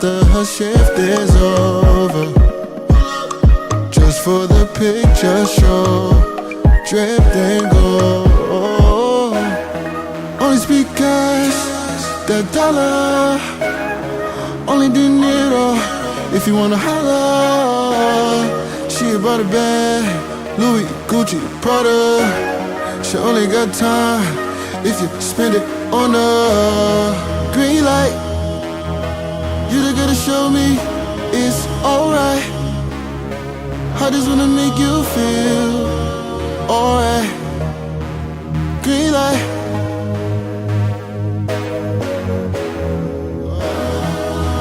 after her shift is over, just for the picture show, drip then go. Only speak cash, that dollar, only dinero, if you wanna holla. She about a bag, Louis, Gucci, Prada. She only got time if you spend it on a green light. You the girl to show me it's alright. I just wanna make you feel alright. Green light.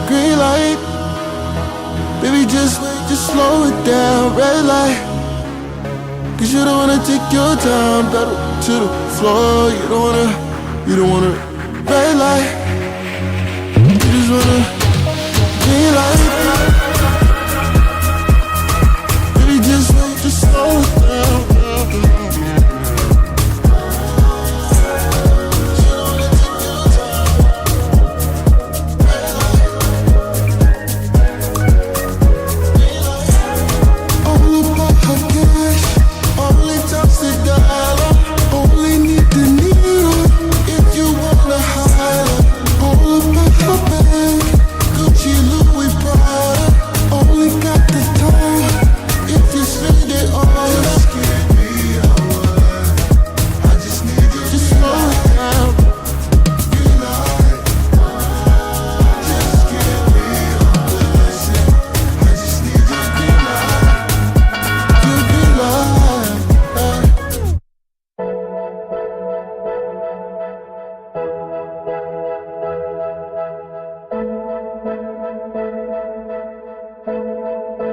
Green light. Baby, just slow it down. Red light. Cause you don't wanna take your time. Pedal to the floor. You don't wanna red light. You just wanna green light. Baby, just slow it down.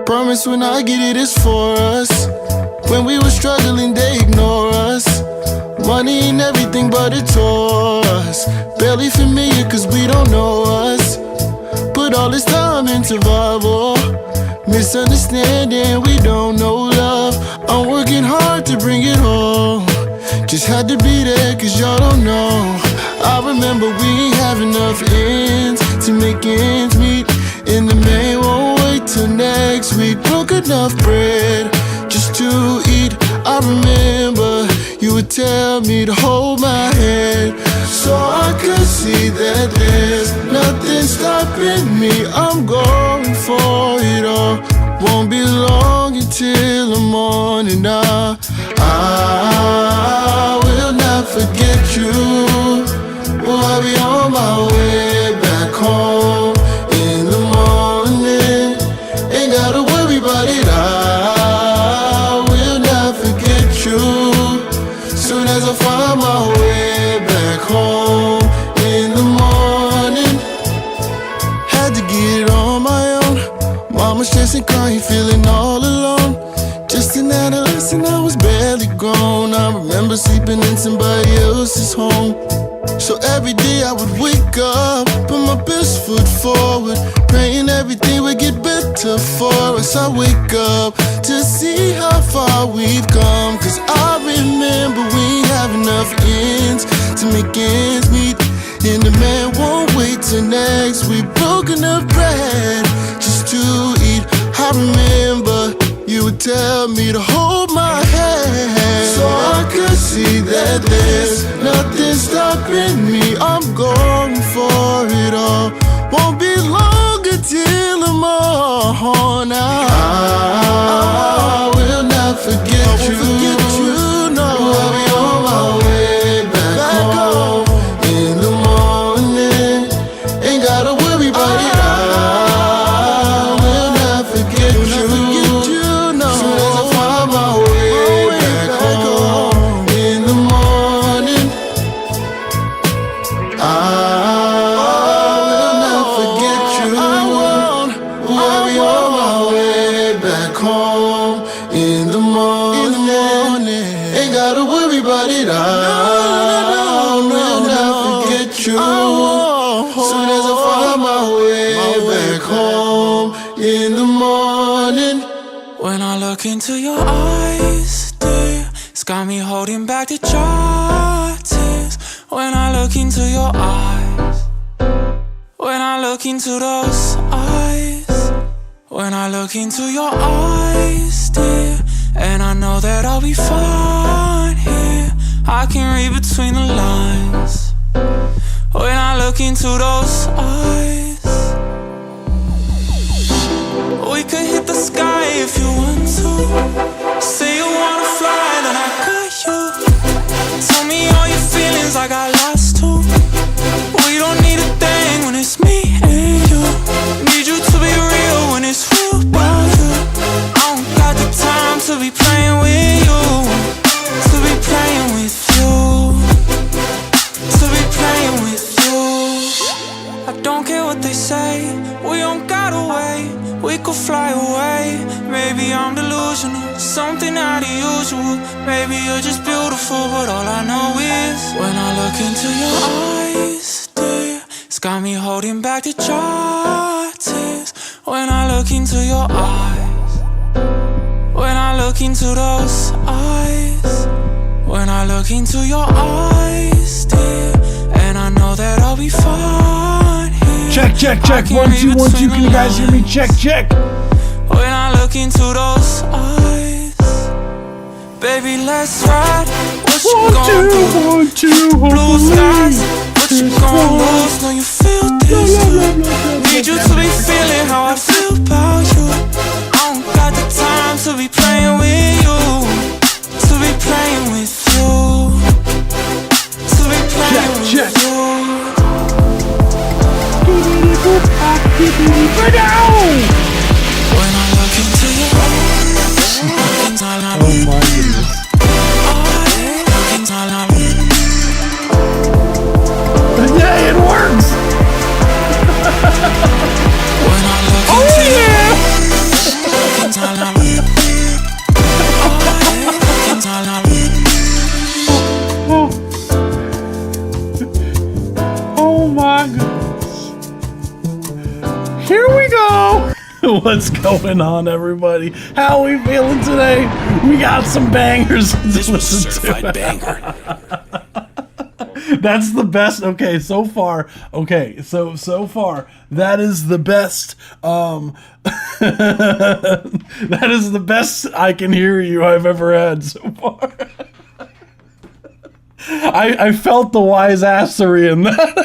Promise when I get it, it's for us. When we were struggling, they ignore us. Money ain't everything, but it tore us. Barely familiar, cause we don't know us. Put all this time in survival. Misunderstanding, we don't know love. I'm working hard to bring it home. Just had to be there, cause y'all don't know. I remember we ain't have enough ends to make ends meet. And the man won't wait till next week. Broke enough bread just to eat. I remember you would tell me to hold my hand, so I could see that there's nothing stopping me. I'm going for it all. Won't be long until the morning. I will not forget you. Well, I'll be on my way back home in the morning. Ain't gotta worry about it. I will not forget you. Soon as I find my way back home in the morning. Had to get it on my own. Mama stressing, crying, feeling all alone. Just an adolescent, I was barely grown. I remember sleeping in somebody else's home. So every day I would wake up, put my best foot forward, praying everything would get better for us. I wake up to see how far we've come, cause I remember we have enough ends to make ends meet. And the man won't wait till next week. Broke enough bread just to eat. I remember you would tell me to hold my hand, so I could see that there's nothing stopping me. I'm going for it all. Won't be long until I'm on. I will not forget you. No, I'll be on my way back home in the morning. Ain't gotta worry about it. I will not forget you. Soon as I find my way back home in the morning, I will not forget you. I'll be on my way back home in the morning. Ain't gotta worry about it. I will not forget you. Soon as I find my way back home in the morning. When I look into your eyes, dear, it's got me holding back the dry tears. When I look into your eyes, When I look into those eyes, when I look into your eyes, dear, and I know that I'll be fine here. I can read between the lines. When I look into those eyes, we could hit the sky if you want to. Say you wanna fly, then I got you. Tell me all your feelings, I got lost too. We don't need a thing when it's me and you. Need you to be real when it's real about you. I don't got the time to be playing with you. To be playing with you. To be playing with you. I don't care what they say. We don't gotta wait. We could fly away. Maybe I'm delusional, something out of usual. Maybe you're just beautiful, but all I know is when I look into your eyes, dear, it's got me holding back the dry tears. When I look into your eyes, when I look into those eyes, when I look into your eyes, dear, and I know that I'll be fine here. Check, check, check. 1, 2, 1, 2. Can you guys hear me? Check, check. When I look into those eyes, baby, let's ride. What you gon' do? Blue skies. What you gon' lose? Know you feel this too. Need you to be feeling how I feel about you. I don't got the time to be playing with you. To be playing with you. To be playing with you. When I look into your eyes, Oh my goodness. Yeah, it works. when I look Oh into yeah. Oh my goodness. Here we go. What's going on, everybody? How are we feeling today? We got some bangers to This was a listen certified to. banger. That's the best. Okay, so far. Okay, so far that is the best. That is the best I can hear you I've ever had so far. I felt the wise assery in that.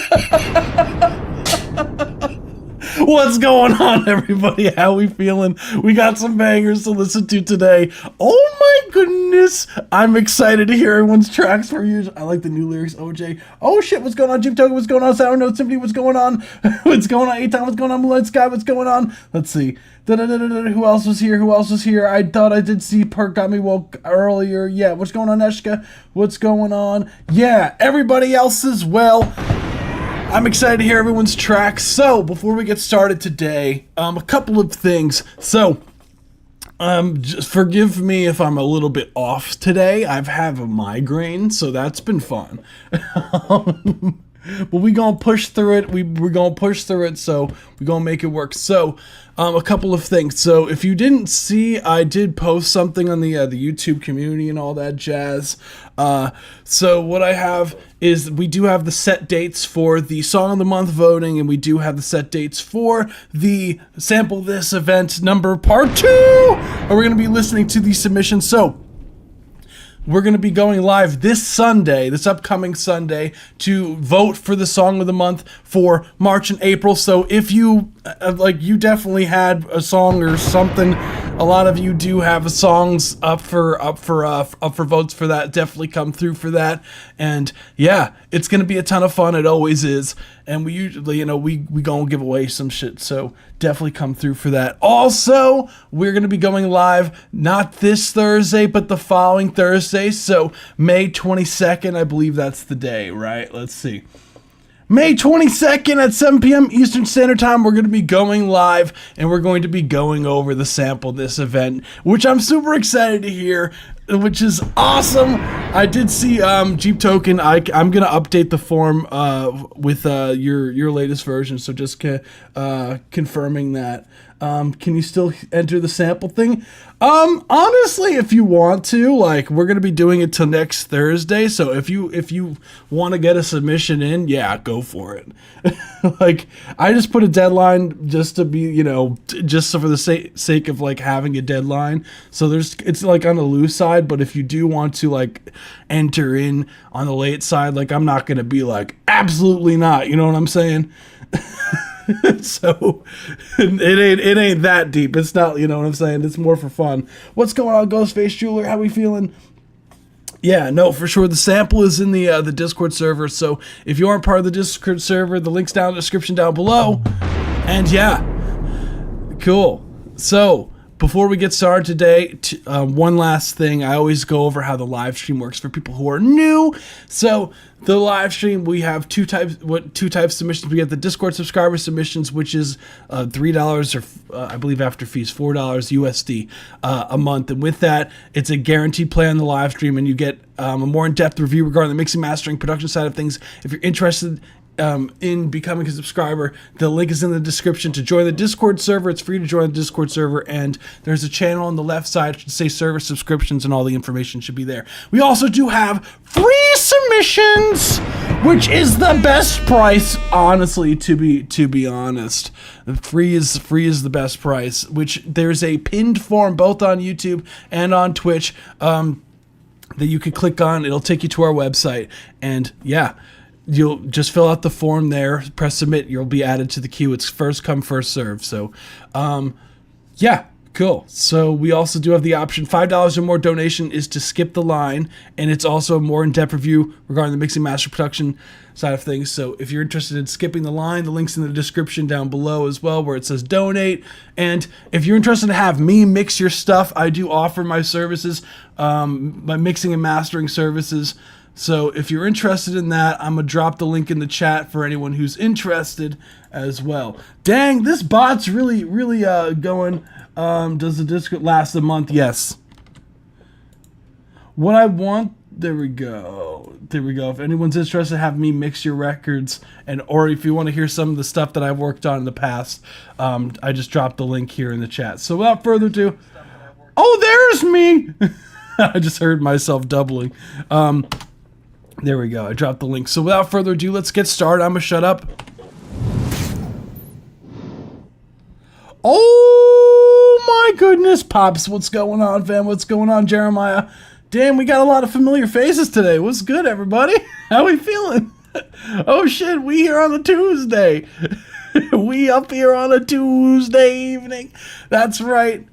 What's going on, everybody? How we feeling? We got some bangers to listen to today. Oh my goodness. I'm excited to hear everyone's tracks for you. I like the new lyrics, OJ. Oh shit, what's going on? Jeep Token, what's going on? Sour Note Symphony, what's going on? What's going on? A-Town, what's going on? Moonlight Sky, what's going on? Let's see. Who else was here? Who else was here? I thought I did see Perk Got Me Woke earlier. Yeah, what's going on, Eshka? What's going on? Yeah, everybody else as well. I'm excited to hear everyone's tracks. So, before we get started today, a couple of things. So, just forgive me if I'm a little bit off today. I've had a migraine, so that's been fun. But we gonna push through it. We're gonna push through it, so we're gonna make it work. So, a couple of things. So, if you didn't see, I did post something on the YouTube community and all that jazz. So what I have is we do have the set dates for the Song of the Month voting, and we do have the set dates for the Sample This event number part 2. And we're gonna be listening to the submissions. So, we're going to be going live this Sunday, this upcoming Sunday, to vote for the Song of the Month for March and April. So if you, you definitely had a song or something, a lot of you do have songs up for votes for that. Definitely come through for that. And yeah, it's going to be a ton of fun. It always is. And we usually, we going to give away some shit. So definitely come through for that. Also, we're going to be going live not this Thursday, but the following Thursday. So May 22nd, I believe that's the day, right? Let's see. May 22nd at 7 p.m. Eastern Standard Time, we're going to be going live, and we're going to be going over the Sample This event, which I'm super excited to hear, which is awesome. I did see Jeep Token. I'm going to update the form with your latest version, so just confirming that. Can you still enter the sample thing? Honestly, if you want to, like, we're gonna be doing it till next Thursday. So if you want to get a submission in, yeah, go for it. Like, I just put a deadline just to be, just so for the sake of like having a deadline. So it's like on the loose side, but if you do want to like enter in on the late side, like, I'm not gonna be like, absolutely not. You know what I'm saying? So it ain't that deep. It's not, you know what I'm saying? It's more for fun. What's going on, Ghostface Jeweler? How we feeling? Yeah, no, for sure. The sample is in the Discord server. So if you aren't part of the Discord server, the link's down in the description down below. And yeah, cool. So before we get started today, one last thing. I always go over how the live stream works for people who are new. So the live stream, we have two types of submissions. We get the Discord subscriber submissions, which is $3 or I believe after fees $4 USD a month. And with that, it's a guaranteed play on the live stream, and you get a more in-depth review regarding the mixing, mastering, production side of things. If you're interested in becoming a subscriber, the link is in the description to join the Discord server. It's free to join the Discord server, and there's a channel on the left side to say server subscriptions, and all the information should be there. We also do have free submissions, which is the best price, honestly. To be honest, free is the best price. Which there's a pinned form both on YouTube and on Twitch that you can click on. It'll take you to our website, and yeah. You'll just fill out the form there, press submit, you'll be added to the queue. It's first come, first serve. So, yeah, cool. So we also do have the option, $5 or more donation is to skip the line, and it's also a more in-depth review regarding the mixing, master, production side of things. So if you're interested in skipping the line, the link's in the description down below as well, where it says donate. And if you're interested to have me mix your stuff, I do offer my services, my mixing and mastering services. So if you're interested in that, I'm going to drop the link in the chat for anyone who's interested as well. Dang, this bot's really going. Does the Discord last a month? Yes. What I want, there we go. If anyone's interested, have me mix your records, or if you want to hear some of the stuff that I've worked on in the past, I just dropped the link here in the chat. So without further ado, oh, there's me. I just heard myself doubling. There we go. I dropped the link. So without further ado, let's get started. I'm going to shut up. Oh my goodness, Pops. What's going on, fam? What's going on, Jeremiah? Damn, we got a lot of familiar faces today. What's good, everybody? How we feeling? Oh shit, we here on a Tuesday. We up here on a Tuesday evening. That's right.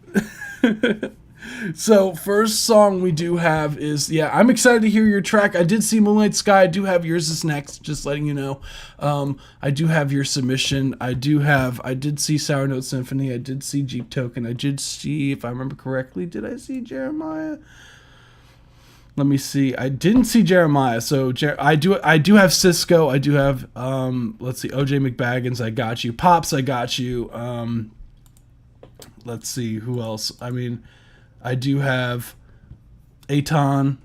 So first song we do have is, yeah, I'm excited to hear your track. I did see Moonlight Sky. I do have yours is next, just letting you know. I do have your submission. I did see Sour Note Symphony. I did see Jeep Token. I did see, if I remember correctly, did I see Jeremiah? Let me see. I didn't see Jeremiah. So I do have Cisco. I do have let's see, OJ McBaggins. I got you. Pops. I got you. Let's see who else. I mean, I do have Aton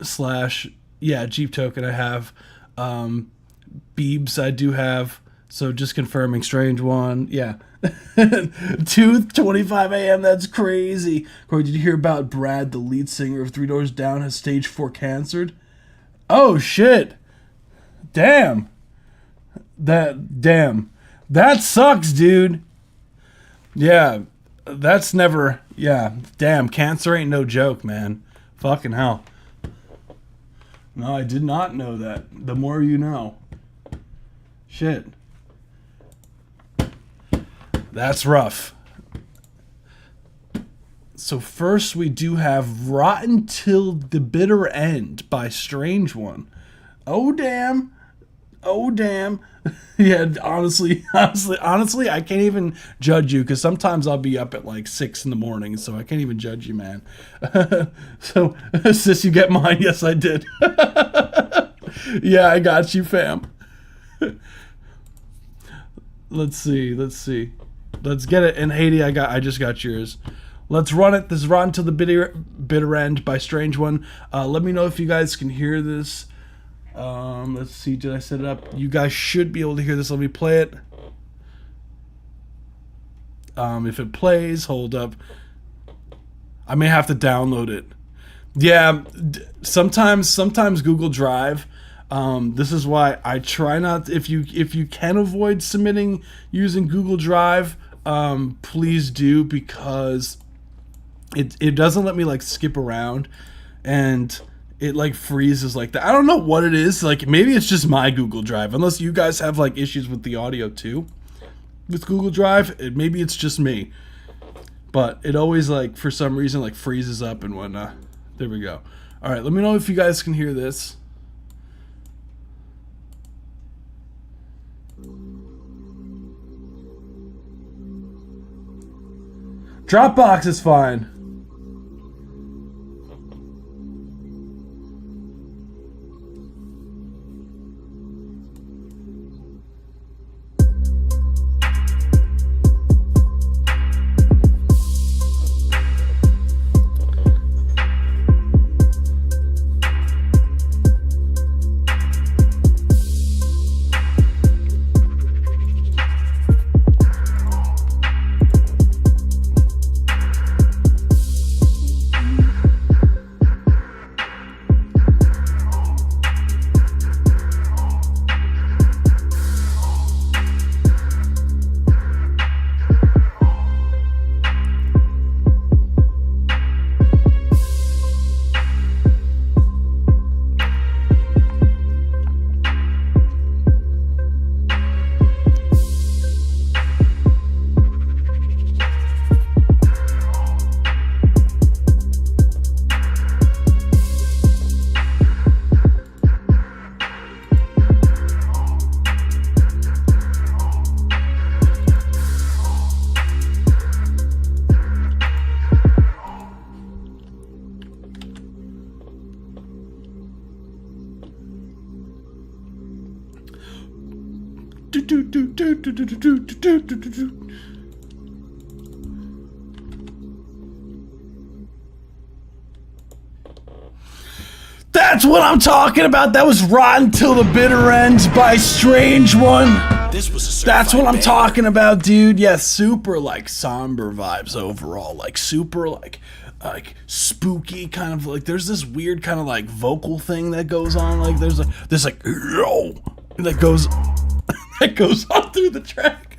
/ Jeep Token. I have Beebs. I do have, so just confirming, Strange One. Yeah. 2:25 a.m. That's crazy. Corey, did you hear about Brad, the lead singer of Three Doors Down, has stage 4 cancer? Oh shit. Damn. That sucks, dude. Yeah. That's never, yeah, damn, cancer ain't no joke, man. Fucking hell. No, I did not know that. The more you know. Shit. That's rough. So first we do have Rotten Till the Bitter End by Strange One. Oh, damn. Yeah, honestly, I can't even judge you, because sometimes I'll be up at like 6 in the morning, so I can't even judge you, man. So, sis, you get mine? Yes, I did. Yeah, I got you, fam. Let's see. Let's get it. And Haiti, I just got yours. Let's run it. This is Rotten Till the Bitter End by Strange One. Let me know if you guys can hear this. Let's see, did I set it up? You guys should be able to hear this. Let me play it. If it plays, hold up. I may have to download it. Yeah, sometimes Google Drive. This is why I try not. If you can avoid submitting using Google Drive, please do, because it doesn't let me like skip around, and it like freezes like that. I don't know what it is. Like maybe it's just my Google Drive. Unless you guys have like issues with the audio too, with Google Drive, maybe it's just me. But it always like for some reason like freezes up and whatnot. There we go. All right, let me know if you guys can hear this. Dropbox is fine. That's what I'm talking about. That was Rotten Till the Bitter Ends by Strange One. That's what I'm talking about, dude. Yeah, super like somber vibes overall. Like super like spooky kind of like, there's this weird kind of like vocal thing that goes on. Like there's like yo that goes that goes on through the track.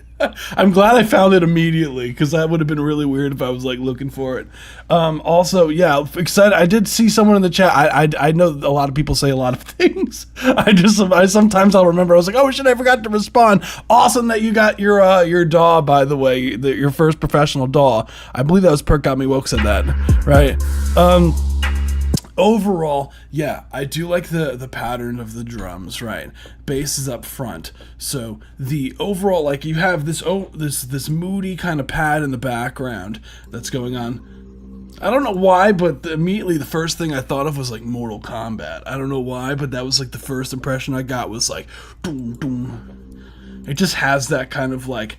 I'm glad I found it immediately, because that would have been really weird if I was like looking for it. Also, yeah, excited. I did see someone in the chat. I know a lot of people say a lot of things. I sometimes I'll remember. I was like, oh shit, I forgot to respond. Awesome that you got your DAW, by the way, your first professional DAW. I believe that was Perk Got Me Woke said that, right? Overall, yeah, I do like the pattern of the drums, right? Bass is up front, so the overall, like, you have this moody kind of pad in the background that's going on. I don't know why, but immediately the first thing I thought of was like Mortal Kombat. I don't know why, but that was like the first impression I got was like, doom, doom. It just has that kind of like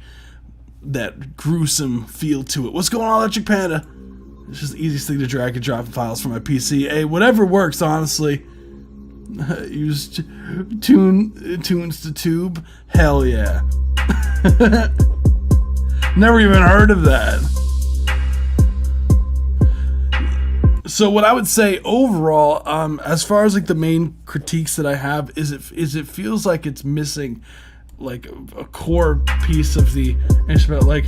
that gruesome feel to it. What's going on, Electric Panda? It's just the easiest thing to drag and drop files from my PC. Hey, whatever works, honestly. Use tunes to tube. Hell yeah. Never even heard of that. So what I would say overall, as far as like the main critiques that I have, is it feels like it's missing like a core piece of the instrument, like.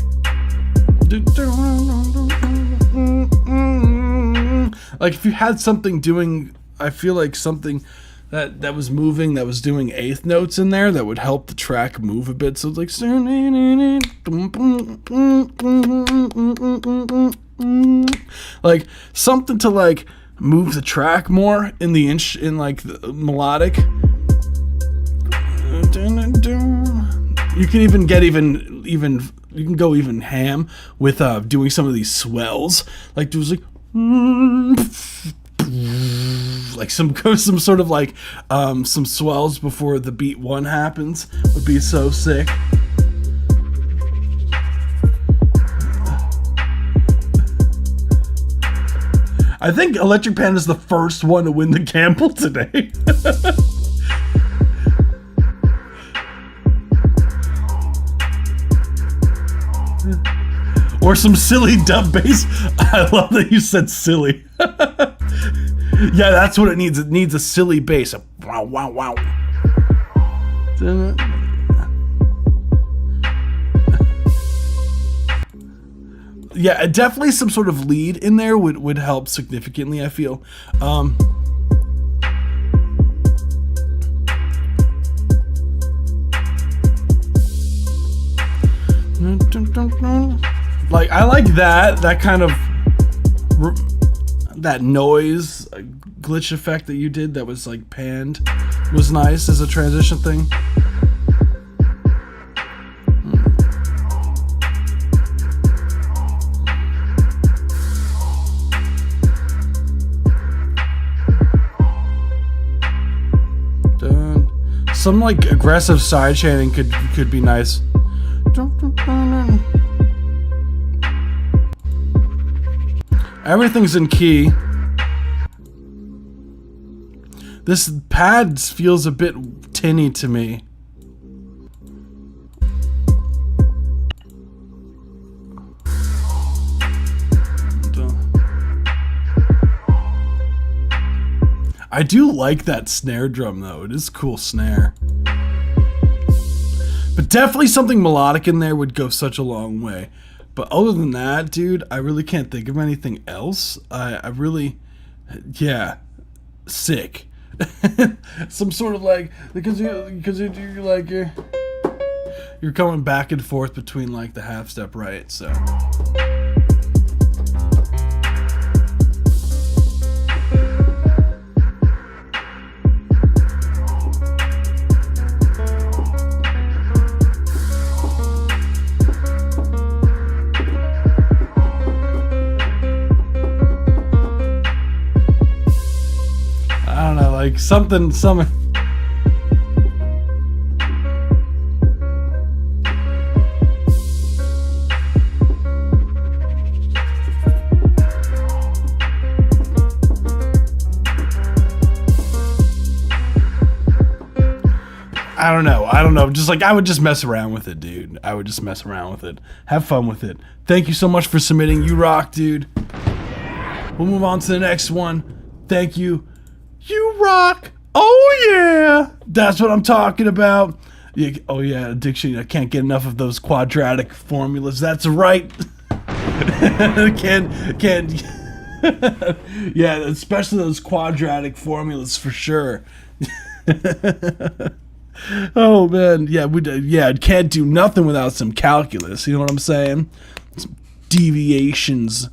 Like if you had something doing, I feel like something that was moving, that was doing eighth notes in there, that would help the track move a bit. So it's like something to like move the track more in the in like the melodic. You can even get even you can go even ham with doing some of these swells, like there's like some sort of like some swells before the beat one happens would be so sick. I think Electric Panda is the first one to win the Gamble today. Or some silly dub bass. I love that you said silly. Yeah, that's what it needs. It needs a silly bass. A wow, wow, wow. Yeah, definitely some sort of lead in there would help significantly, I feel. Like, I like that kind of that noise glitch effect that you did that was like panned was nice as a transition thing. Some like aggressive side chaining could be nice. Everything's in key. This pad feels a bit tinny to me. I do like that snare drum though. It is a cool snare. But definitely something melodic in there would go such a long way. But other than that, dude, I really can't think of anything else. I really, yeah, sick. Some sort of like, because you're like, you're coming back and forth between like the half step, right? So. Like something. I don't know. Just like, I would just mess around with it, dude. I would just mess around with it. Have fun with it. Thank you so much for submitting. You rock, dude. We'll move on to the next one. Thank you. You rock. Oh yeah. That's what I'm talking about. Yeah, oh yeah, addiction. I can't get enough of those quadratic formulas. That's right. Can't. Yeah, especially those quadratic formulas for sure. Oh man, yeah, can't do nothing without some calculus. You know what I'm saying? Some deviations.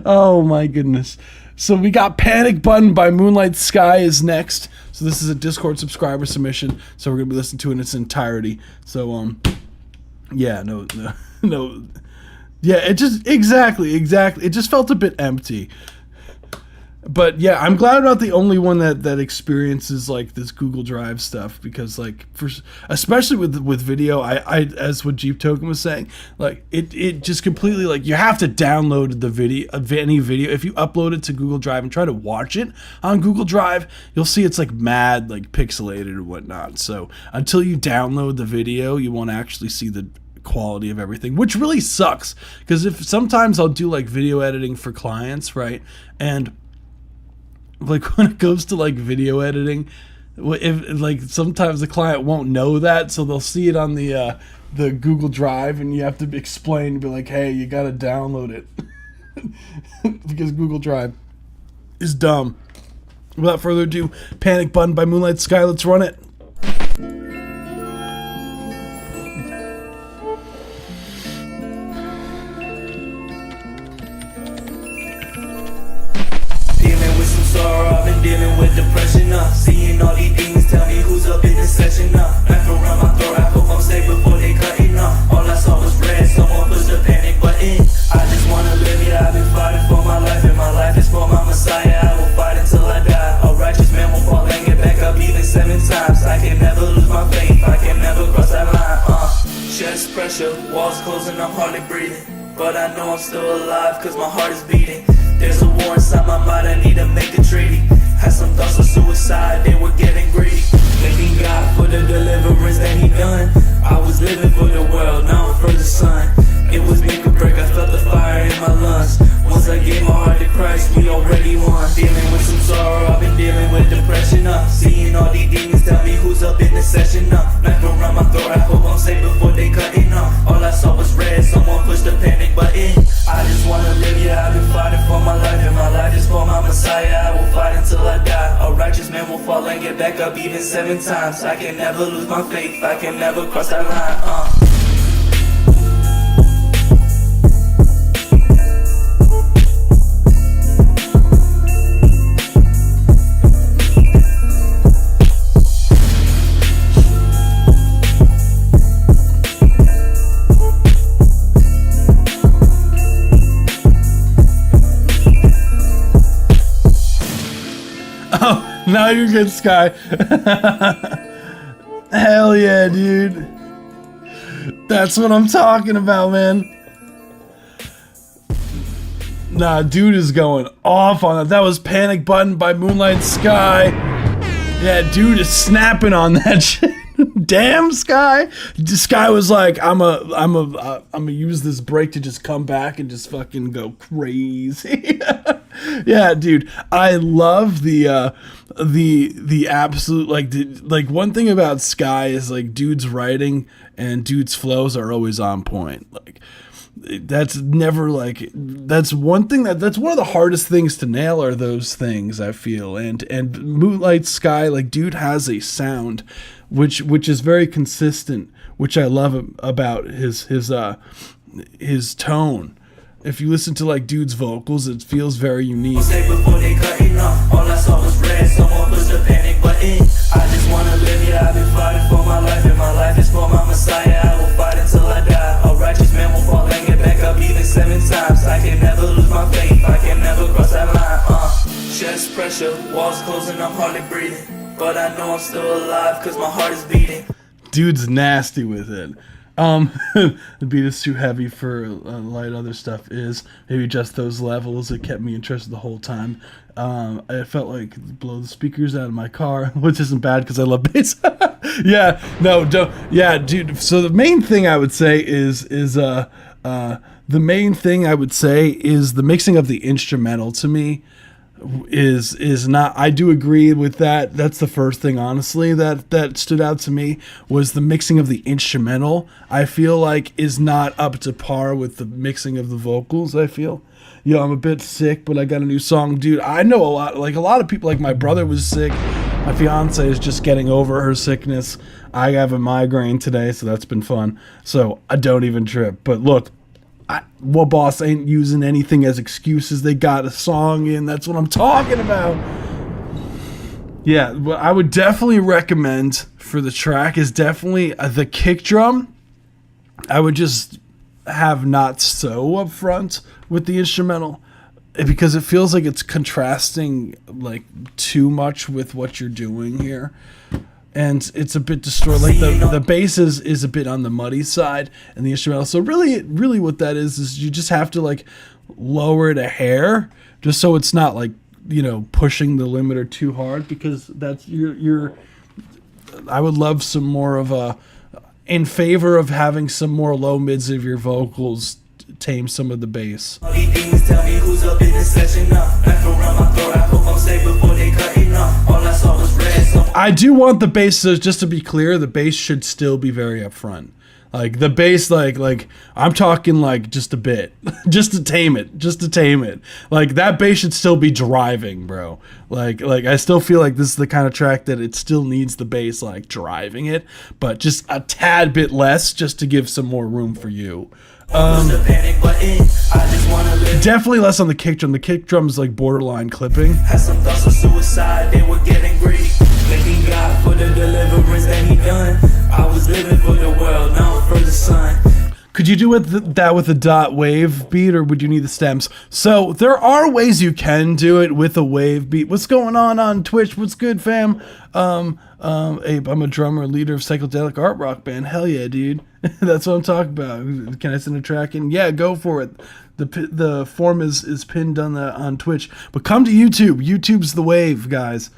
Oh my goodness. So we got Panic Button by Moonlight Sky is next. So this is a Discord subscriber submission. So we're gonna be listening to it in its entirety. So yeah, no. Yeah, it just exactly. It just felt a bit empty. But yeah, I'm glad I'm not the only one that experiences like this Google Drive stuff, because like especially with video, I as what Jeep Token was saying, like it just completely, like, you have to download the video of any video. If you upload it to Google Drive and try to watch it on Google Drive, you'll see it's like mad like pixelated or whatnot. So until you download the video, you won't actually see the quality of everything, which really sucks, because if sometimes I'll do like video editing for clients, right, and like when it goes to like video editing, if like sometimes the client won't know that, so they'll see it on the Google Drive, and you have to explain, be like, hey, you gotta download it because Google Drive is dumb. Without further ado, Panic Button by Moonlight Sky. Let's run it. I've been dealing with depression, seeing all these demons, tell me who's up in this session, Wrap around my throat, I hope I'm safe before they cut it, All I saw was red, someone push the panic button. I just wanna live, yeah, I've been fighting for my life, and my life is for my Messiah. I will fight until I die. A righteous man will fall and get back up even 7 times. I can never lose my faith, I can never cross that line, Chest pressure, walls closing, I'm hardly breathing, but I know I'm still alive, cause my heart is beating. There's a war inside my mind, I need to make a treaty. Had some thoughts of suicide, they were getting greedy. Thanking God for the deliverance that he done. I was living for the world, dealing with some sorrow, I've been dealing with depression, seeing all these demons tell me who's up in the session, knife around my throat, I hope I'm safe before they cutting, all I saw was red, someone pushed the panic button. I just wanna live, yeah, I've been fighting for my life, and my life is for my Messiah. I will fight until I die. A righteous man will fall and get back up even 7 times. I can never lose my faith, I can never cross that line, Now you're good, Sky. Hell yeah, dude. That's what I'm talking about, man. Nah, dude is going off on it. That was Panic Button by Moonlight Sky. Yeah, dude is snapping on that shit. Damn, Sky. Sky was like, I'm gonna use this break to just come back and just fucking go crazy. Yeah, dude. I love the absolute like one thing about Sky is like dude's writing and dude's flows are always on point. Like that's never like that's one thing that's one of the hardest things to nail are those things, I feel. And Moonlight Sky, like dude has a sound which is very consistent, which I love about his tone. If you listen to like dude's vocals, it feels very unique. Say before they cutting off, all I saw was red, someone pushed the panic button. I just wanna live, yeah, I've been fighting for my life, and my life is for my Messiah. I will fight until I die. A righteous man will fall and get back up even 7 times. I can never lose my faith, I can never cross that line, Chest pressure, walls closing, I'm hardly breathing, but I know I'm still alive, cause my heart is beating. Dude's nasty with it. The beat is too heavy for light other stuff is maybe just those levels. It kept me interested the whole time. I felt like blow the speakers out of my car, which isn't bad because I love bass. Yeah, no, don't. Yeah, dude. So the main thing I would say is the mixing of the instrumental to me is not. I do agree with that. That's the first thing, honestly, that stood out to me was the mixing of the instrumental. I feel like is not up to par with the mixing of the vocals. I feel, I'm a bit sick, but I got a new song, dude. I know a lot of people. Like my brother was sick. My fiance is just getting over her sickness. I have a migraine today, so that's been fun. So I don't even trip. But look. Boss ain't using anything as excuses. They got a song in. That's what I'm talking about. Yeah, what I would definitely recommend for the track is definitely the kick drum. I would just have not so upfront with the instrumental because it feels like it's contrasting like too much with what you're doing here. And it's a bit distorted. Like the bass is a bit on the muddy side, and the instrumental. So really, what that is you just have to like lower it a hair, just so it's not like pushing the limiter too hard, because that's your. I would love some more of a, in favor of having some more low mids of your vocals tame some of the bass. All these demons tell me who's up in this session, knife around my throat, I hope I'm safe before they cutting off. All I saw was red. I do want the bass to, just to be clear, the bass should still be very upfront. Like the bass, like I'm talking like just a bit, just to tame it. Like that bass should still be driving, bro. Like I still feel like this is the kind of track that it still needs the bass like driving it, but just a tad bit less, just to give some more room for you. Definitely less on the kick drum. The kick drum is like borderline clipping. Had some thoughts of suicide, they were getting greedy. Thanking God for the deliverance that he done. I was living for the world, now I'm for the sun. Could you do that with a dot wave beat, or would you need the stems? So there are ways you can do it with a wave beat. What's going on Twitch? What's good, fam? Abe, I'm a drummer, leader of psychedelic art rock band. Hell yeah, dude. That's what I'm talking about. Can I send a track in? Yeah, go for it. The form is pinned on Twitch. But come to YouTube. YouTube's the wave, guys.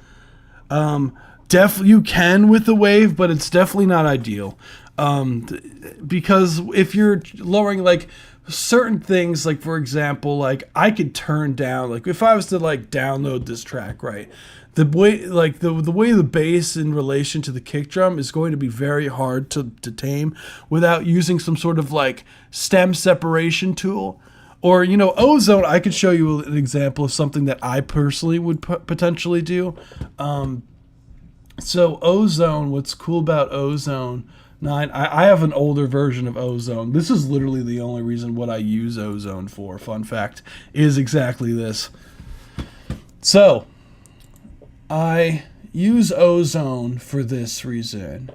You can with the wave, but it's definitely not ideal. Because if you're lowering, like certain things, like for example, like I could turn down, like if I was to like download this track, right, the way like the way the bass in relation to the kick drum is going to be very hard to tame without using some sort of like stem separation tool. Or, you know, Ozone, I could show you an example of something that I personally would potentially do. So Ozone, what's cool about Ozone 9, I have an older version of Ozone. This is literally the only reason what I use Ozone for, fun fact, is exactly this. So, I use Ozone for this reason.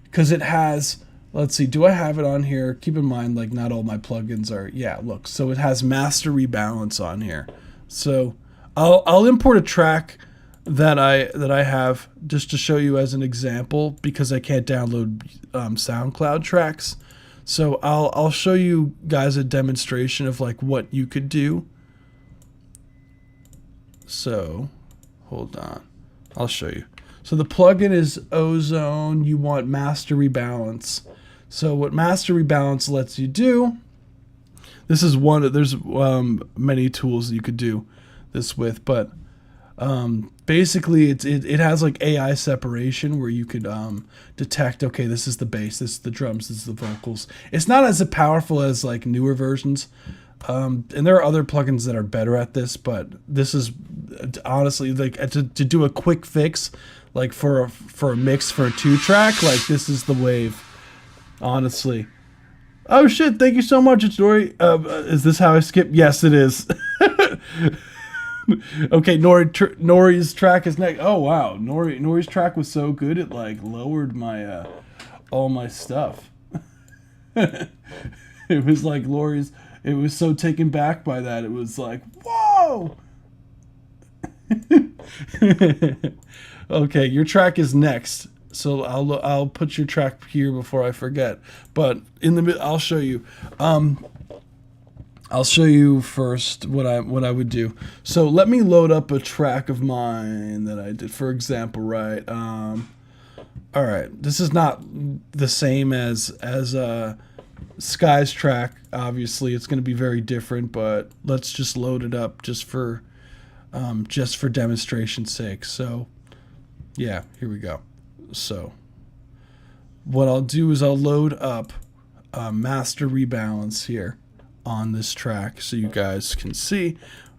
Because it has, let's see, do I have it on here? Keep in mind, like, not all my plugins are, yeah, look. So it has Master Rebalance on here. So I'll import a track that I have just to show you as an example, because I can't download SoundCloud tracks. So I'll show you guys a demonstration of like what you could do. So hold on, I'll show you. So the plugin is Ozone. You want Master Rebalance. So what Master Rebalance lets you do, this is one, there's many tools that you could do this with, but basically it has like AI separation where you could detect, okay, this is the bass, this is the drums, this is the vocals. It's not as powerful as like newer versions, and there are other plugins that are better at this, but this is honestly like to do a quick fix, like for a mix for a 2-track, like this is the wave, honestly. Oh shit, thank you so much, it's Nori. Is this how I skip? Yes, it is. Okay, Nori's track is next. Oh wow, Nori's track was so good it like lowered my all my stuff. It was like Lori's. It was so taken back by that. It was like, whoa. Okay, your track is next. So I'll put your track here before I forget. But in the I'll show you. I'll show you first what I would do. So let me load up a track of mine that I did, for example, right? All right, this is not the same as Sky's track. Obviously, it's going to be very different, but let's just load it up just for demonstration's sake. So, yeah, here we go. So, what I'll do is I'll load up Master Rebalance here on this track so you guys can see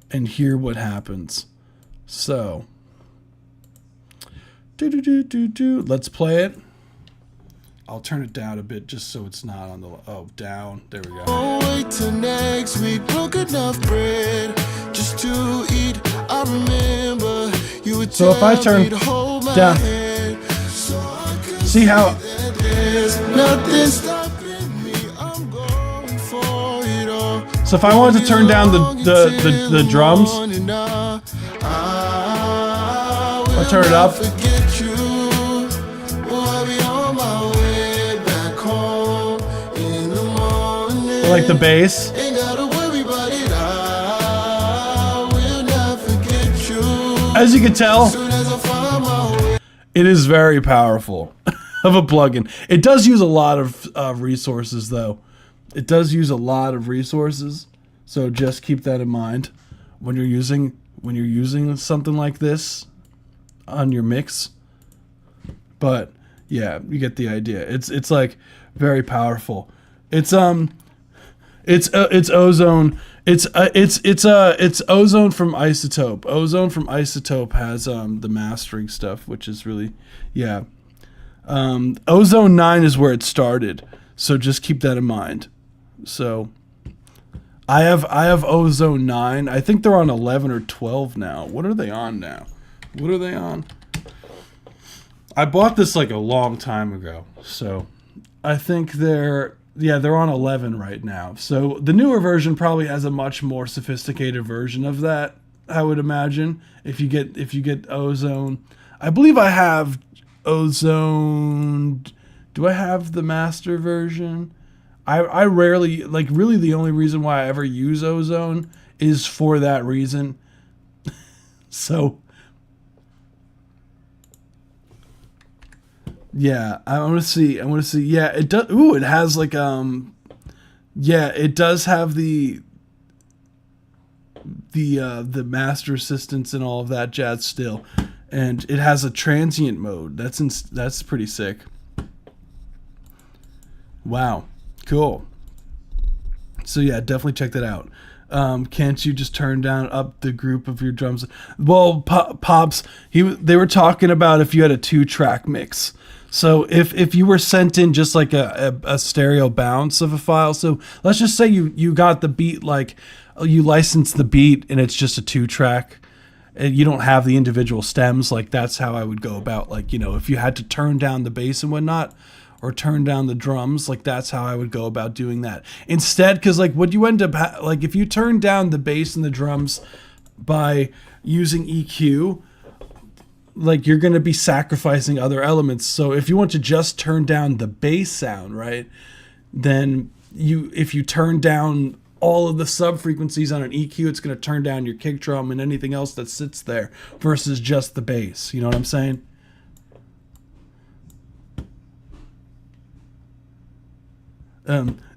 and hear what happens. So let's play it. I'll turn it down a bit just so it's not on the down. There we go. Won't wait till next week. Broke enough bread just to eat. I remember you would So if I turn down, see how there's nothing stopping me. I'm going for it all. So if I wanted to turn down the drums, I turn it up. Forget you. I'll be on my way back home in the morning. Like the bass. Ain't gotta worry about it. I will not forget you. As you can tell, Soon as I find my way. it is very powerful of a plugin. It does use a lot of resources though. It does use a lot of resources. So just keep that in mind when you're using something like this on your mix. But yeah, you get the idea. It's like very powerful. It's Ozone. It's Ozone from Isotope. Ozone from Isotope has the mastering stuff, which is really, yeah. Ozone 9 is where it started, so just keep that in mind. So I have Ozone 9. I think they're on 11 or 12 now. What are they on now? What are they on? I bought this like a long time ago, so I think they're on 11 right now. So the newer version probably has a much more sophisticated version of that, I would imagine. If you get Ozone, I believe I have Ozone. Do I have the master version? I rarely, like, really the only reason why I ever use Ozone is for that reason. So yeah, I want to see. Yeah, it does. Ooh, it has like Yeah, it does have the master assistance and all of that jazz still, and it has a transient mode. That's pretty sick. Wow, cool. So yeah, definitely check that out. Can't you just turn down up the group of your drums? Well, Pops, they were talking about if you had a 2-track mix. So if you were sent in just like a stereo bounce of a file, so let's just say you got the beat, like you license the beat and it's just a 2-track and you don't have the individual stems, like that's how I would go about, like, if you had to turn down the bass and whatnot or turn down the drums, like that's how I would go about doing that. Instead, because like what you end up like if you turn down the bass and the drums by using EQ, like you're going to be sacrificing other elements. So if you want to just turn down the bass sound, right, then if you turn down all of the sub frequencies on an EQ, it's going to turn down your kick drum and anything else that sits there versus just the bass. You know what I'm saying?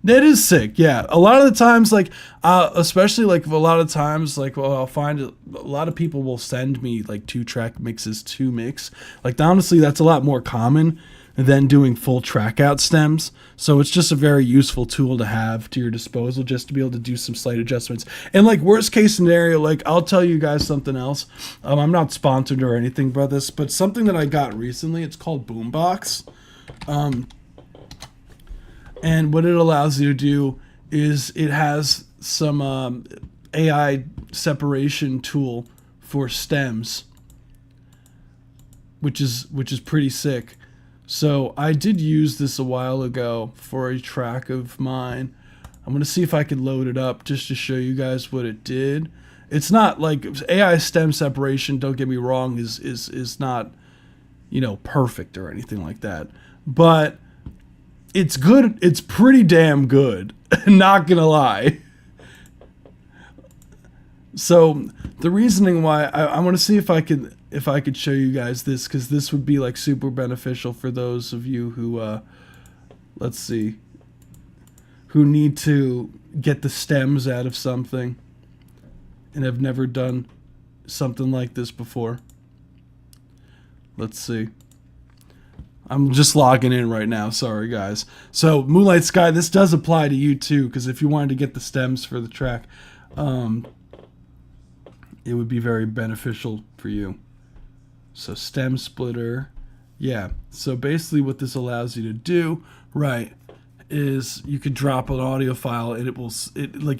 That is sick. Yeah. A lot of the times, like, especially like a lot of times, like, well, I'll find a lot of people will send me like 2-track mixes to mix. Like, honestly, that's a lot more common than doing full track out stems. So it's just a very useful tool to have to your disposal just to be able to do some slight adjustments. And like worst case scenario, like I'll tell you guys something else. I'm not sponsored or anything by this, but something that I got recently, it's called Boombox. And what it allows you to do is it has some AI separation tool for stems, which is pretty sick. So I did use this a while ago for a track of mine. I'm gonna see if I can load it up just to show you guys what it did. It's not like AI stem separation, don't get me wrong, is not, perfect or anything like that, but it's good. It's pretty damn good. Not gonna lie. So the reasoning why I want to see if I could show you guys this, because this would be like super beneficial for those of you who let's see, who need to get the stems out of something and have never done something like this before. Let's see. I'm just logging in right now. Sorry, guys. So, Moonlight Sky, this does apply to you, too, because if you wanted to get the stems for the track, it would be very beneficial for you. So, stem splitter. Yeah. So, basically what this allows you to do, right, is you could drop an audio file, and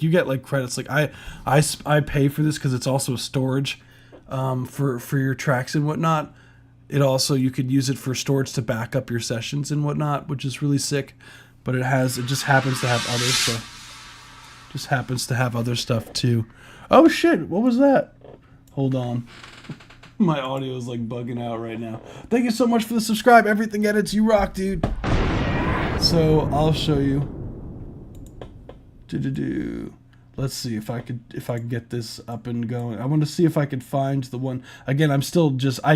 you get, like, credits. Like, I pay for this because it's also a storage for your tracks and whatnot. It also, you could use it for storage to back up your sessions and whatnot, which is really sick. But it just happens to have other stuff. Just happens to have other stuff too. Oh shit, what was that? Hold on. My audio is like bugging out right now. Thank you so much for the subscribe. Everything Edits, you rock, dude. So I'll show you. Let's see if I could get this up and going. I want to see if I could find the one. Again, I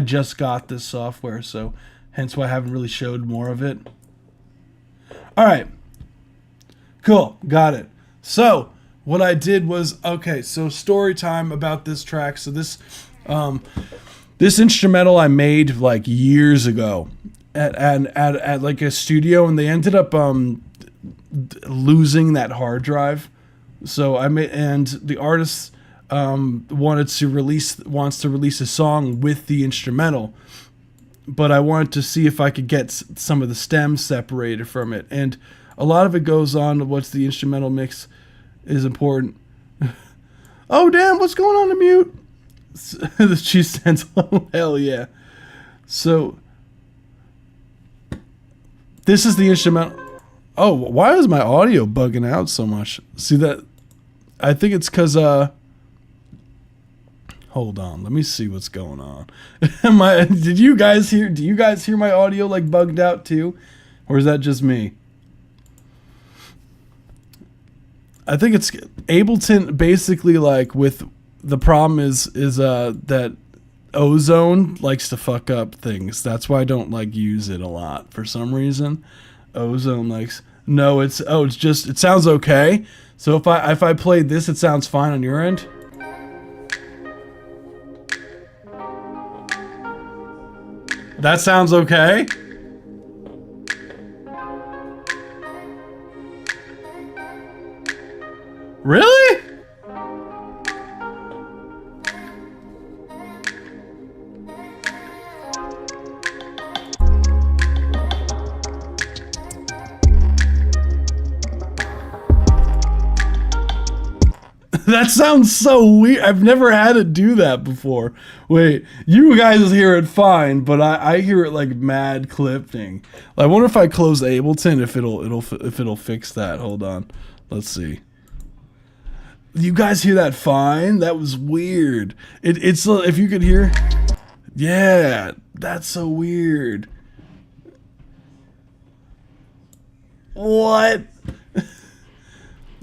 just got this software, so hence why I haven't really showed more of it. All right. Cool. Got it. So what I did was, okay, so story time about this track. So this instrumental I made like years ago at like a studio, and they ended up losing that hard drive. So and the artist wants to release a song with the instrumental, but I wanted to see if I could get some of the stems separated from it, and a lot of it goes on. What's the instrumental mix is important. Oh damn! What's going on to mute? She sends, oh hell yeah. So this is the instrumental. Oh, why is my audio bugging out so much? See that? I think it's because, hold on. Let me see what's going on. Do you guys hear my audio like bugged out too? Or is that just me? I think it's Ableton basically, like, with the problem is that Ozone likes to fuck up things. That's why I don't like use it a lot for some reason. Ozone likes, No, it's just it sounds okay. So if I played this, it sounds fine on your end. That sounds okay. Really? That sounds so weird. I've never had it do that before. Wait, you guys hear it fine, but I hear it like mad clipping. I wonder if I close Ableton if it'll fix that. Hold on, let's see. You guys hear that fine? That was weird. It's if you could hear. Yeah, that's so weird. What?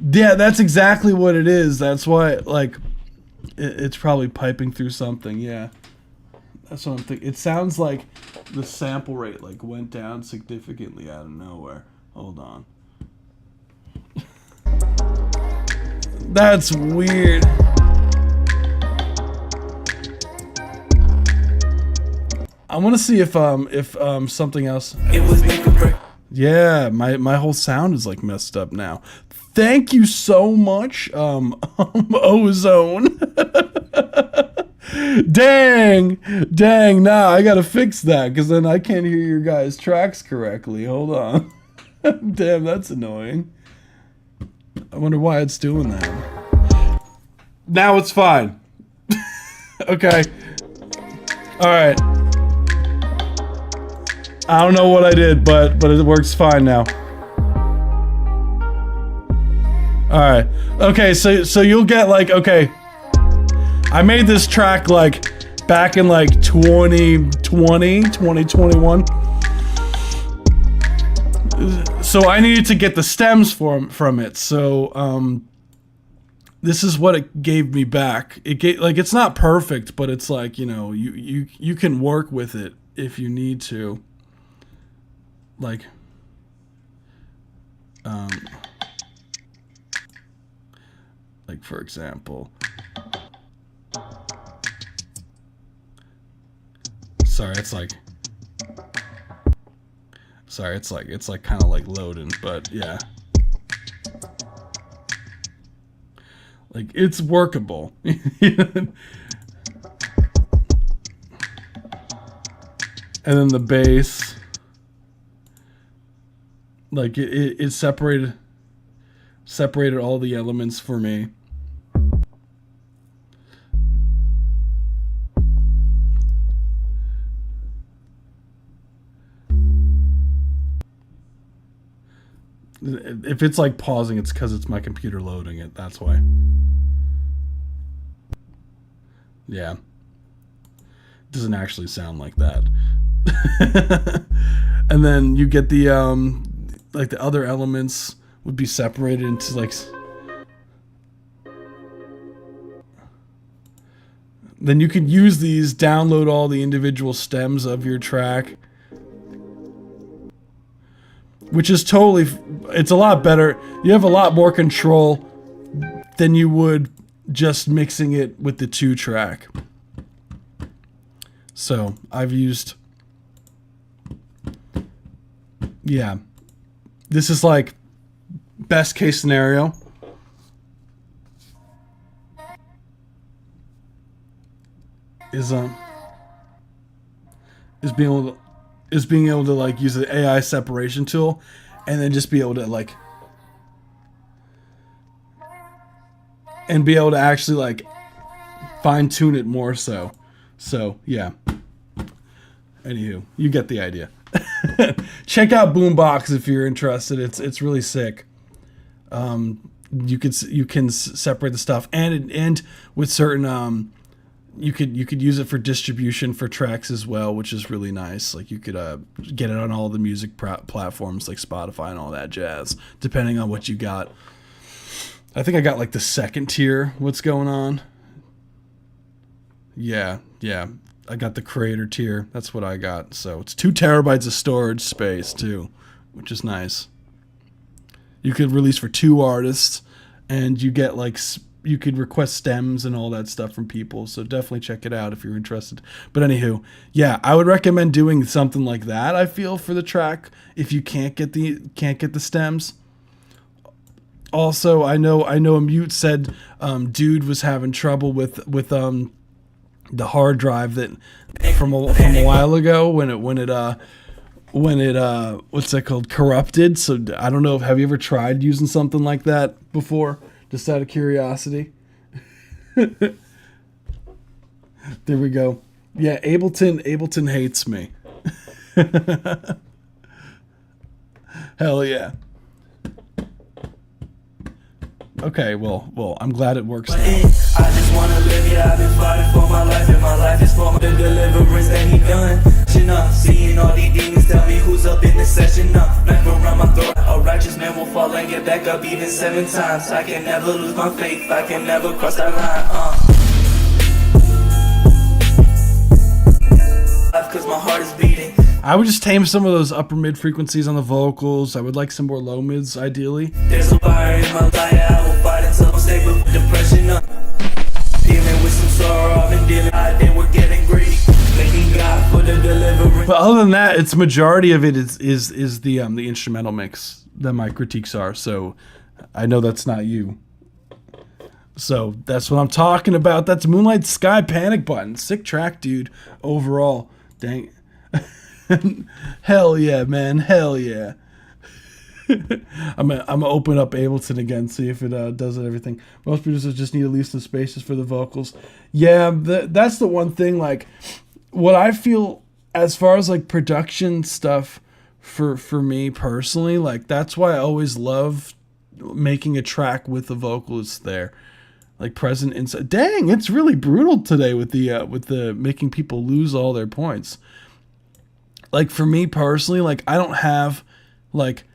Yeah, that's exactly what it is. That's why, like, it's probably piping through something. Yeah, that's what I'm thinking. It sounds like the sample rate like went down significantly out of nowhere. Hold on. That's weird. I want to see if something else. It was make or break. Yeah, my whole sound is like messed up now. Thank you so much, Ozone. Dang, nah, I gotta fix that because then I can't hear your guys' tracks correctly. Hold on. Damn, that's annoying. I wonder why it's doing that. Now it's fine. Okay. Alright. I don't know what I did, but it works fine now. Alright. Okay, so you'll get like, okay. I made this track like back in like 2021. So I needed to get the stems from it. So this is what it gave me back. It gave, like, it's not perfect, but it's like, you know, you can work with it if you need to. Like for example, it's like kind of like loading, but yeah, like it's workable. And then the bass, like it separated all the elements for me. If it's like pausing, it's because it's my computer loading it. That's why. Yeah. Doesn't actually sound like that. And then you get the like the other elements would be separated into like. Then you could use these, download all the individual stems of your track. Which is totally, it's a lot better. You have a lot more control than you would just mixing it with the 2-track. So I've used, yeah, this is like best case scenario. Is being able to like use the AI separation tool and then just be able to like actually like fine tune it more so. So yeah. Anywho, you get the idea. Check out Boombox if you're interested. It's really sick. You can separate the stuff and with certain you could use it for distribution for tracks as well, which is really nice. Like you could get it on all the music platforms like Spotify and all that jazz, depending on what you got. I think I got like the second tier. What's going on? Yeah. I got the creator tier. That's what I got. So it's 2 terabytes of storage space too, which is nice. You could release for 2 artists, and you get like you could request stems and all that stuff from people. So definitely check it out if you're interested. But anywho, yeah, I would recommend doing something like that. I feel for the track if you can't get the stems. Also, I know a mute said dude was having trouble with the hard drive that from a while ago when it what's that called, corrupted. So I don't know, have you ever tried using something like that before, just out of curiosity? There we go. Yeah, Ableton hates me. Hell yeah. Okay, well, I'm glad it works now. I just wanna live, yeah, I've been fighting for my life, and my life is for the deliverance that he done. Seeing all these demons, tell me who's up in the session. Knife around my throat, a righteous man will fall and get back up even 7 times. I can never lose my faith, I can never cross that line. Cause my heart is beating. I would just tame some of those upper mid frequencies on the vocals. I would like some more low mids, ideally. There's a fire in my life, I will fight until I'm safe with depression. Dealing with some sorrow, I've been dealing, then we're getting greedy. Thanking God for the deliverance. But other than that, it's majority of it is the instrumental mix that my critiques are. So I know that's not you. So that's what I'm talking about. That's Moonlight Sky Panic Button. Sick track, dude. Overall, dang. Hell yeah, man. Hell yeah. I'm gonna open up Ableton again, see if it does everything. Most producers just need at least the spaces for the vocals. Yeah, that's the one thing. Like, what I feel as far as like production stuff for me personally, like that's why I always love making a track with the vocalist there, like present inside. Dang, it's really brutal today with the making people lose all their points. Like for me personally, like I don't have like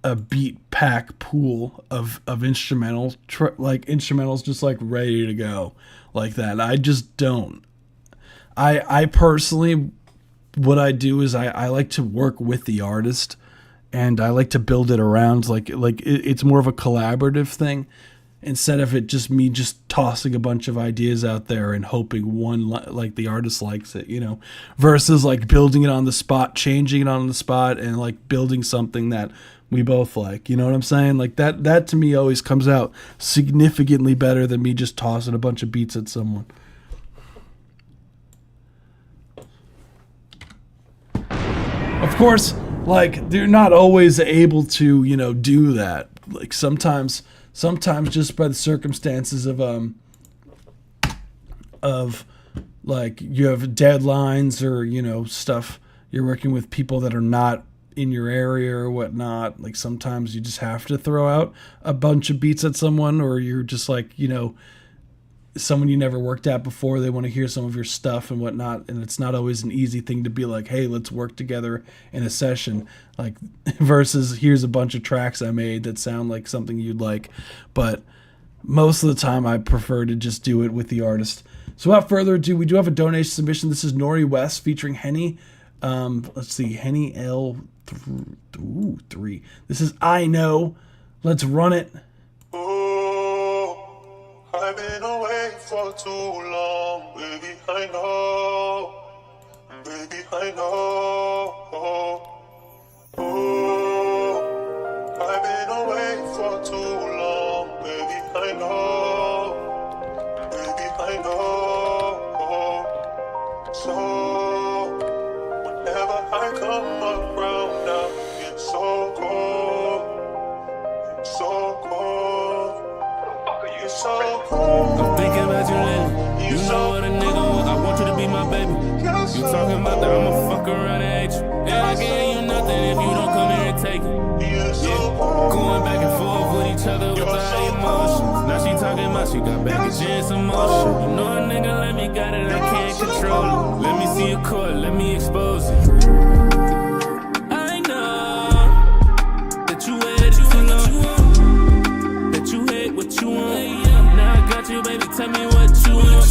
a beat pack pool of instrumentals just like ready to go like that. I just don't. I personally, what I do is I like to work with the artist, and I like to build it around like it's more of a collaborative thing, instead of it just me just tossing a bunch of ideas out there and hoping one like the artist likes it, you know, versus like building it on the spot, changing it on the spot, and like building something that we both like, you know what I'm saying? Like that to me always comes out significantly better than me just tossing a bunch of beats at someone. Of course, like they're not always able to, you know, do that. Like sometimes just by the circumstances of like you have deadlines or, you know, stuff, you're working with people that are not in your area or whatnot. Like sometimes you just have to throw out a bunch of beats at someone, or you're just like, you know, someone you never worked at before, they want to hear some of your stuff and whatnot, and it's not always an easy thing to be like, hey, let's work together in a session, like versus here's a bunch of tracks I made that sound like something you'd like. But most of the time I prefer to just do it with the artist. So without further ado, we do have a donation submission. This is Nori West featuring Henny. Let's see, Henny L3. This is I Know. Let's run it. I've been away for too long, baby, I know, baby, I know. Oh, I've been away for too long, baby, I know, baby, I know. So, whenever I come around, I get so cold, it's so cold. So I'm thinking about you lately. You know what a nigga want. I want you to be my baby. You talking about that, I'ma fuck around and hate you. And I gave you nothing if you don't come here and take it. Yeah. Going back and forth with each other without emotions. Now she talking about she got baggage and some motion. You know a nigga let me got it, I can't control it. Let me see your court, let me expose it. I know that you hate it, you know that you hate what you want. You, baby, tell me what you want.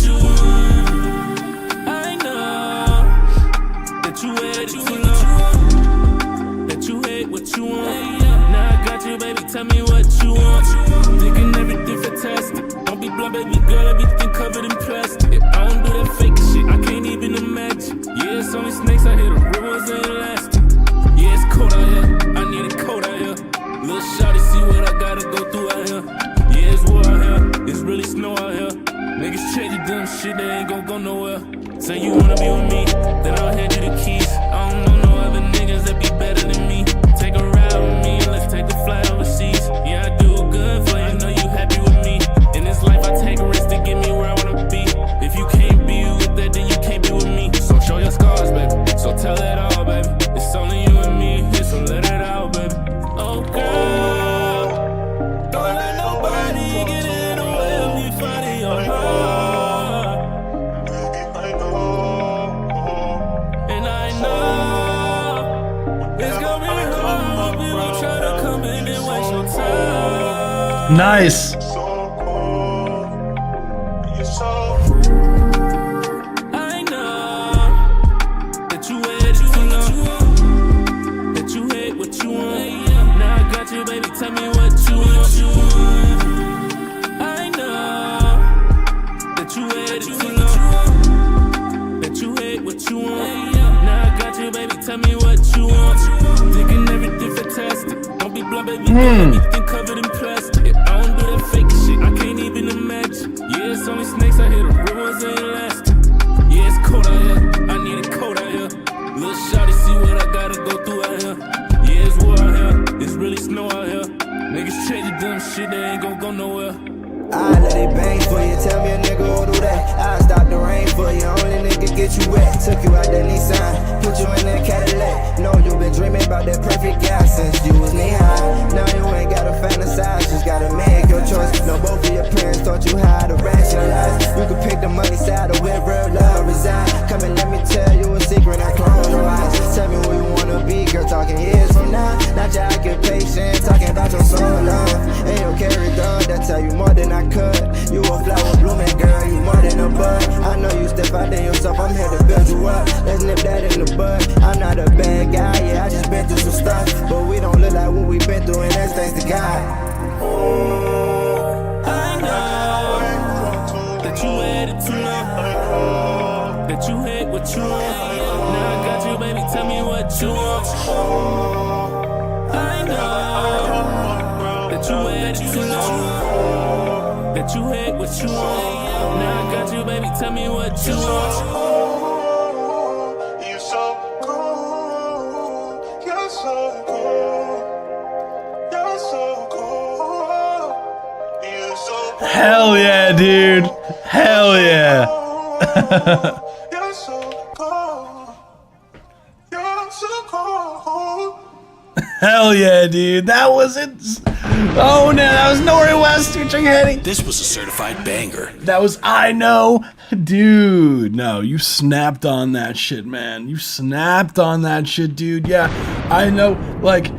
I know that you hate it, you know that you hate what you want. Now I got you, baby. tell me what you want. Thinking everything fantastic. Don't be blunt, baby girl, everything covered in plastic. Yeah, I don't do that fake shit, I can't even imagine. Yeah, it's only snakes out here, the real ones ain't elastic. Yeah, it's cold out here, I need a coat out here. Little shawty, see what I gotta go through out here. Yeah, it's war out here, it's really snow out here. Niggas changing dumb shit, they ain't gon' go nowhere. Say you wanna be with me, then I'll hand you the keys. I don't know no other niggas that be better than me. Take a ride with me, let's take a flight overseas. Yeah, I do good for you, know you happy with me. In this life, I take a risk to get me where I wanna be. If you can't be with that, then you can't be with me. So show your scars, baby. So tell it all, baby. It's only you and me here, so let it out, baby. Oh, girl, don't let nobody get in the way of me finding your heart. Baby, I know. And I know it's gonna be hard when people try to come in and waste your time. Nice. So cold. You're so I know that you hate what you want, that you hate what you want. Now I got you, baby, tell me what you want. I know that you hate what you want, that you hate what you want. Now I got you, baby, tell me what you want. Thinking everything fantastic. Don't be blunt, baby, everything covered in plastic. Yeah, I don't do that fake shit, I can't even imagine. Yeah, it's only snakes out here, the real ones ain't elastic. Yeah, it's cold out here, I need a coat out here. Little shawty, see what I gotta go through out here. Yeah, it's war out here, it's really snow out here. Niggas changing dumb shit, they ain't gon' go nowhere. I let it bang for you, tell me a nigga who'll do that. I stop the rain for you, only nigga get you wet. Took you out that Nissan, put you in that Cadillac. Know you been dreaming about that perfect guy since you was knee high. Now you ain't gotta fantasize, just gotta make your choice. No, both of your parents taught you how to rationalize. You can pick the money side or where real love reside. Come and let me tell you a secret, I close your eyes. Tell me who you wanna be, girl, talking years from now. Not your occupation, talking about your soul love. And your character, that tell you more than I could. You a flower blooming girl, you more than a bud. I know you step out there yourself, I'm here to build you up. Let's nip that in the bud. I'm not a bad guy, yeah, I just been through some stuff. But we don't look like what we been through, and that's thanks to God. I know that you waited too long, that you hate what you want. Now I got you, baby, tell me what you want. I know that you waited too long, that you hate what you want. Now I got you, baby, tell me what you want. You're so cold. You're so cold. You're so cold. You're so cold. Hell yeah, dude. Hell yeah. You're so cold. You're so cold. Hell yeah, dude. That was it. Oh no, that was Nori West featuring Henny. This was a certified banger. That was I Know. Dude, no, you snapped on that shit, man. You snapped on that shit, dude. Yeah, I know, like,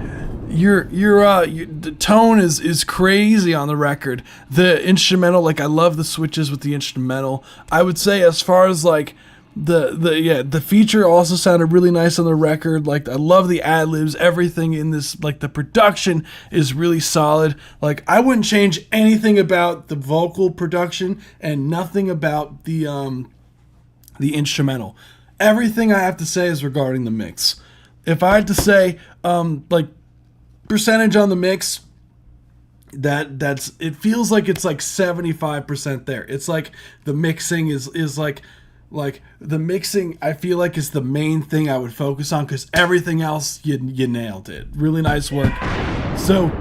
the tone is crazy on the record. The instrumental, like, I love the switches with the instrumental. I would say as far as, like, the feature also sounded really nice on the record. Like, I love the ad-libs, everything in this, like, the production is really solid. Like, I wouldn't change anything about the vocal production and nothing about the instrumental. Everything I have to say is regarding the mix. If I had to say, like, percentage on the mix, that's it feels like it's like 75% there. It's like the mixing is like the mixing, I feel like, is the main thing I would focus on, because everything else you nailed it. Really nice work. So,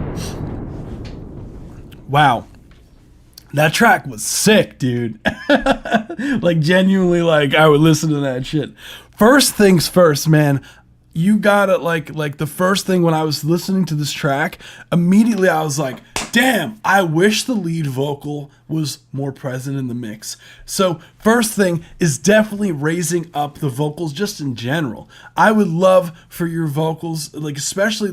wow, that track was sick, dude. Like, genuinely, like, I would listen to that shit. First things first, man. You gotta, like the first thing when I was listening to this track, immediately I was like, damn, I wish the lead vocal was more present in the mix. So first thing is definitely raising up the vocals just in general. I would love for your vocals, like, especially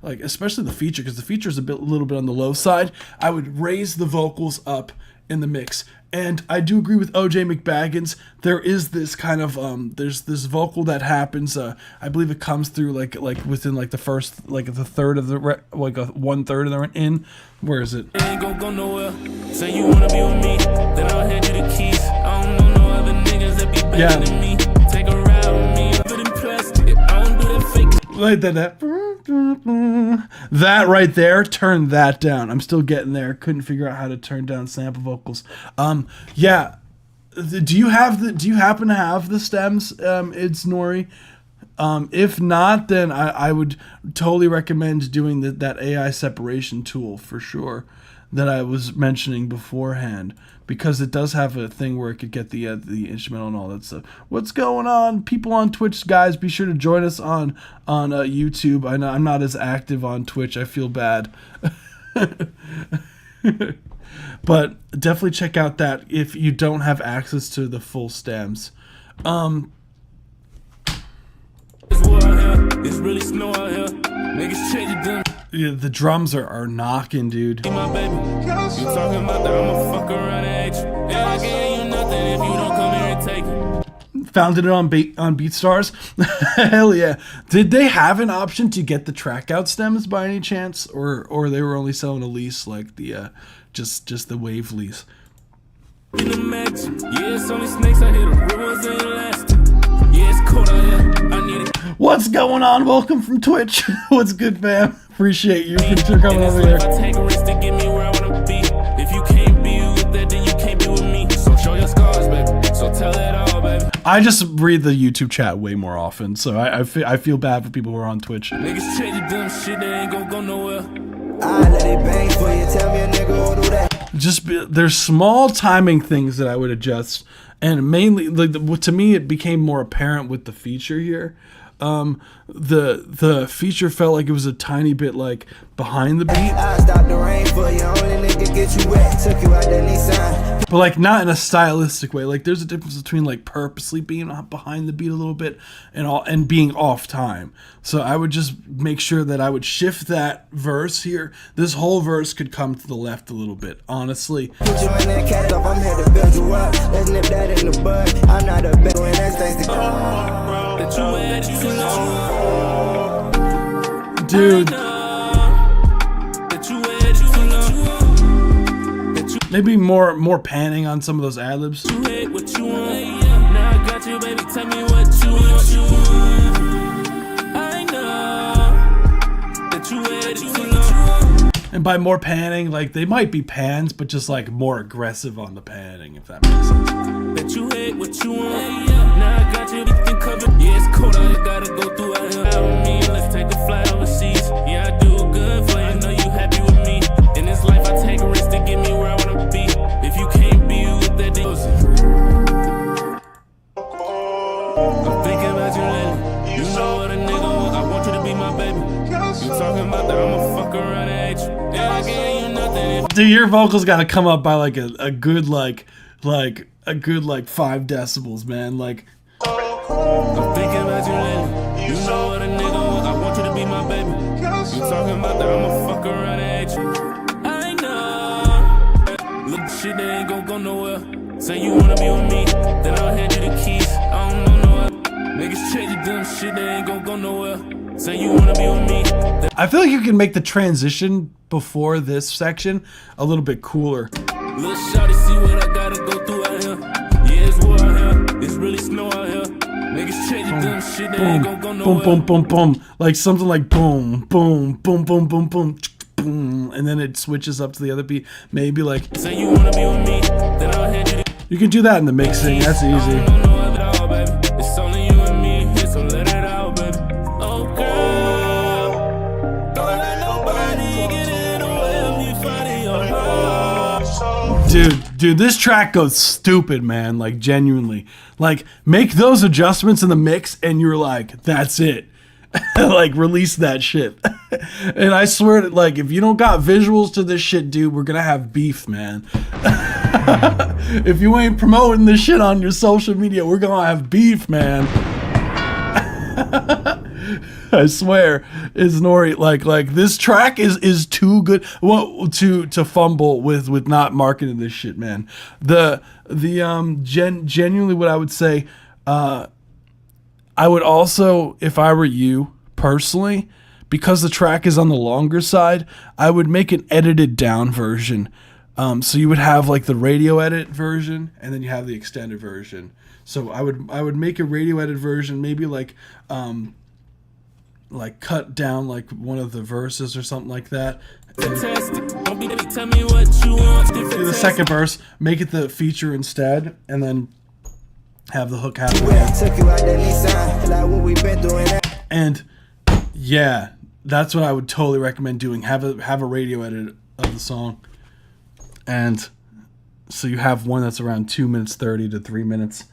especially the feature, because the feature is a little bit on the low side. I would raise the vocals up in the mix. And I do agree with OJ McBaggins. There is this kind of there's this vocal that happens. I believe it comes through like within like the first like the third of the like a 1/3 of the in. Where is it? Ain't gon' go nowhere. Say you wanna be with me, then I'll hand you the keys. I don't know no other niggas that be better than me. Take a ride with me, I'm impressed. I don't do that fake. Like that right there, turn that down. I'm still getting there. Couldn't figure out how to turn down sample vocals. Yeah. Do you happen to have the stems, It's Nori? If not, then I would totally recommend doing that AI separation tool for sure that I was mentioning beforehand, because it does have a thing where it could get the instrumental and all that stuff. What's going on, people on Twitch, guys? Be sure to join us on YouTube. I know I'm not as active on Twitch. I feel bad. But definitely check out that if you don't have access to the full stems. It's war out here. It's really snow out here. Niggas changing them. Yeah, the drums are knocking, dude. Be my baby. You talking about that? I'ma fuck around and hate you. Yeah, I can't you nothing if you don't come here and take it. Found it on BeatStars. Hell yeah! Did they have an option to get the track out stems by any chance, or they were only selling a lease like the just the wave lease? In the match, yeah, it's only snakes out here. The real ones ain't lasting. Yeah, it's cold out here. I need it. What's going on? Welcome from Twitch. What's good, fam? Appreciate you for coming over here. I take a risk to get me where I wanna be. If you can't be with that, then you can't be with me. So show your scars, baby. So tell that all, baby. I just read the YouTube chat way more often, so I feel bad for people who are on Twitch. Niggas changing dumb shit, they ain't gon' go nowhere. I let it bang for you. Tell me a nigga who do that. There's small timing things that I would adjust, and mainly to me it became more apparent with the feature here. The feature felt like it was a tiny bit like behind the beat. I stop the rain for you. Only nigga get you wet. Took you out that Nissan. But like not in a stylistic way. Like there's a difference between like purposely being behind the beat a little bit and being off time. So I would just make sure that I would shift that verse here. This whole verse could come to the left a little bit, honestly. Put you in that cat up. I'm here to build you up. Let's nip that in the bud. I'm not a bitch when that's things to come. That you had too long. Dude. That you had too long. That you Maybe more panning on some of those ad-libs. hate what you want. Now I got you, baby. Tell me what you want. I know that you had too long. And by more panning, like they might be pans, but just like more aggressive on the panning, if that makes sense. That you hate what you want. Now I got you, everything covered. Yeah, it's cold out here, gotta go through out here. Out with me, let's take a flight overseas. Yeah, I do good for you, know you happy with me. In this life, I take a risk to get me where I wanna be. If you can't be with that, then I'm thinking about you lately. You know what a nigga want. I want you to be my baby. You talking about that? I'ma fuck around and hate you. Yeah, I can't you nothing. Dude, your vocals gotta come up by like a good like 5 decibels, man. Like I'm thinking about you lately. You know what a nigga want. I want you to be my baby. You talking about that? I'ma fuck around and hate you. I know. Look, shit, they ain't gon' go nowhere. Say you wanna be with me, then I'll hand you the keys. I don't know no other. Niggas changing dumb shit, they ain't gon' go nowhere. Say you wanna be with me. I feel like you can make the transition before this section a little bit cooler. Little shawty, see what I gotta go through out here. Yeah, it's war out here. It's really snow out here. Niggas changing dumb shit, they ain't gon' go Boom, nowhere. boom, boom, boom. Like something like boom, boom, boom, boom, boom, boom, boom, and then it switches up to the other beat. Maybe like Say you wanna be with me, then I'll hand you the you can do that in the mixing. That's I don't easy. know no other at all, baby. It's only you and me here, so let it out, baby. Oh, girl. Don't let nobody get in the way of me finding your heart. Dude, this track goes stupid, man. Like genuinely, like make those adjustments in the mix, and you're like, that's it. Like release that shit. And I swear that like if you don't got visuals to this shit, dude, we're gonna have beef, man. If you ain't promoting this shit on your social media, we're gonna have beef, man. I swear, is Nori like this track is too good. Well, to fumble with not marketing this shit, man. Genuinely, what I would say, I would also, if I were you personally, because the track is on the longer side, I would make an edited down version. So you would have like the radio edit version, and then you have the extended version. So I would make a radio edit version, maybe like cut down like one of the verses or something like that. Fantastic. Don't be tell me what you want. Do the second verse, make it the feature instead, and then have the hook happen. Took you out that Nissan, like what we been doing. And yeah, that's what I would totally recommend doing. Have a radio edit of the song, and so you have one that's around 2 minutes 30 to 3 minutes.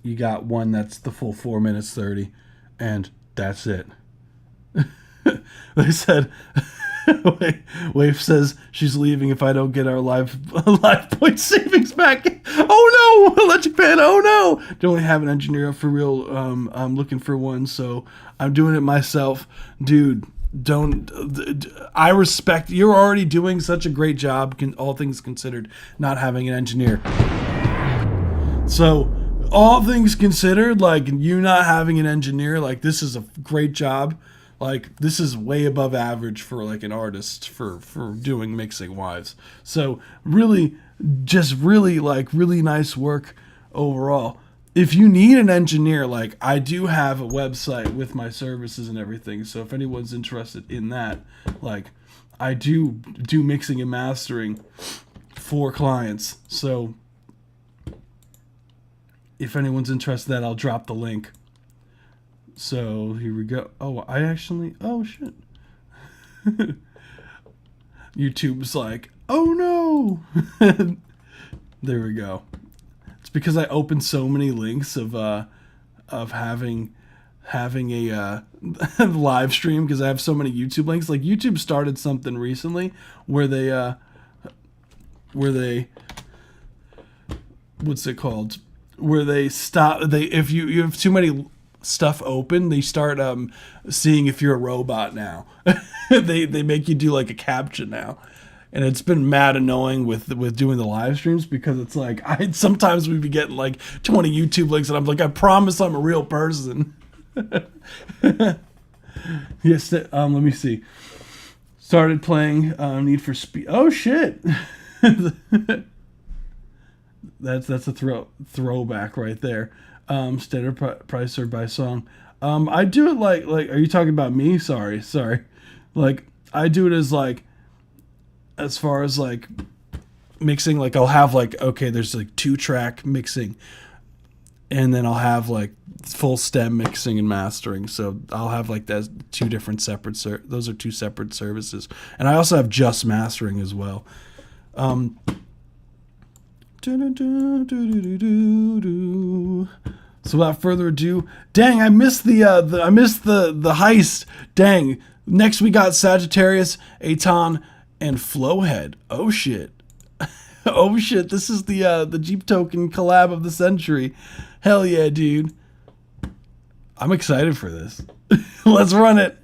You got one that's the full 4 minutes 30, and that's it. They said, Wave says she's leaving if I don't get our live point savings back. Oh no, Electric Pan. Oh no, don't only have an engineer for real. I'm looking for one, so I'm doing it myself, dude. I respect you're already doing such a great job, all things considered, not having an engineer. So all things considered, like you not having an engineer, like this is a great job. Like this is way above average for like an artist for doing mixing wise. So really nice work overall. If you need an engineer, like I do have a website with my services and everything. So if anyone's interested in that, like I do mixing and mastering for clients. So if anyone's interested in that, I'll drop the link. So here we go. Oh shit. YouTube's like, oh no. There we go. It's because I opened so many links of having a live stream, because I have so many YouTube links. Like YouTube started something recently where they what's it called? Where they stop if you have too many stuff open, they start seeing if you're a robot now. they make you do like a captcha now, and it's been mad annoying with doing the live streams, because it's like sometimes we be getting like 20 YouTube links and I'm like, I promise I'm a real person. Yes. Let me see. Started playing Need for Speed. Oh shit. That's a throwback right there. Standard price served by song. I do it like are you talking about me? Sorry. Like I do it as like, as far as like mixing, like I'll have like, okay, there's like 2-track mixing, and then I'll have like full stem mixing and mastering. So I'll have like that two different separate those are two separate services. And I also have just mastering as well. So without further ado, dang, I missed the heist. Dang. Next we got Sagittarius, Aton, and Flowhead. Oh shit. Oh shit, this is the Jeep Token collab of the century. Hell yeah, dude. I'm excited for this. Let's run it.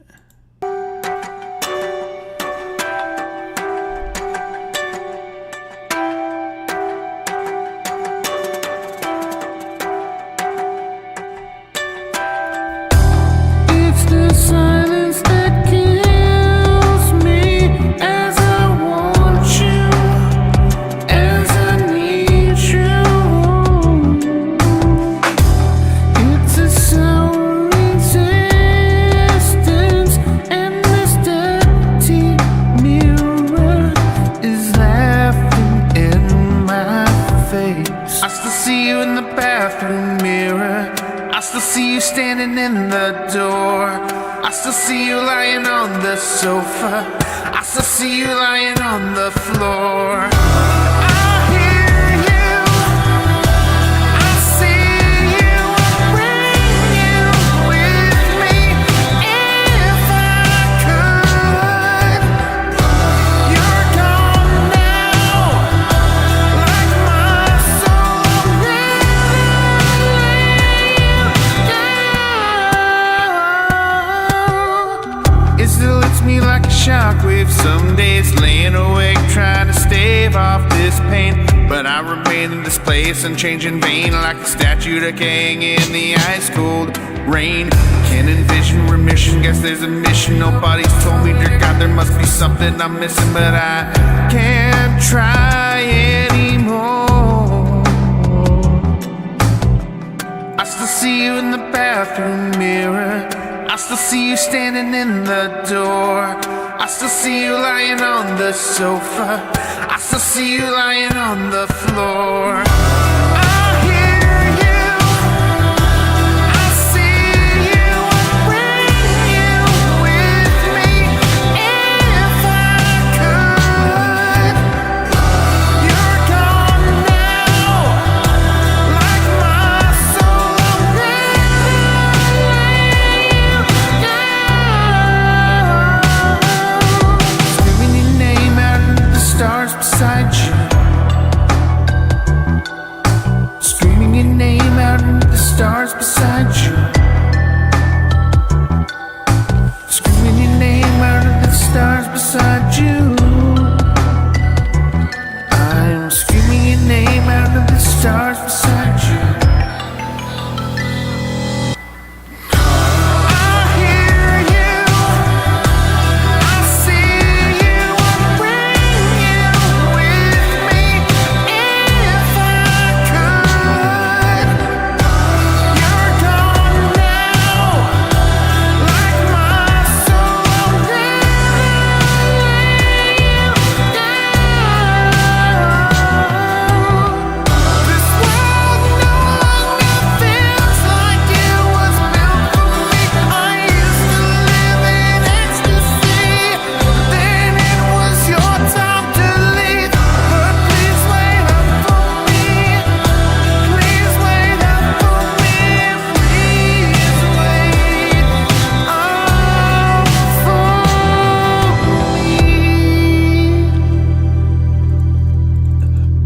shockwave. Some days laying awake trying to stave off this pain, but I remain in this place, unchanging vain, like a statue decaying in the ice cold rain. Can't envision remission, guess there's a mission. Nobody's told me, dear God, there must be something I'm missing, but I can't try anymore. I still see you in the bathroom mirror, I still see you standing in the door, I still see you lying on the sofa, I still see you lying on the floor. Beside you, screaming your name out into the stars beside you, screaming your name out into the stars beside you. I'm screaming your name out into the stars beside you.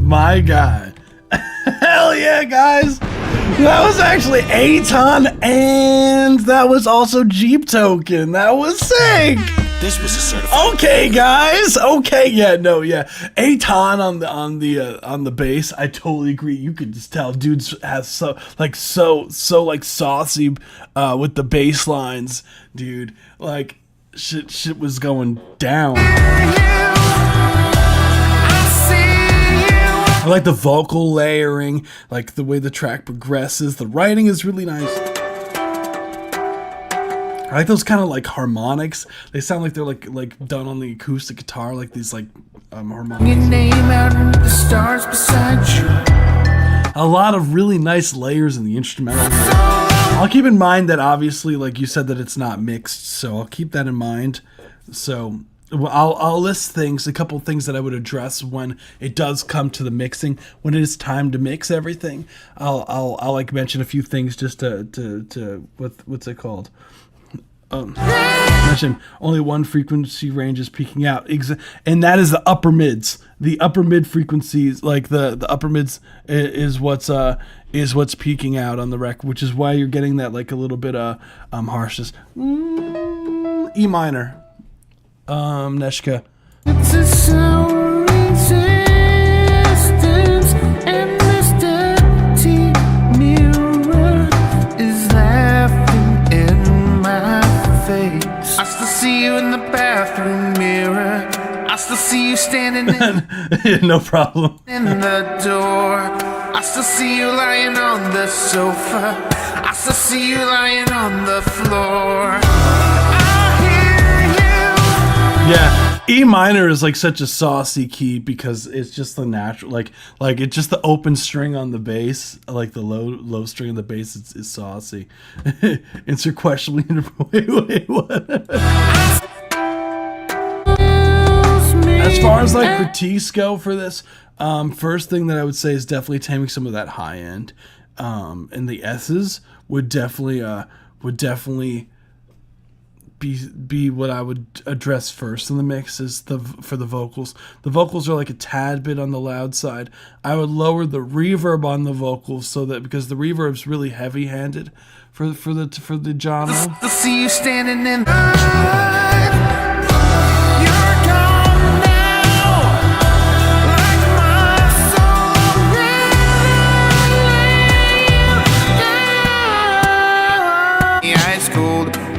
My God. Hell yeah, guys. That was actually Aton, and that was also Jeep Token. That was sick. This was a certified. Okay, guys. Okay, yeah, no, yeah. Aton on the bass. I totally agree. You could just tell, dudes has so saucy with the bass lines, dude. Like shit was going down. I like the vocal layering, like the way the track progresses. The writing is really nice. I like those kind of like harmonics. They sound like they're like done on the acoustic guitar, like these like harmonics. Your name out into the stars beside you. A lot of really nice layers in the instrumental. I'll keep in mind that obviously, like you said, that it's not mixed, so I'll keep that in mind. So I'll list things, a couple things that I would address when it does come to the mixing. When it is time to mix everything, I'll like mention a few things just to what's it called? Mention only one frequency range is peaking out, and that is the upper mids. The upper mid frequencies, like the upper mids, is what's peaking out on the record, which is why you're getting that like a little bit of harshness. E minor. Neshka. It's a sour existence, and this dirty mirror is laughing in my face. I still see you in the bathroom mirror, I still see you standing in No problem. in the door, I still see you lying on the sofa, I still see you lying on the floor. Yeah, E minor is like such a saucy key because it's just the natural, like it's just the open string on the bass, like the low string on the bass is saucy. Insert questionably. Wait, what? As far as like critiques go for this, first thing that I would say is definitely taming some of that high end, and the S's would definitely be what I would address first in the mix is for the vocals. The vocals are like a tad bit on the loud side. I would lower the reverb on the vocals so that, because the reverb's really heavy-handed for the genre. I see you standing in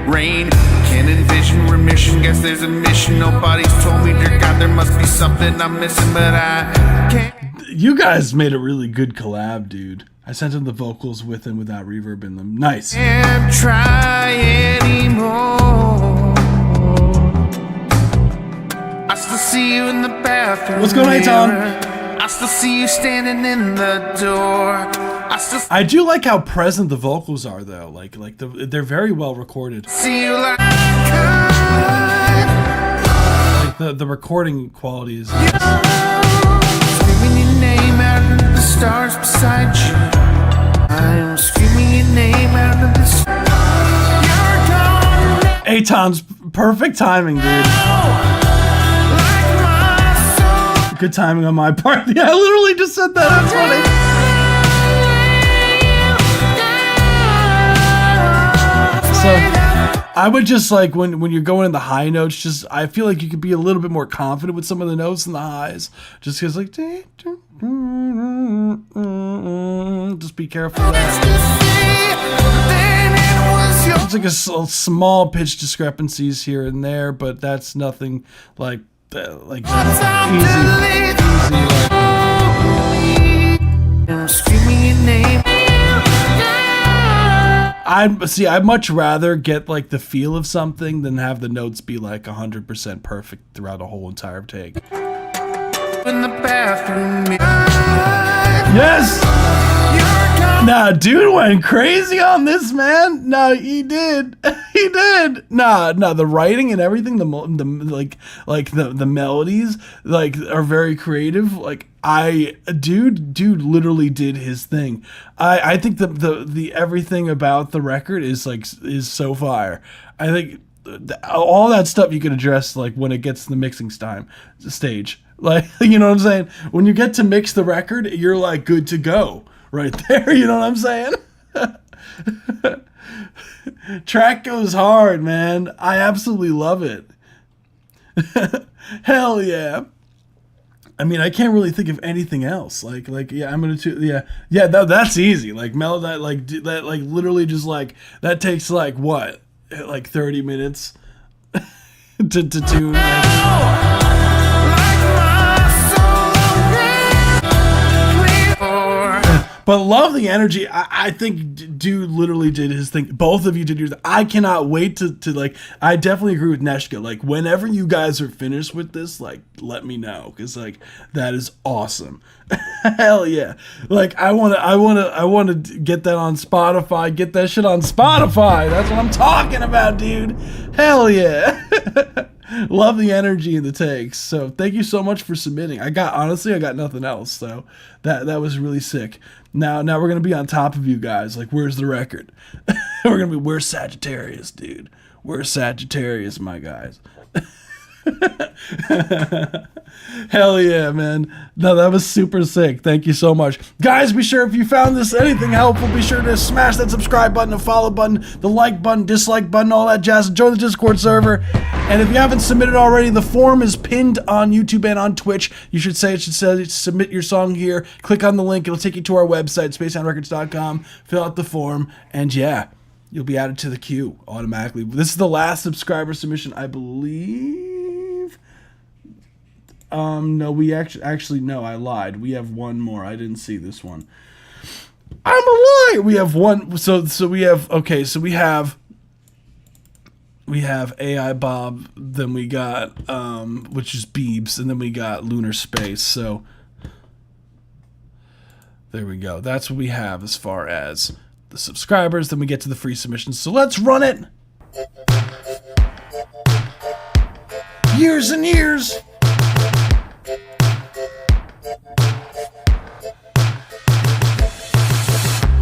rain. Can't envision remission, guess there's a mission. Nobody's told me, dear God, there must be something I'm missing, but I can't. You guys made a really good collab, dude. I sent him the vocals with and without reverb in them. Nice. Can't try anymore. I still see you in the bathroom. What's going on, Tom? I still see you standing in the door. I do like how present the vocals are, though. Like they're very well recorded. See you like the recording quality is. screaming your name out of the stars beside you. I'm screaming your name out of the stars. You're gone. Aton's perfect timing, dude. Good timing on my part. Yeah, I literally just said that. That's funny. So I would just like when you're going in the high notes, just I feel like you could be a little bit more confident with some of the notes in the highs. Just because like just be careful of that. It's like a small pitch discrepancies here and there, but that's nothing like easy. I'm screaming your name. I'd much rather get like the feel of something than have the notes be like 100% perfect throughout a whole entire take. In the bathroom. Yes! Nah, dude went crazy on this, man. No, he did. He did. Nah, the writing and everything, the melodies like are very creative. Like dude literally did his thing. I think the everything about the record is so fire. I think all that stuff you could address like when it gets to the mixing stage. Like, you know what I'm saying? When you get to mix the record, you're like good to go right there. You know what I'm saying? Track goes hard, man. I absolutely love it. Hell yeah. I mean, I can't really think of anything else. Like yeah, I'm gonna that's easy. Like that literally just like that takes like what, like 30 minutes to tune. But love the energy. I think dude literally did his thing. Both of you did your thing. I cannot wait to like, I definitely agree with Neshka. Like whenever you guys are finished with this, like let me know. Cause like that is awesome. Hell yeah. Like I want to get that on Spotify. Get that shit on Spotify. That's what I'm talking about, dude. Hell yeah. Love the energy in the takes. So thank you so much for submitting. I got nothing else. So that was really sick. Now we're gonna be on top of you guys. Like, where's the record? Where's Sagittarius, dude? Where's Sagittarius, my guys? Hell yeah, man. No, that was super sick. Thank you so much. Guys, be sure if you found this anything helpful, be sure to smash that subscribe button, the follow button, the like button, dislike button, all that jazz. Join the Discord server. And if you haven't submitted already, the form is pinned on YouTube and on Twitch. You should say submit your song here. Click on the link. It'll take you to our website, spacesoundrecords.com. Fill out the form. And yeah, you'll be added to the queue automatically. This is the last subscriber submission, I believe. No, we actually no, I lied. We have one more. I didn't see this one. I'm a liar. We have one. So we have, okay, so we have AI Bob, then we got which is Beebs, and then we got Lunar Space. So there we go. That's what we have as far as the subscribers. Then we get to the free submissions. So let's run it. Years and years.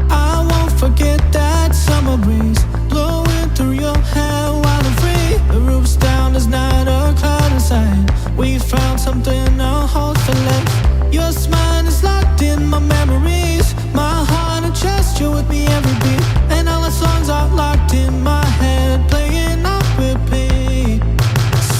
I won't forget that summer breeze blowing through your hair while I'm free. The roof's down, there's not a cloud in sight. We found something I'll hold for life. Your smile is locked in my memories. My heart and chest, you're with me every beat. And all the songs are locked in my head, playing on repeat.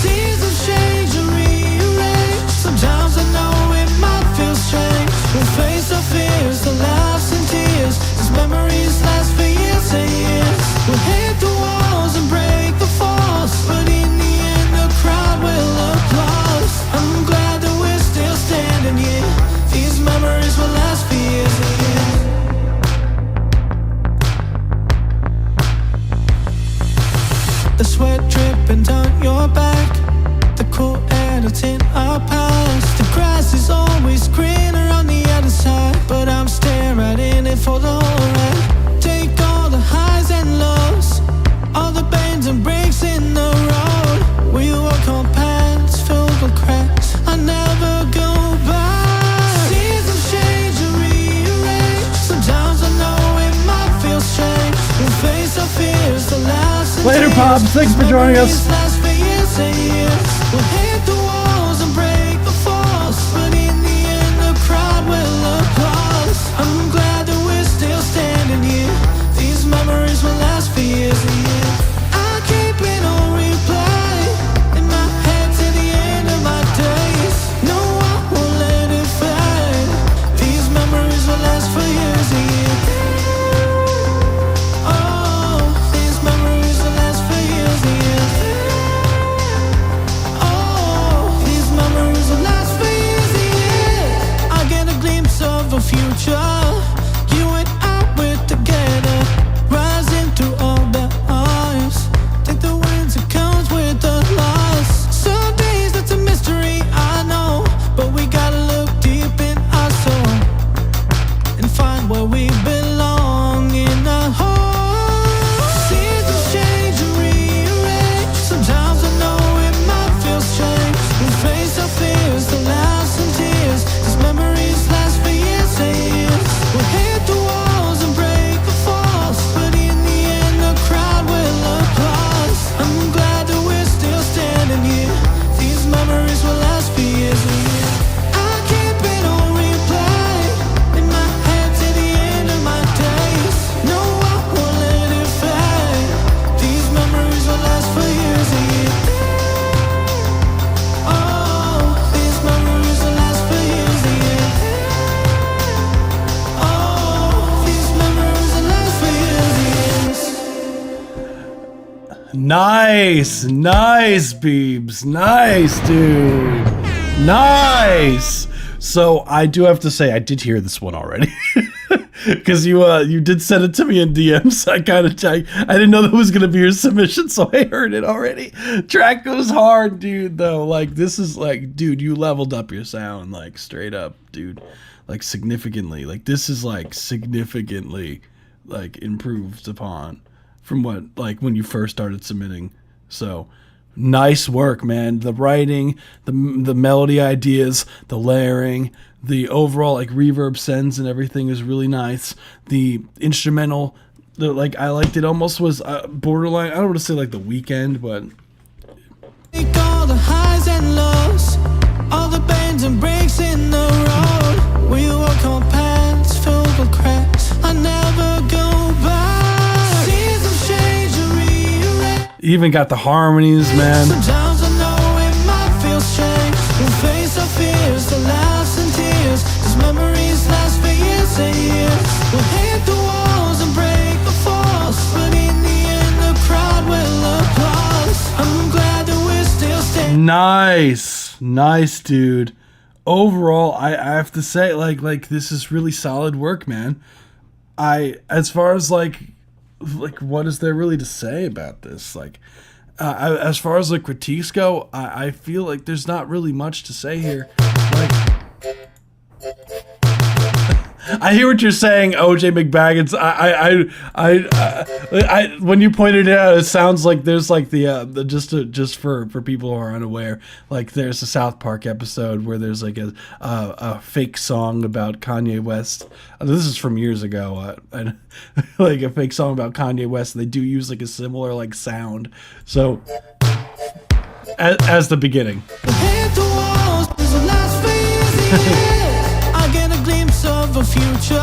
Seasons change and rearrange. Sometimes I know it might feel strange. We'll face our fears, the laughs and tears. These memories last for years and years. We'll hit the walls and break. sweat dripping down your back, the cool air that's in our past. The grass is always greener on the other side, but I'm staring right in it for the whole ride. Take all the highs and lows, all the bends and breaks in the road. We walk on paths filled with cracks, I never go back. Seasons change and rearrange, sometimes I know it might feel strange. We'll face our fears, the last Later, Pops. Thanks for joining us. last for years and years. We'll hit the walls and break the falls, but in the end the crowd will applaud. I'm glad that we're still standing here. These memories will last for years and years. I keep it on replay in my head to the end of my days. No, I won't let it fade. These memories will last for years and years. Oh, these memories will last for years and years. Oh, these memories will last for years and years. I get a glimpse of a future you and I were together, rising through all the eyes. Take the wins that comes with the loss. Some days that's a mystery, I know, but we gotta look deep in our soul and find where we belong in a hole. Seasons change and rearrange, sometimes I know it might feel strange. We face our fears, the laughs and tears, these memories last for years and years. We'll hit the walls and break the falls, but in the end the crowd will applaud. I'm glad that we're still standing here. These memories will last for years and years. I keep it on replay in my head to the end of my days. No, I won't let it fade. These memories will last for years and years. Oh, these memories will last for years and years. Oh, these memories will last for years and years. Nice, nice, Beebs, nice, dude, nice. So I do have to say I did hear this one already, because you did send it to me in DMs. I didn't know that was gonna be your submission, so I heard it already. Track goes hard, dude. Though, like, this is like, dude, you leveled up your sound, like, straight up, dude, like, significantly. Like, this is like significantly, like, improved upon from what, like, when you first started submitting. So nice work, man. The writing, the melody ideas, the layering, the overall, like, reverb sends and everything is really nice. The instrumental, I liked it, almost was borderline, I don't want to say like The Weeknd, but Take all the highs and lows, all the bends and breaks in the road. We walk on paths filled with cracks, I never go back. Seasons change and rearrange, even got the harmonies, man. sometimes I know it might feel strange. We'll face our fears, the laughs and tears, these memories last for years and years. We'll hit the walls and break the falls, but in the end the crowd will applaud. I'm glad that we're still standing. Nice, dude. Overall, I have to say, like this is really solid work, man. As far as like what is there really to say about this? Like, as far as like critiques go, I feel like there's not really much to say here. Like, I hear what you're saying, OJ McBaggins. I when you pointed it out, it sounds like there's like the just for people who are unaware, like there's a South Park episode where there's like a fake song about Kanye West. This is from years ago, and like a fake song about Kanye West. And they do use like a similar like sound. So as the beginning. Hit the walls, there's a last phase, yeah. I get a glimpse of a future.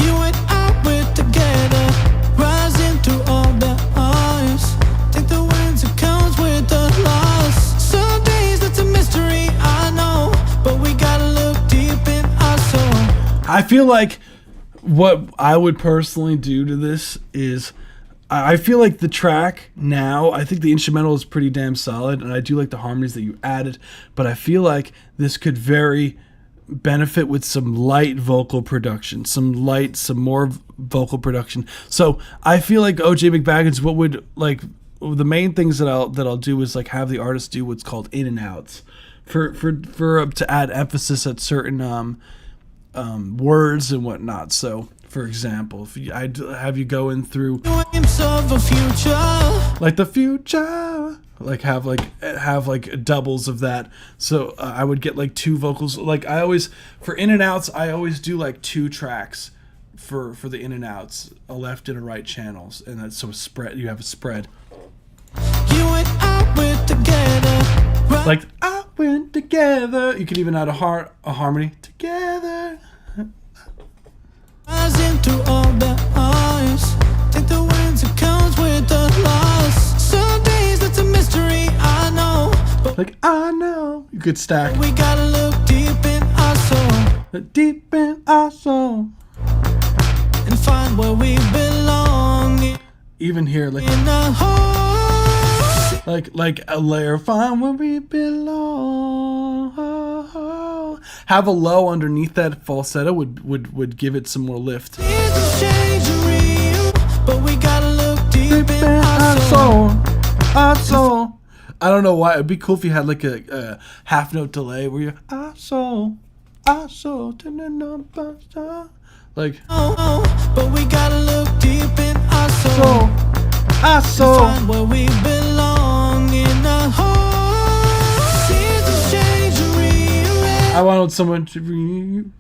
You and I were together, rising through all the eyes. Take the wins that comes with the loss. Some days it's a mystery, I know, but we gotta look deep in our soul. I feel like what I would personally do to this is, I feel like the track now, I think the instrumental is pretty damn solid, and I do like the harmonies that you added, but I feel like this could very benefit with some light vocal production, some more vocal production. So I feel like OJ McBaggins, what would like the main things that I'll do is like have the artist do what's called in and outs for to add emphasis at certain words and whatnot. So for example, if I have you go in through like the future, like have like doubles of that. So I would get like 2 vocals. Like I always, for in and outs, I always do like 2 tracks for the in and outs, a left and a right channels, and that's so spread. You have a spread. You and I went together. Like I went together. You could even add a harmony together. Into all the eyes. Take the wins, it comes with the loss. Some days it's a mystery, I know. But Like I know. You could stack. we gotta look deep in our soul Deep in our soul. and find where we belong. Even here, like In a hole. like a layer, find where we belong. Have a low underneath that falsetto would give it some more lift. Seasons change and real, but we gotta look deep in our soul. Our soul. I don't know why. It'd be cool if you had like a half note delay where you're our soul, like Oh, but we gotta look deep in our soul. soul, our soul. Find where we belong in a hole. Seasons change and rearrange. I wanted someone to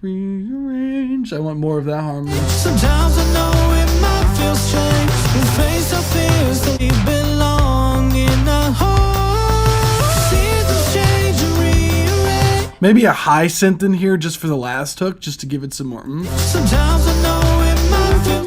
rearrange. I want more of that harmony. Sometimes I know it might feel strange. We face our fears that we belong in a hole. Seasons change and rearrange. Maybe a high synth in here just for the last hook, just to give it some more. Sometimes I know it might feel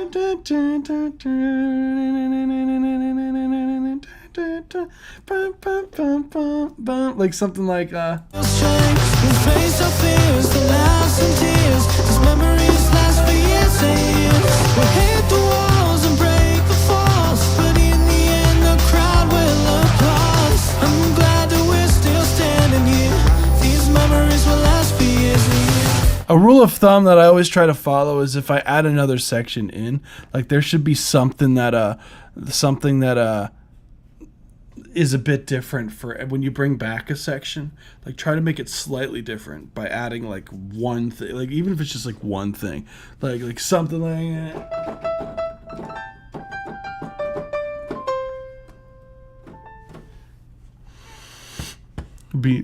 Like something like strange. We face our fears, the laughs and tears. These memories last for years and years. We hit the walls and break the falls, but in the end the crowd will applaud. I'm glad that we're still standing here. These memories will last for years and years. a rule of thumb that I always try to follow is if I add another section in, like there should be something that is a bit different for when you bring back a section. Like try to make it slightly different by adding like one thing, like even if it's just like one thing, like something like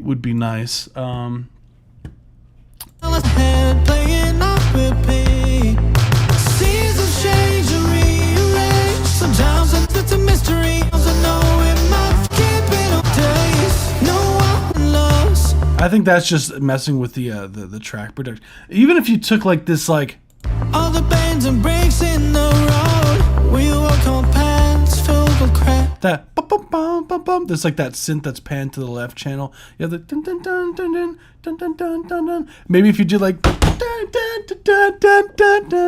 would be nice. Head playing up repeat. Seasons change and rearrange. Sometimes it's a mystery. I know it might keep it on days. No one lost. I think that's just messing with the track production. Even if you took like this like All the bends and breaks in the road. We walk on paths filled with crap. that bum, bum, bum, bum, bum. There's like that synth that's panned to the left channel. You have the dun dun dun dun dun dun dun dun dun dun. Maybe if you did like dun dun dun dun dun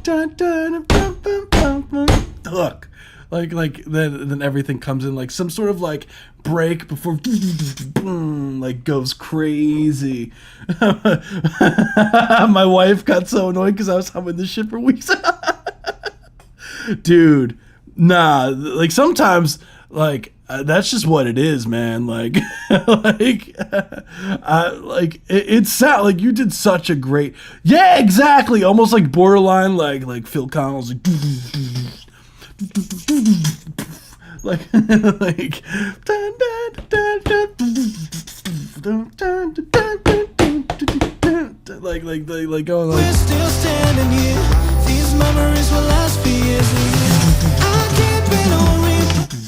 dun dun dun dun dun hook. Like then everything comes in like some sort of like break before like goes crazy. My wife got so annoyed because I was humming this shit for weeks. Dude, nah, like sometimes like that's just what it is, man. Like it's sad. Like you did such a great, yeah, exactly, almost like borderline like Phil Collins, like like going like. We're still standing here. These memories will last for years and years. I keep it on repeat.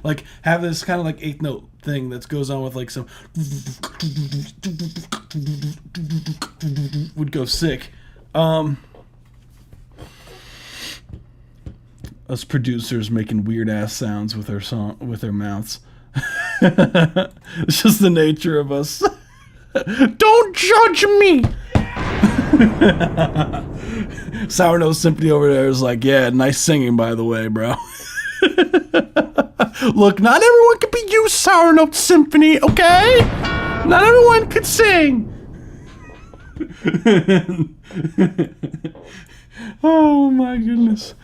Like have this kind of like 8th note thing that goes on with like some would go sick. Us producers making weird ass sounds with our mouths. It's just the nature of us. Don't judge me. Sour Nose Symphony over there is like, yeah, nice singing by the way, bro. Look, not everyone could be you, Sour Note Symphony, okay? Not everyone could sing. Oh my goodness.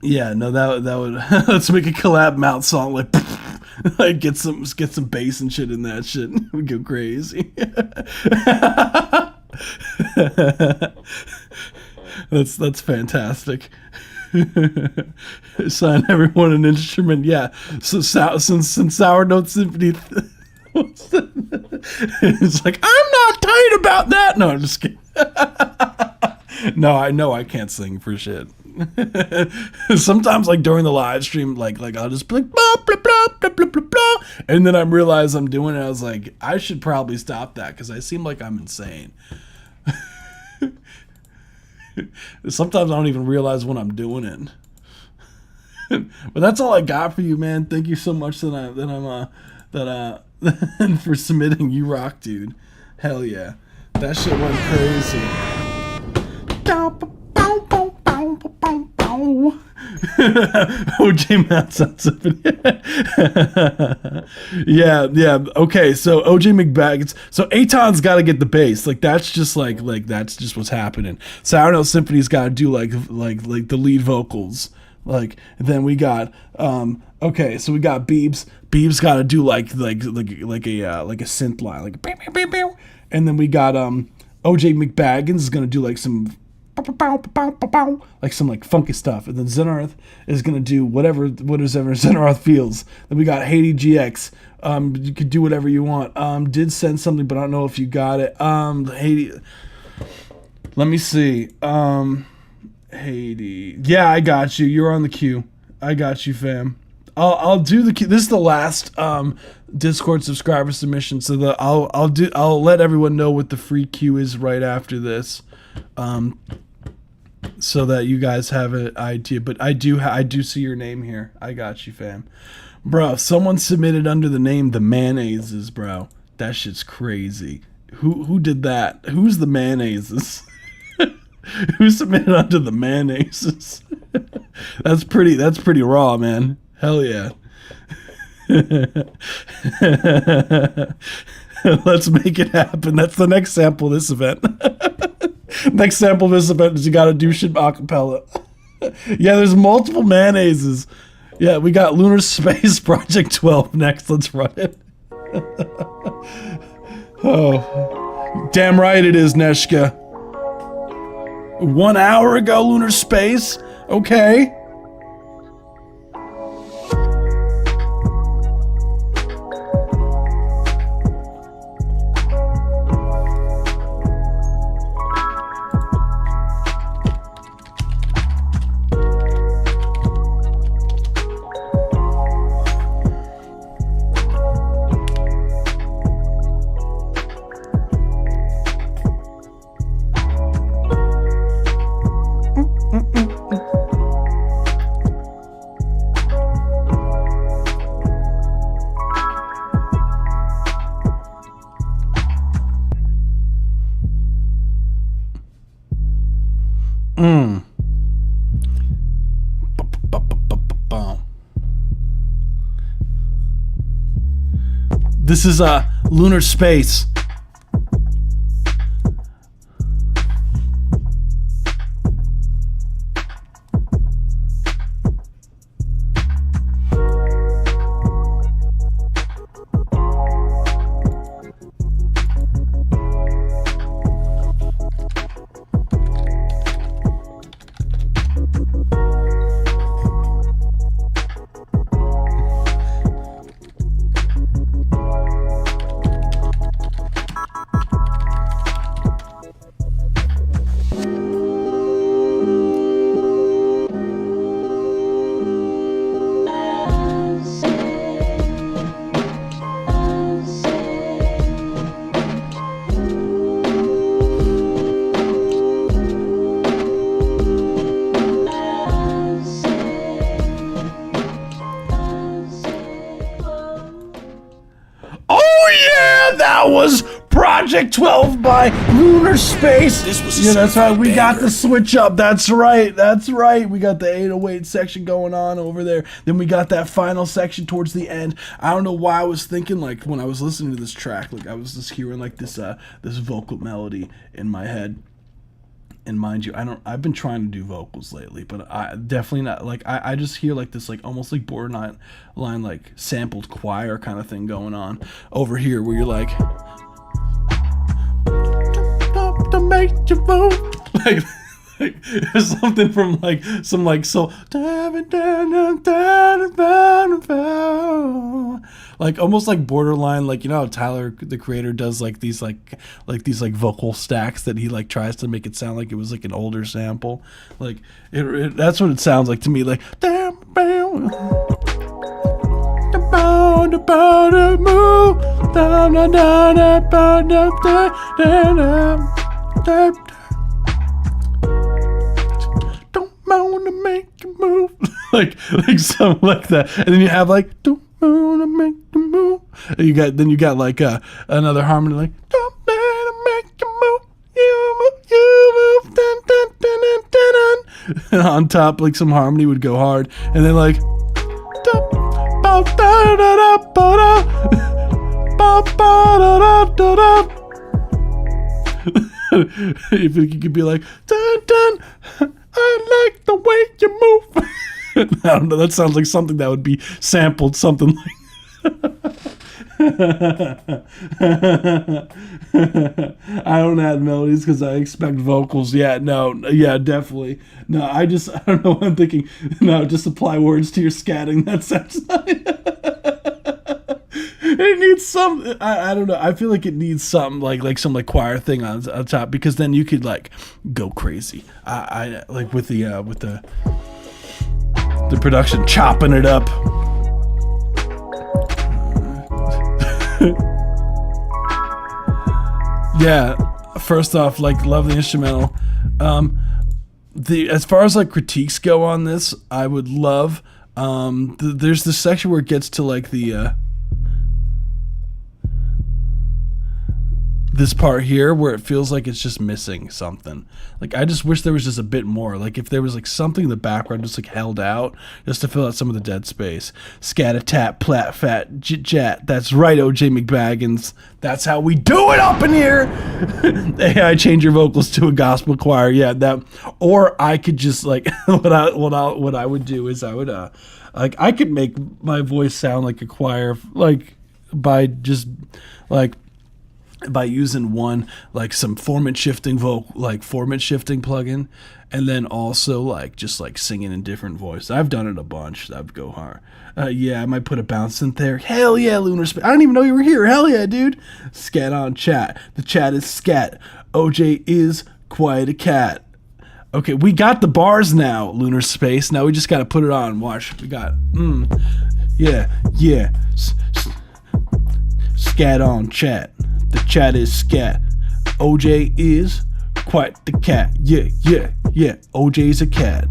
Yeah, no, that would let's make a collab mouth song like like get some bass and shit in that shit. We go crazy. That's fantastic. Assign everyone an instrument. Yeah. So since Sour Note Symphony it's like, I'm not tight about that. No, I'm just kidding. No, I know I can't sing for shit. Sometimes, like during the live stream, like I'll just be like blah, blah, blah, blah, blah, blah, blah, and then I realize I'm doing it. I was like, I should probably stop that because I seem like I'm insane. Sometimes I don't even realize when I'm doing it. But that's all I got for you, man. Thank you so much for submitting. You rock, dude. Hell yeah, that shit went crazy. OJ Matt Symphony. yeah. Okay, so OJ McBaggins. So Aton's got to get the bass. Like that's just like that's just what's happening. Sour Note Symphony's got to do like the lead vocals. Like then we got okay, so we got Beebs. Beebs got to do like a synth line, like pew, pew, pew, pew. And then we got OJ McBaggins is gonna do like some like some like funky stuff, and then Zenarth is gonna do whatever Zenarth feels. Then we got Haiti GX. You could do whatever you want. Did send something, but I don't know if you got it. Haiti. Let me see. Haiti. Yeah, I got you. You're on the queue. I got you, fam. I'll do the queue. This is the last Discord subscriber submission, so I'll let everyone know what the free queue is right after this. So that you guys have an idea, but I do see your name here. I got you, fam. Bro, someone submitted under the name The Mayonnaises, bro. That shit's crazy. Who did that? Who's The Mayonnaises? Who submitted under The Mayonnaises? That's pretty raw, man. Hell yeah. Let's make it happen. That's the next sample of this event. Next sample of this event is you gotta do shit a cappella. Yeah, there's multiple Mayonnaises. Yeah, we got Lunar Space Project 12 next. Let's run it. Oh, damn right it is, Neshka. 1 hour ago, Lunar Space. Okay. This is Lunar Space. Project 12 by Lunar Space. Yeah, that's right. We got the switch up. That's right. That's right. We got the 808 section going on over there. Then we got that final section towards the end. I don't know why I was thinking, like, when I was listening to this track, like, I was just hearing, like, this vocal melody in my head. And mind you, I've been trying to do vocals lately, but I definitely not like, I just hear like this, like almost like borderline like sampled choir kind of thing going on over here where you're like, to make you move. Like there's something from like some like soul, like almost like borderline, like, you know how Tyler the Creator does like these like these like vocal stacks that he like tries to make it sound like it was like an older sample, like that's what it sounds like to me, like wanna make you move. like something like that, and then you have like don't wanna make you move, and you got like another harmony like don't wanna make you move, you move dun, dun, dun, dun, dun, dun. And on top like some harmony would go hard, and then like if you could be like dun, dun, I like the way you move. I don't know, that sounds like something that would be sampled, something like I don't add melodies because I expect vocals. Yeah, definitely. No, I don't know what I'm thinking. No, just apply words to your scatting. That sounds it needs some, I don't know, I feel like it needs something like some like choir thing on top, because then you could like go crazy. I like with the production, chopping it up. Yeah, first off, like, love the instrumental. As far as like critiques go on this, I would love there's this section where it gets to like the this part here where it feels like it's just missing something. Like, I just wish there was just a bit more. Like, if there was like something in the background just like held out just to fill out some of the dead space. Scat-a-tat, plat, fat, jit-jat. That's right, OJ McBaggins. That's how we do it up in here. AI, change your vocals to a gospel choir. Yeah, that. Or I could just like what I would do is I would like, I could make my voice sound like a choir, like by just like by using one, like some formant shifting plugin, and then also like just like singing in different voices. I've done it a bunch. That would go hard. Yeah, I might put a bounce in there. Hell yeah, Lunar Space. I didn't even know you were here. Hell yeah, dude. Scat on chat. The chat is scat. OJ is quite a cat. Okay, we got the bars now, Lunar Space. Now we just got to put it on. Watch. We got, yeah. Scat on chat. The chat is scat. OJ is quite the cat. Yeah. OJ's a cat.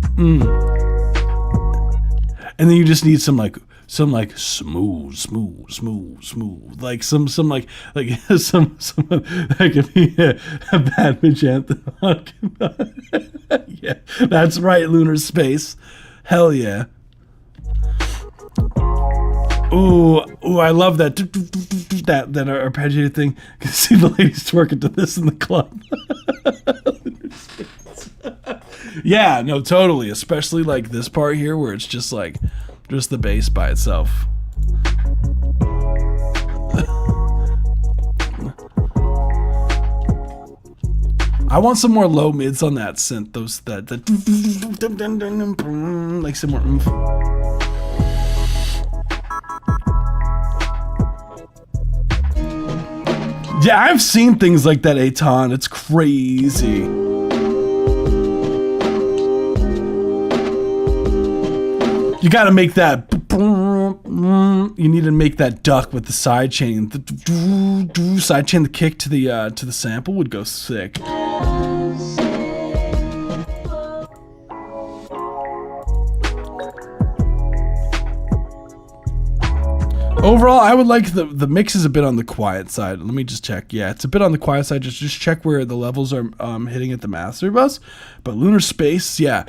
And then you just need some like smooth, like some like some that could be a bad magenta. Yeah, that's right, Lunar Space. Hell yeah. Ooh, I love that arpeggiated thing. You can see the ladies twerking to this in the club. Yeah, no, totally. Especially like this part here where it's just like just the bass by itself. I want some more low mids on that synth. That like some more oomph. Yeah, I've seen things like that, Aton. It's crazy. You gotta make that. You need to make that duck with the side chain. The side chain, the kick to the sample would go sick. Overall, I would like the mix is a bit on the quiet side. Let me just check. Yeah, it's a bit on the quiet side. Just check where the levels are hitting at the master bus. But Lunar Space, yeah,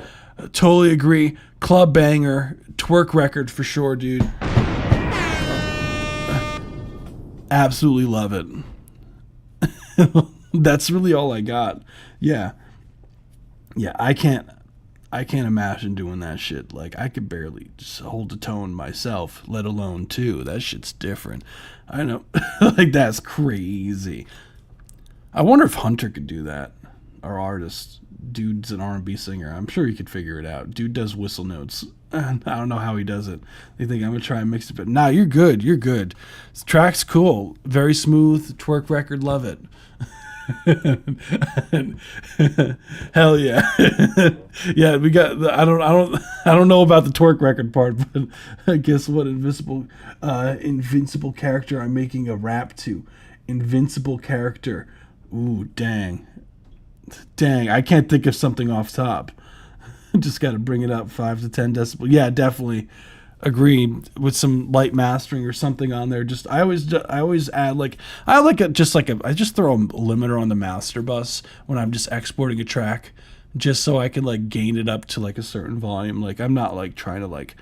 totally agree. Club banger, twerk record for sure, dude. Absolutely love it. That's really all I got. Yeah. Yeah, I can't imagine doing that shit. Like, I could barely just hold a tone myself, let alone two. That shit's different. I know. Like, that's crazy. I wonder if Hunter could do that. Our artist. Dude's an R&B singer. I'm sure he could figure it out. Dude does whistle notes. I don't know how he does it. They think I'm going to try and mix it. But nah, you're good. You're good. This track's cool. Very smooth. Twerk record. Love it. Hell yeah. Yeah, we got I don't know about the twerk record part, but I guess what invincible character I'm making a rap to. Invincible character. Ooh, dang, I can't think of something off top. Just got to bring it up 5 to 10 decibel. Yeah, definitely agree with some light mastering or something on there. Just I always add I just throw a limiter on the master bus when I'm just exporting a track, just so I can like gain it up to like a certain volume. Like, I'm not like trying to like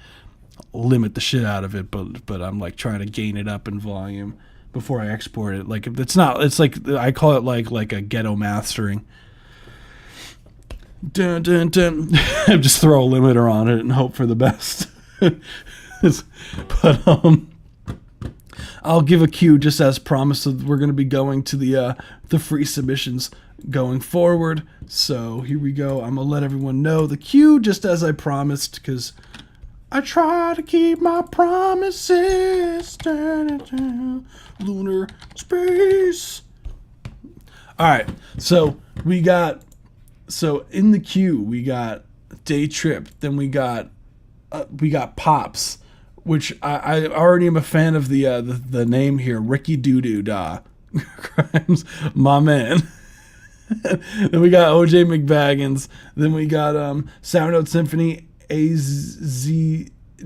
limit the shit out of it, but I'm like trying to gain it up in volume before I export it. Like, it's like I call it like a ghetto mastering. Dun, dun, dun. Just throw a limiter on it and hope for the best. But I'll give a cue just as promised. We're going to be going to the free submissions going forward. So here we go. I'm going to let everyone know the cue just as I promised, because I try to keep my promises. Lunar space. All right. So in the queue, we got Day Trip. Then we got Pops, which I already am a fan of the name here, Ricky Doo Da. Crimes, my man. Then we got OJ McBaggins. Then we got Sound Note Symphony, AZ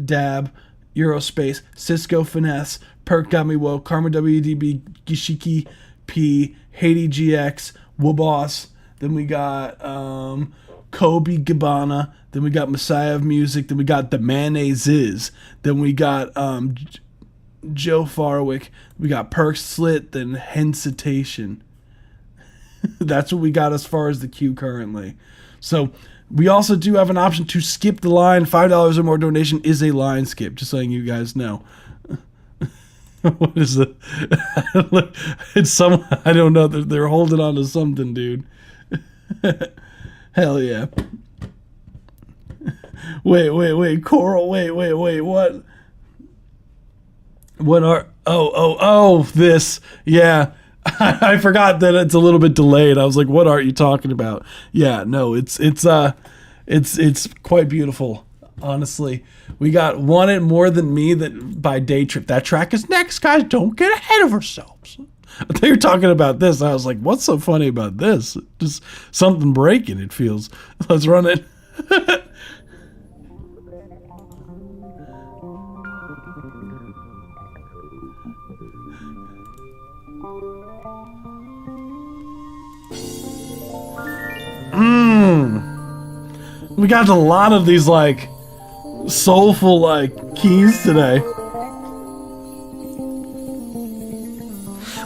Dab, Eurospace, Cisco Finesse, Perk Got Me Woke, Karma WDB, Gishiki P, Haiti GX, Waboss. Then we got Kobe Gabbana. Then we got Messiah of Music. Then we got The Mayonnaise Is. Then we got Joe Farwick. We got Perk Slit. Then Hensitation. That's what we got as far as the queue currently. So we also do have an option to skip the line. $5 or more donation is a line skip, just letting you guys know. What is it? It's some, I don't know. They're holding on to something, dude. Hell yeah. Wait, Coral, wait, what? What are, this, yeah. I forgot that it's a little bit delayed. I was like, what are you talking about? Yeah, no, it's quite beautiful, honestly. We got Want It More Than Me by Day Trip. That track is next, guys. Don't get ahead of ourselves. I thought you were talking about this. I was like, what's so funny about this? Just something breaking, it feels. Let's run it. We got a lot of these like soulful like keys today.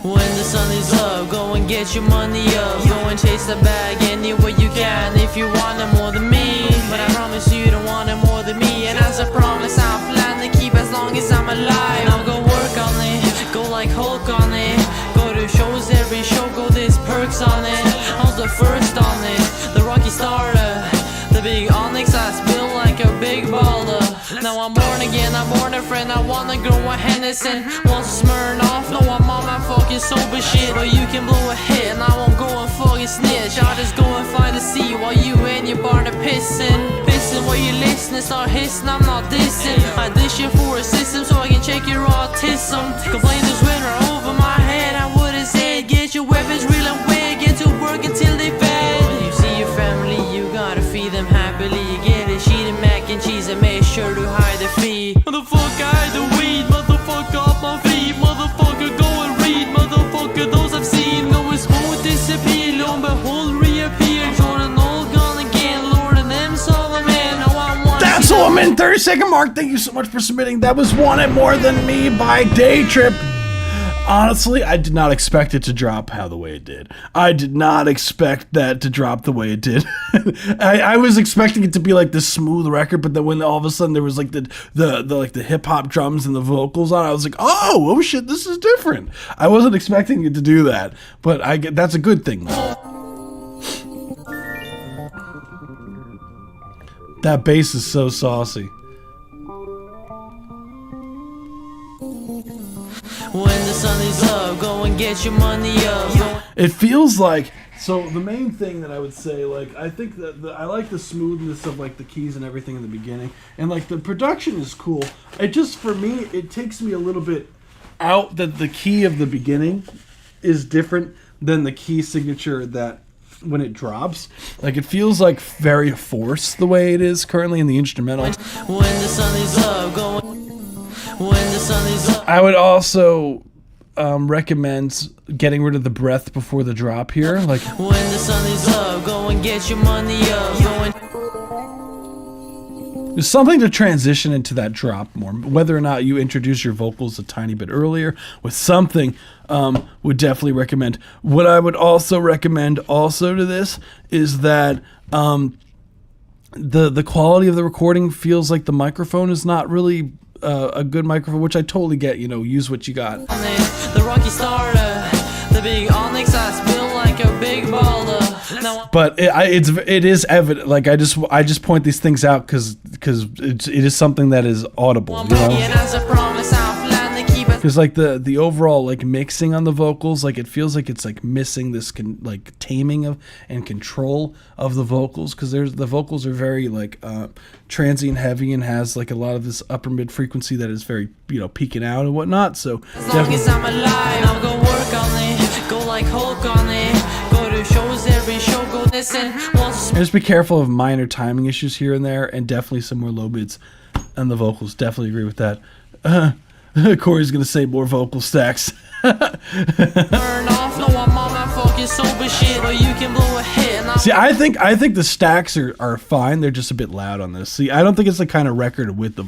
When the sun is up, go and get your money up. Go and chase the bag anywhere you can if you want it more than me. But I promise you don't want it more than me. And as I promise, I'll plan to keep as long as I'm alive. Now go work on it, go like Hulk on it. Go to shows, every show, go this Perks on it. I was the first on it, the Rocky starter. The big Onyx, I spill like a big baller. Now I'm born again, I'm born a friend. I wanna grow a Henderson, want to Smirnoff. No, I'm on my fucking sober shit. Or you can blow a hit and I won't go and fucking snitch. I'll just go and find a seat while you and your partner pissing. Pissing while you listening, start hissing, I'm not dissing. I dish it for a system so I can check your autism. Complain this winter over my head, I wouldn't say it. Get your weapons real and weird, get to work until they fed. When you see your family, you gotta feed them happily. You get a sheet of mac and cheese and make sure to hide the fee. Motherfucker, I the weed, motherfucker off my feet. Motherfucker, go and read, motherfucker, those I've seen. Go and smooth disappear, lo and behold reappear. Jordan all gone again, Lord and them Solomon. Now I want That's all I'm in 30-second mark. Thank you so much for submitting. That was Want It More Than Me by Day Trip. Honestly, I did not expect it to drop the way it did. I did not expect that to drop the way it did. I was expecting it to be like this smooth record, but then when all of a sudden there was like the hip hop drums and the vocals on, I was like, oh shit, this is different. I wasn't expecting it to do that, but that's a good thing though. That bass is so saucy. When the sun is up, go and get your money up. It feels like, so the main thing that I would say, like, I think that I like the smoothness of like the keys and everything in the beginning, and like the production is cool. It just, for me, it takes me a little bit out that the key of the beginning is different than the key signature that when it drops. Like, it feels like very forced the way it is currently in the instrumental. When the sun is up, go. When the sun is up. I would also recommend getting rid of the breath before the drop here. Like, when the sun is up, go and get your money up. There's something to transition into that drop more. Whether or not you introduce your vocals a tiny bit earlier with something, would definitely recommend. What I would also recommend also to this is that the quality of the recording feels like the microphone is not really a good microphone, which I totally get. You know, use what you got. The rocky starter, the big onyx eyes built like a big boulder. But it is evident. Like, I just point these things out because it is something that is audible. You know? Because like the overall like mixing on the vocals, like it feels like it's like missing this like taming of and control of the vocals, because the vocals are very like transient heavy and has like a lot of this upper mid frequency that is very, you know, peaking out and whatnot. So as long as I'm alive, I'll go work on it, go like Hulk on it, go to shows every show, go listen. Just be careful of minor timing issues here and there, and definitely some more low mids and the vocals. Definitely agree with that. Corey's gonna say more vocal stacks. Turn off, no, I'm on my fucking sober shit, or you can blow a hit. See, I think the stacks are fine. They're just a bit loud on this. See, I don't think it's the kind of record with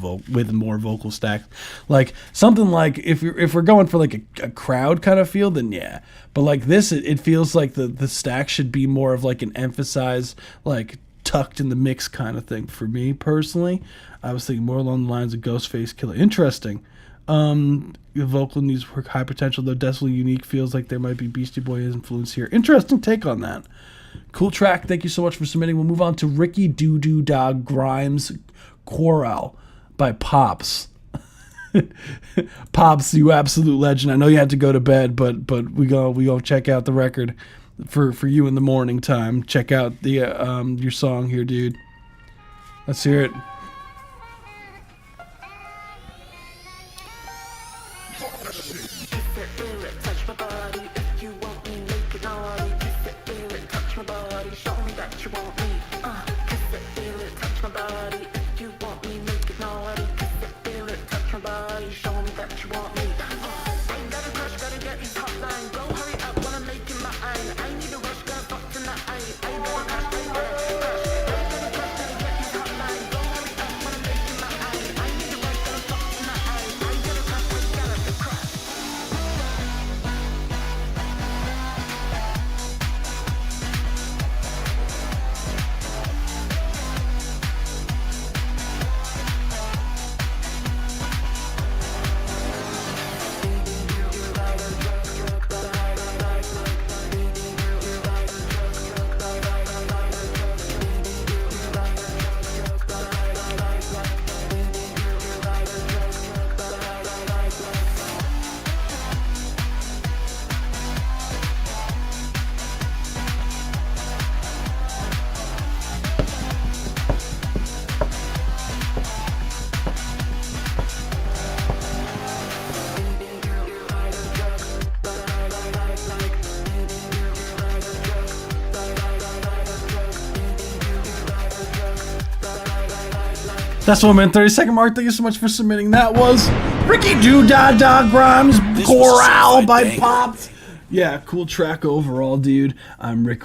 more vocal stacks. Like something like if we're going for like a crowd kind of feel, then yeah. But like this, it feels like the stack should be more of like an emphasized, like tucked in the mix kind of thing for me personally. I was thinking more along the lines of Ghostface Killah. Interesting. The vocal needs work, high potential though definitely unique. Feels like there might be Beastie Boys influence here. Interesting take on that. Cool track. Thank you so much for submitting. We'll move on to Ricky Doo Doo Dog Grimes Chorale by Pops. Pops, you absolute legend. I know you had to go to bed, but we go check out the record for you in the morning time. Check out the your song here, dude. Let's hear it. That's 1 minute 30-second mark. Thank you so much for submitting. That was Ricky Doo Dah Dah Grimes Chorale by Pops. Yeah, cool track overall, dude. I'm Rick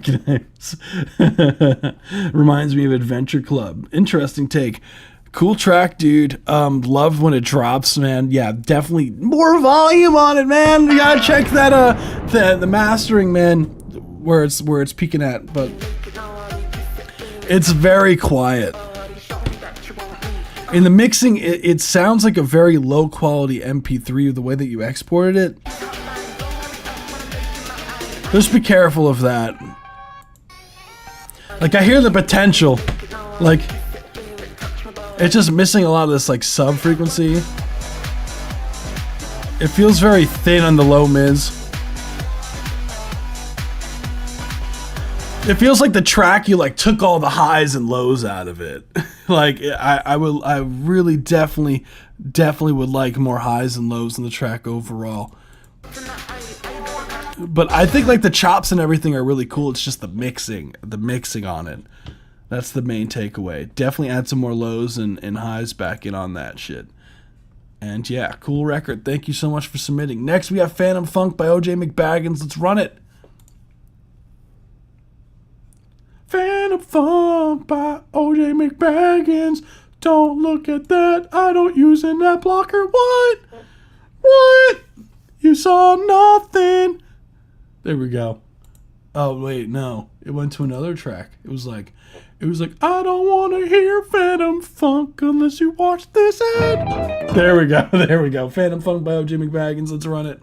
James. Reminds me of Adventure Club. Interesting take. Cool track, dude. Love when it drops, man. Yeah, definitely more volume on it, man. You gotta check that the mastering, man, where it's peaking at, but it's very quiet. In the mixing, it sounds like a very low quality MP3 the way that you exported it. Just be careful of that. Like, I hear the potential. Like, it's just missing a lot of this, like, sub frequency. It feels very thin on the low mids. It feels like the track, you, like, took all the highs and lows out of it. Like, I really definitely would like more highs and lows in the track overall. But I think, like, the chops and everything are really cool. It's just the mixing on it. That's the main takeaway. Definitely add some more lows and highs back in on that shit. And yeah, cool record. Thank you so much for submitting. Next, we have Phantom Funk by OJ McBaggins. Let's run it. Phantom Funk by OJ McBaggins. Don't look at that. I don't use an ad blocker. What? You saw nothing. There we go. Oh, wait, no. It went to another track. It was like, I don't want to hear Phantom Funk unless you watch this ad. There we go. Phantom Funk by OJ McBaggins. Let's run it.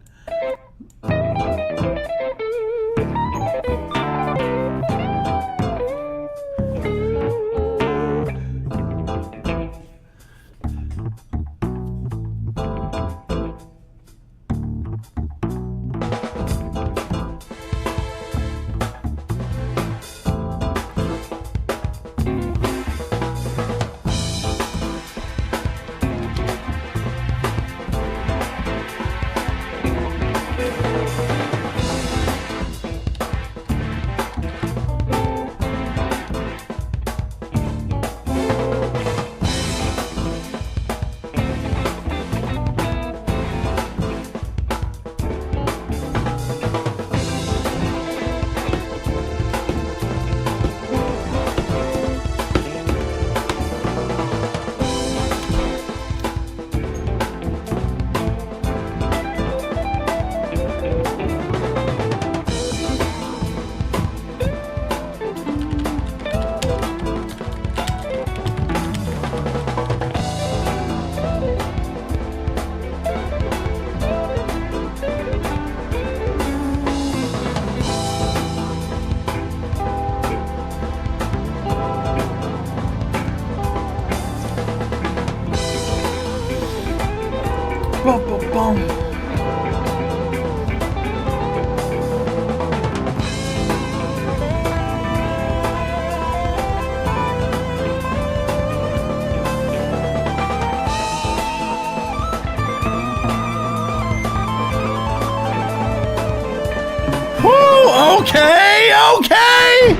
Okay.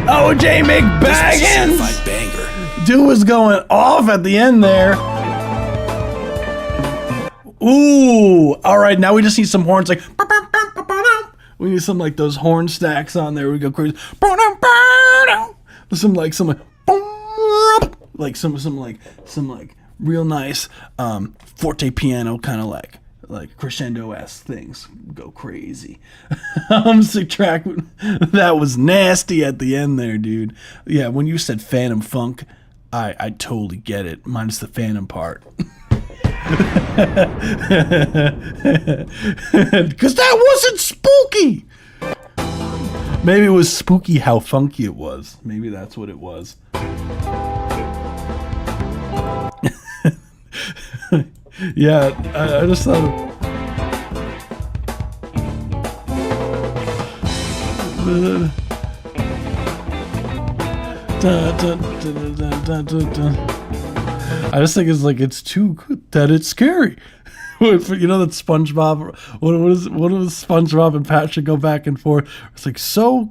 OJ McBaggins. Certified banger. Dude was going off at the end there. Ooh. All right, now we just need some horns, like. We need some like those horn stacks on there. We go crazy. Some real nice forte piano kind of like crescendo-esque things. Go crazy. Sick track. That was nasty at the end there, dude. Yeah, when you said Phantom Funk, I totally get it. Minus the Phantom part. Because that wasn't spooky. Maybe it was spooky how funky it was. Maybe that's what it was. Yeah, I just thought I just think it's too good that it's scary. You know that SpongeBob, what was SpongeBob and Patrick go back and forth? It's like so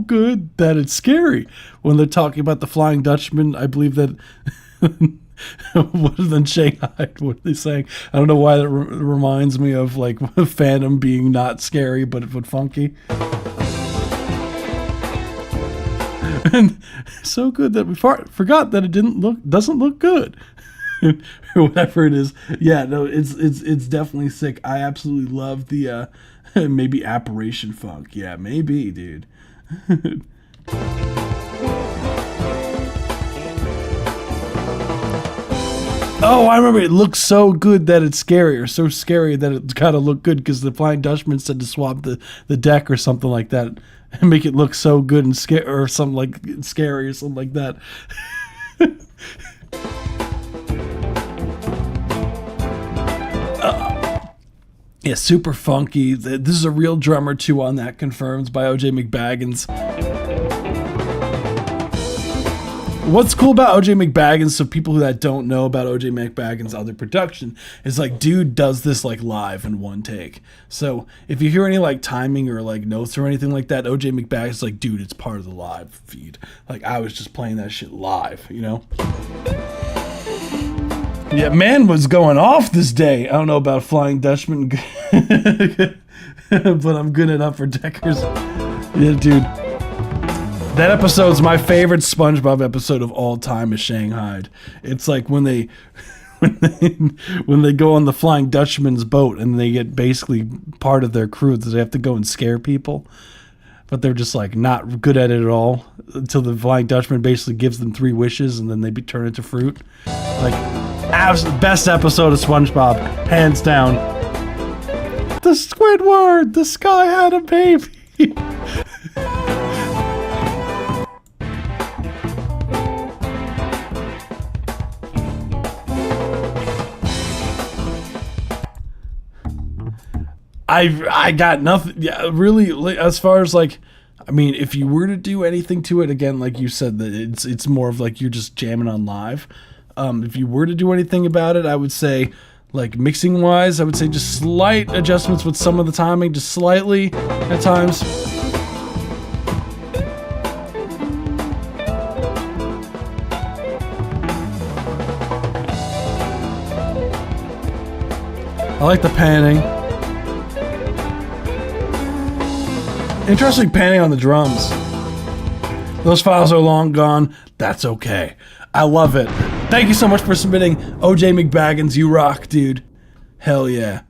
good that it's scary when they're talking about the Flying Dutchman. I believe that. What than Shanghai? What are they saying? I don't know why that reminds me of like Phantom being not scary but funky. And so good that we forgot that it doesn't look good. Or whatever it is. Yeah, no, it's definitely sick. I absolutely love the maybe apparition funk. Yeah, maybe, dude. Oh, I remember, it looks so good that it's scary, or so scary that it's gotta look good, because the Flying Dutchman said to swap the deck or something like that and make it look so good and scary, or something like scary or something like that. Yeah, super funky. This is a real drummer too on that, confirmed by OJ McBaggins. What's cool about OJ McBaggins, so people that don't know about OJ McBaggins' other production, is like, dude does this like live in one take. So if you hear any like timing or like notes or anything like that, OJ McBaggins is like, dude, it's part of the live feed. Like, I was just playing that shit live, you know? Yeah, man was going off this day. I don't know about Flying Dutchman, but I'm good enough for Deckers. Yeah, dude. That episode's my favorite SpongeBob episode of all time, is Shanghaied. It's like when they go on the Flying Dutchman's boat and they get basically part of their crew that they have to go and scare people, but they're just like not good at it at all until the Flying Dutchman basically gives them 3 wishes and then they turn into fruit. Like, absolute best episode of SpongeBob, hands down. The Squidward, the sky had a baby. I got nothing. Yeah, really. As far as like, I mean, if you were to do anything to it, again, like you said, that it's more of like you're just jamming on live. If you were to do anything about it, I would say, like mixing wise, I would say just slight adjustments with some of the timing, just slightly at times. I like the panning. Interesting panning on the drums. Those files are long gone. That's okay. I love it. Thank you so much for submitting, OJ McBaggins. You rock, dude. Hell yeah.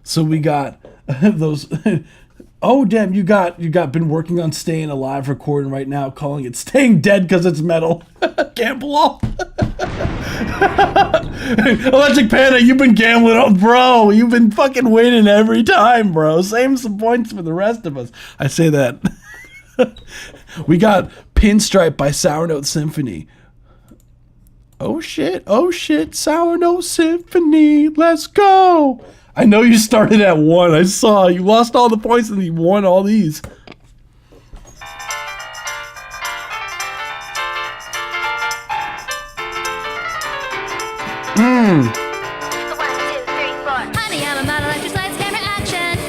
So we got those. Oh damn, you got been working on Staying Alive recording right now, calling it Staying Dead because it's metal. Can't pull off. Electric Panda, you've been gambling, oh, bro. You've been fucking winning every time, bro. Save some points for the rest of us. I say that. We got Pinstripe by Sour Note Symphony. Oh shit, Sour Note Symphony, let's go. I know you started at 1. I saw you lost all the points and you won all these. One, two, three, four. Honey, I'm a model, actress, lights, camera, action.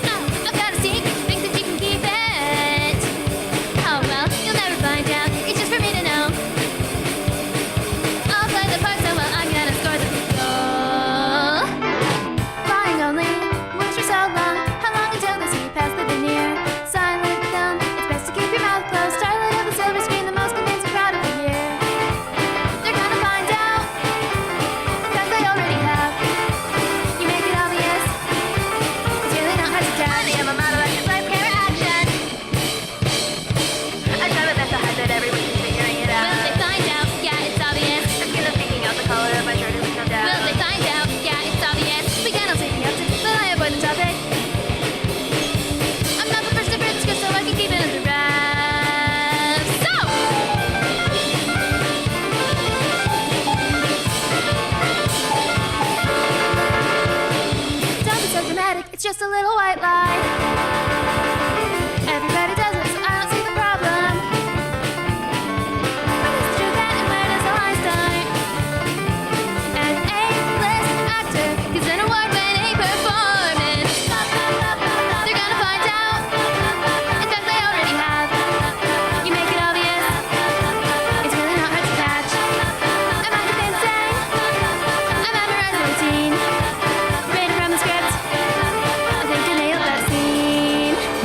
Oh, I've got a secret, think that you can keep it. Oh well, you'll never find out. It's just for me to know. I'll play the part so well, I'm gonna score the goal. Flying only, wish for so long. How long until the sea past the veneer? Silent film, it's best to keep your mouth closed. Starlight of the silver screen, the most convincing crowd of the year. They're gonna find out.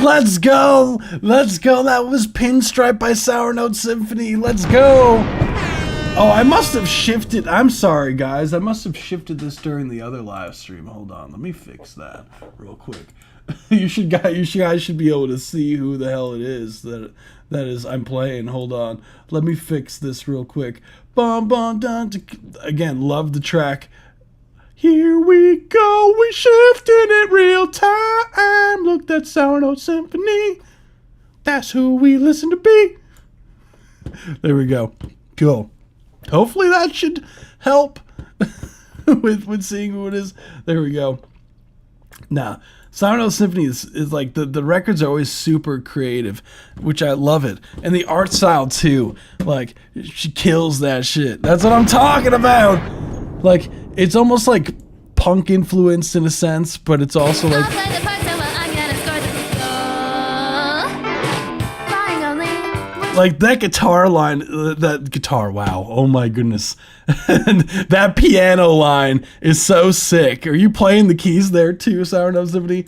Let's go. Let's go. That was Pinstripe by Sour Note Symphony. Let's go. Oh, I must have shifted. I'm sorry, guys. I must have shifted this during the other live stream. Hold on. Let me fix that real quick. You guys should be able to see who the hell it is that is I'm playing. Hold on. Let me fix this real quick. Bum, bum, dun, again, love the track. Here we go. We shifting it real time. Look, that Sour Note Symphony. That's who we listen to be. There we go. Cool. Hopefully that should help with seeing who it is. There we go. Nah, Sour Note Symphony is like the records are always super creative, which I love it. And the art style too. Like, she kills that shit. That's what I'm talking about. Like, it's almost like punk influenced in a sense, but it's also like that guitar line, that guitar, wow, oh my goodness. And that piano line is so sick. Are you playing the keys there too, Sour Note Symphony?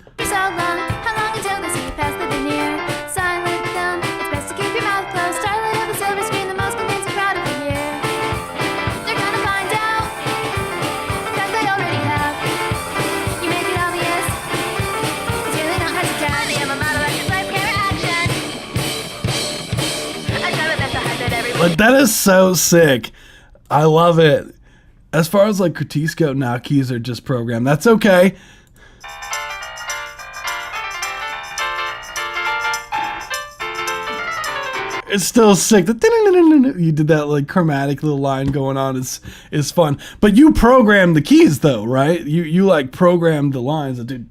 But that is so sick. I love it. As far as like critiques go, now keys are just programmed. That's okay. It's still sick. You did that like chromatic little line going on is fun. But you programmed the keys though, right? You like programmed the lines that do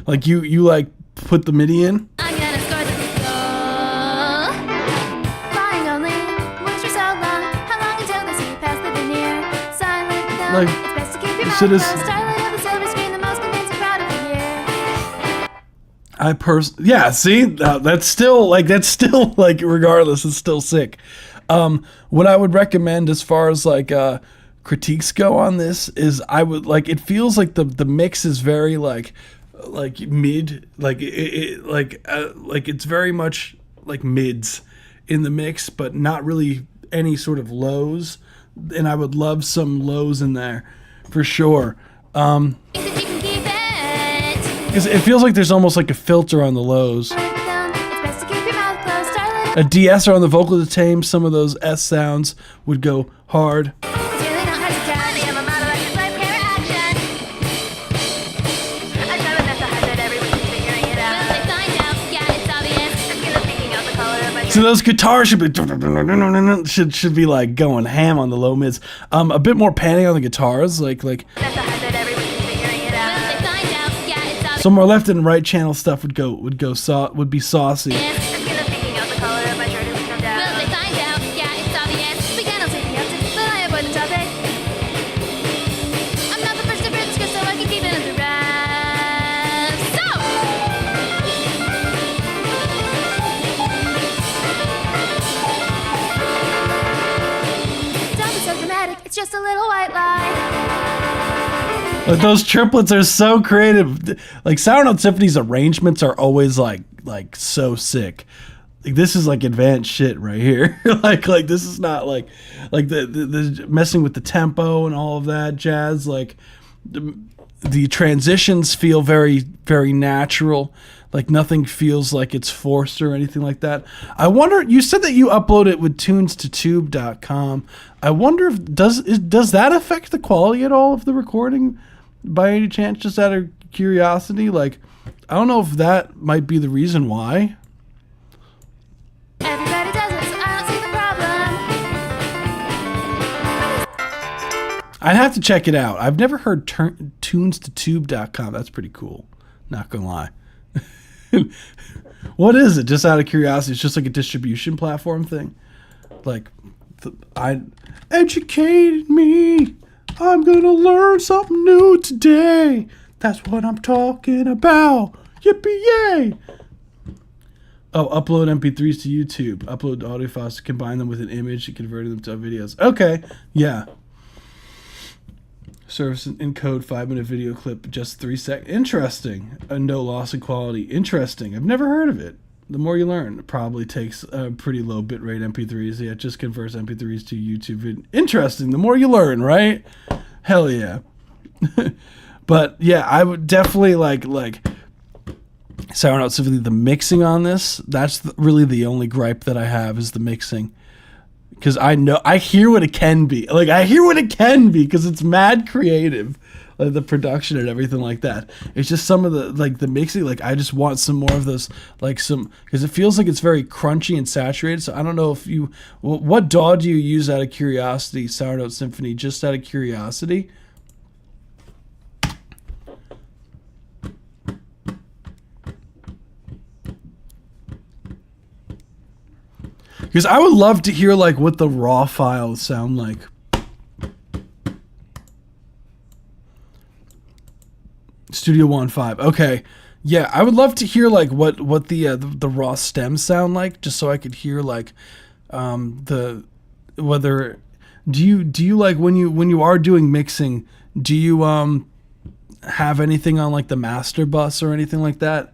like you like put the MIDI in. Like, shit is. Yeah, see, that's still like regardless, it's still sick. What I would recommend as far as like critiques go on this is I would like, it feels like the mix is very like mid, like like it's very much like mids in the mix, but not really any sort of lows. And I would love some lows in there for sure. Because it feels like there's almost like a filter on the lows. A de-esser on the vocal to tame some of those S sounds would go hard. So those guitars should be should be like going ham on the low mids. A bit more panning on the guitars, like some more left and right channel stuff would be saucy. Just a little white lie. Like those triplets are so creative. Like Sour Note Symphony's arrangements are always like so sick. Like this is like advanced shit right here. like this is not like the messing with the tempo and all of that jazz. Like the transitions feel very, very natural. Like nothing feels like it's forced or anything like that. I wonder, you said that you upload it with tunes2tube.com. I wonder if does that affect the quality at all of the recording by any chance, just out of curiosity? Like, I don't know if that might be the reason why. Everybody does it, so I don't see the problem. I'd have to check it out. I've never heard tunes2tube.com. That's pretty cool. Not gonna lie. What is it? Just out of curiosity, it's just like a distribution platform thing. Like, I educated me. I'm gonna learn something new today. That's what I'm talking about. Yippee yay! Oh, upload MP3s to YouTube. Upload audio files to combine them with an image and convert them to videos. Okay, yeah. Service in code, 5-minute video clip, just 3 seconds. Interesting. No loss in quality. Interesting. I've never heard of it. The more you learn. It probably takes a pretty low bitrate MP3s. Yeah, it just converts MP3s to YouTube. Interesting. The more you learn, right? Hell yeah. But yeah, I would definitely like Sour Note Symphony, the mixing on this. That's really the only gripe that I have is the mixing. Because I hear what it can be. Like, I hear what it can be because it's mad creative. Like, the production and everything like that. It's just some of the, like, the mixing. Like, I just want some more of those, like, some, because it feels like it's very crunchy and saturated. So I don't know if you, what DAW do you use out of curiosity, Sour Note Symphony, just out of curiosity? Because I would love to hear like what the raw files sound like. Studio One 5. Okay, yeah, I would love to hear like what the raw stems sound like, just so I could hear like the whether do you like when you are doing mixing, do you have anything on like the master bus or anything like that?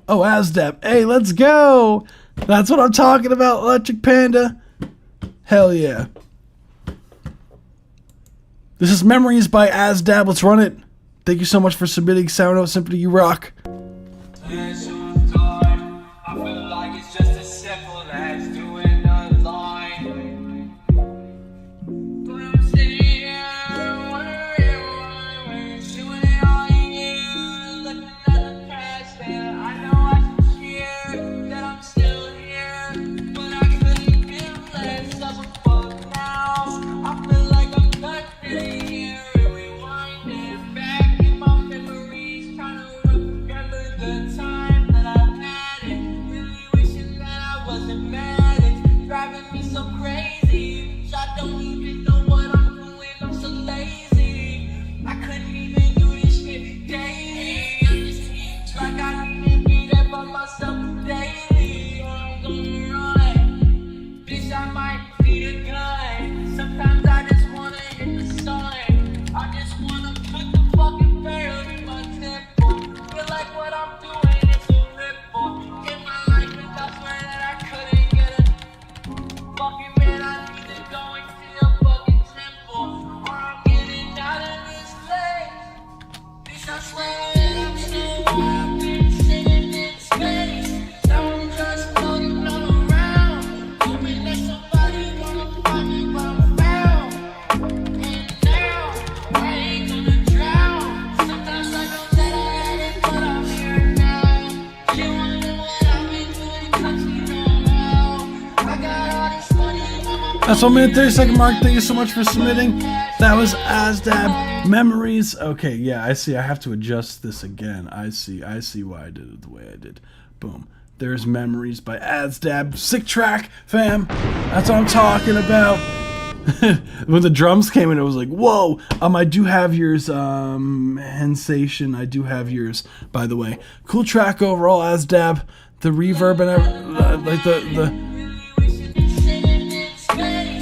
Oh, ASDAP. Hey, let's go. That's what I'm talking about, Electric Panda. Hell yeah. This is Memories by ASDAB. Let's run it. Thank you so much for submitting Sour Note Symphony. You rock. That's 1 minute 30-second mark. Thank you so much for submitting. That was ASDAB Memories. Okay, yeah, I see. I have to adjust this again. I see why I did it the way I did. Boom. There's Memories by ASDAB. Sick track, fam. That's what I'm talking about. When the drums came in, it was like, whoa. I do have yours, Hensation. I do have yours, by the way. Cool track overall, ASDAB. The reverb and like the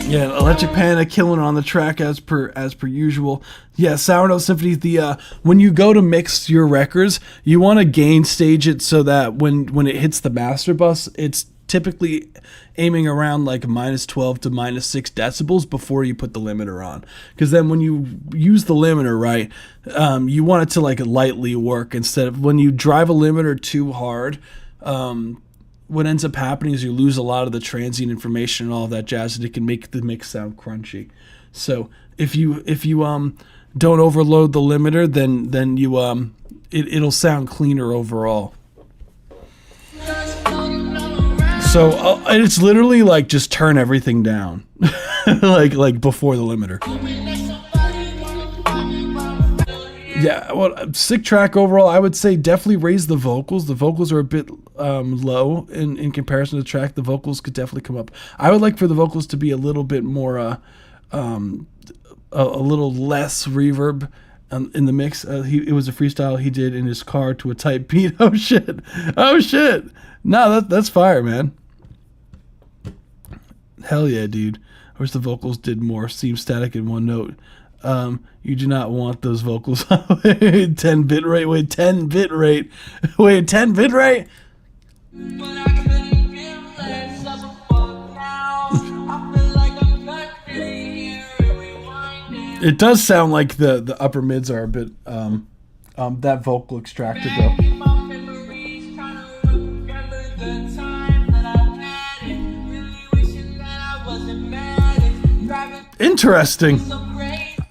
yeah, Electric Panda killing it on the track as per usual. Yeah, Sour Note Symphony. The when you go to mix your records, you want to gain stage it so that when it hits the master bus, it's typically aiming around like -12 to -6 decibels before you put the limiter on. Because then when you use the limiter, right, you want it to like lightly work instead of when you drive a limiter too hard. What ends up happening is you lose a lot of the transient information and all of that jazz, and it can make the mix sound crunchy. So if you don't overload the limiter, then you it'll sound cleaner overall. So it's literally like just turn everything down, like before the limiter. Yeah, well, sick track overall. I would say definitely raise the vocals. The vocals are a bit low in comparison to the track. The vocals could definitely come up. I would like for the vocals to be a little bit more, a little less reverb in the mix. It was a freestyle he did in his car to a tight beat. Oh shit! Oh shit! No, that's fire, man. Hell yeah, dude. I wish the vocals did more. Seem static in one note. You do not want those vocals. 10 bit rate. Wait, 10 bit rate. Wait, 10 bit rate? It does sound like the upper mids are a bit that vocal extractor though. Interesting.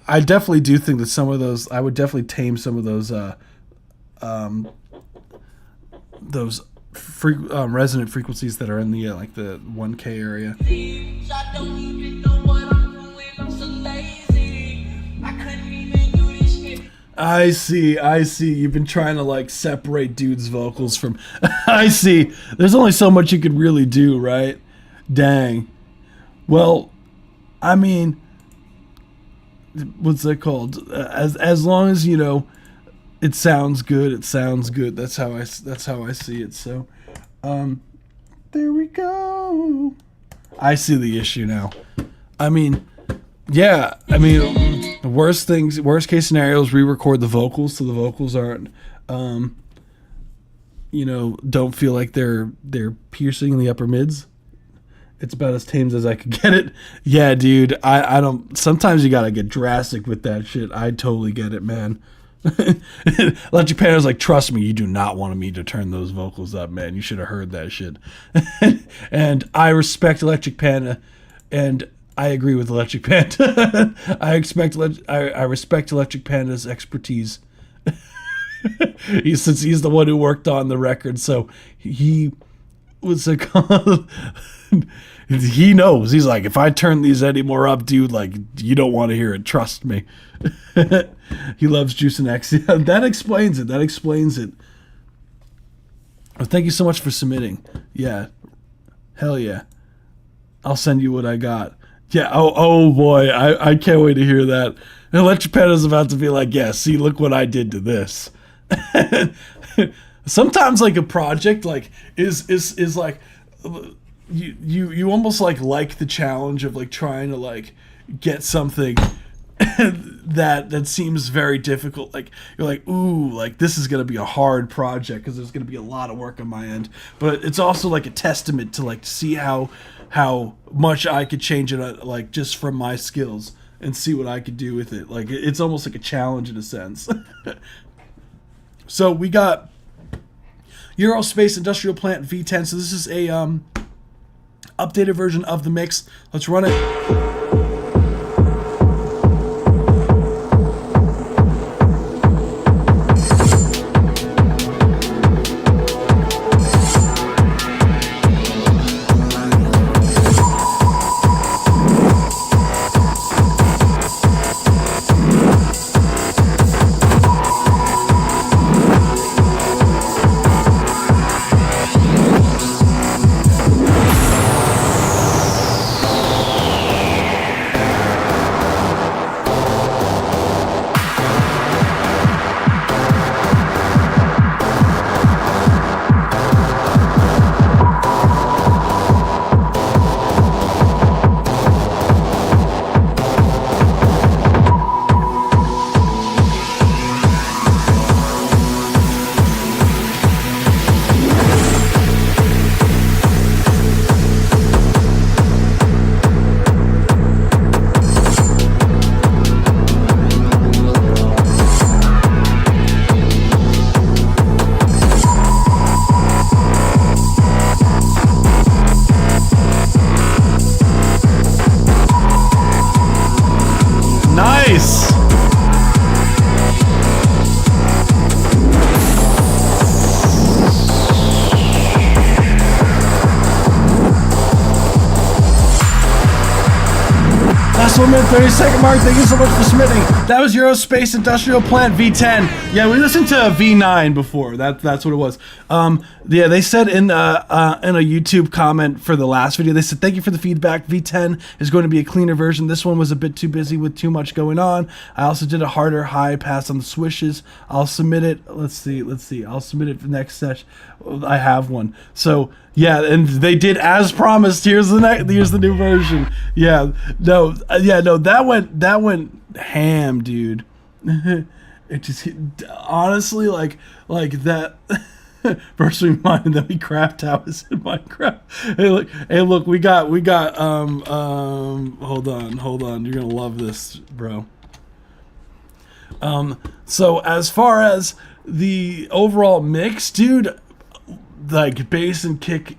I definitely do think that some of those, I would definitely tame some of those resonant frequencies that are in the like the 1K area. I see. You've been trying to like separate dudes' vocals from. I see. There's only so much you could really do, right? Dang. Well, I mean, what's that called? As long as you know, it sounds good. It sounds good. That's how I see it. So, there we go. I see the issue now. I mean, yeah. I mean. The worst case scenario is re-record the vocals so the vocals aren't, don't feel like they're piercing in the upper mids. It's about as tame as I could get it. Yeah, dude, I don't. Sometimes you gotta get drastic with that shit. I totally get it, man. Electric Panda's like, trust me, you do not want me to turn those vocals up, man. You should have heard that shit. And I respect Electric Panda, and I agree with Electric Panda. I respect Electric Panda's expertise. Since he's the one who worked on the record, so he was like, he knows. He's like, if I turn these any more up, dude, like you don't want to hear it. Trust me. He loves Juice and X. Yeah, that explains it. Well, thank you so much for submitting. Yeah, hell yeah. I'll send you what I got. Yeah, oh boy, I can't wait to hear that. Electric Panda's about to be like, yeah, see, look what I did to this. Sometimes like a project like is like you almost like the challenge of like trying to like get something that seems very difficult. Like you're like, ooh, like this is gonna be a hard project because there's gonna be a lot of work on my end. But it's also like a testament to like see how much I could change it, like just from my skills, and see what I could do with it. Like it's almost like a challenge in a sense. So we got Eurospace Industrial Plant V10. So this is a updated version of the mix. Let's run it. Last 1 minute, 30-second mark. Thank you so much for submitting. That was Eurospace Industrial Plant V10. Yeah, we listened to V9 before. That's what it was. Yeah, they said in a YouTube comment for the last video, they said, thank you for the feedback. V10 is going to be a cleaner version. This one was a bit too busy with too much going on. I also did a harder high pass on the swishes. I'll submit it. Let's see. I'll submit it for the next session. I have one. So yeah, and they did as promised. Here's the new version. Yeah, no, that went ham, dude. It just honestly like that. First we mined, then we craft house in Minecraft. Hey look, we got hold on, you're gonna love this, bro. So as far as the overall mix, dude, like bass and kick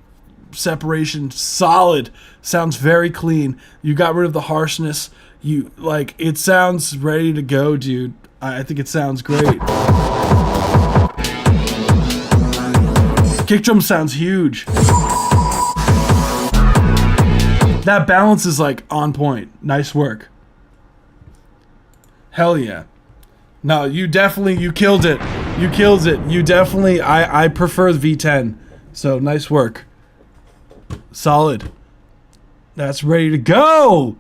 separation solid, sounds very clean. You got rid of the harshness. You like it sounds ready to go, dude. I think it sounds great. Kick drum sounds huge. That balance is like on point. Nice work. Hell yeah. No, you killed it. You killed it. You definitely, I prefer the V10. So nice work. Solid. That's ready to go.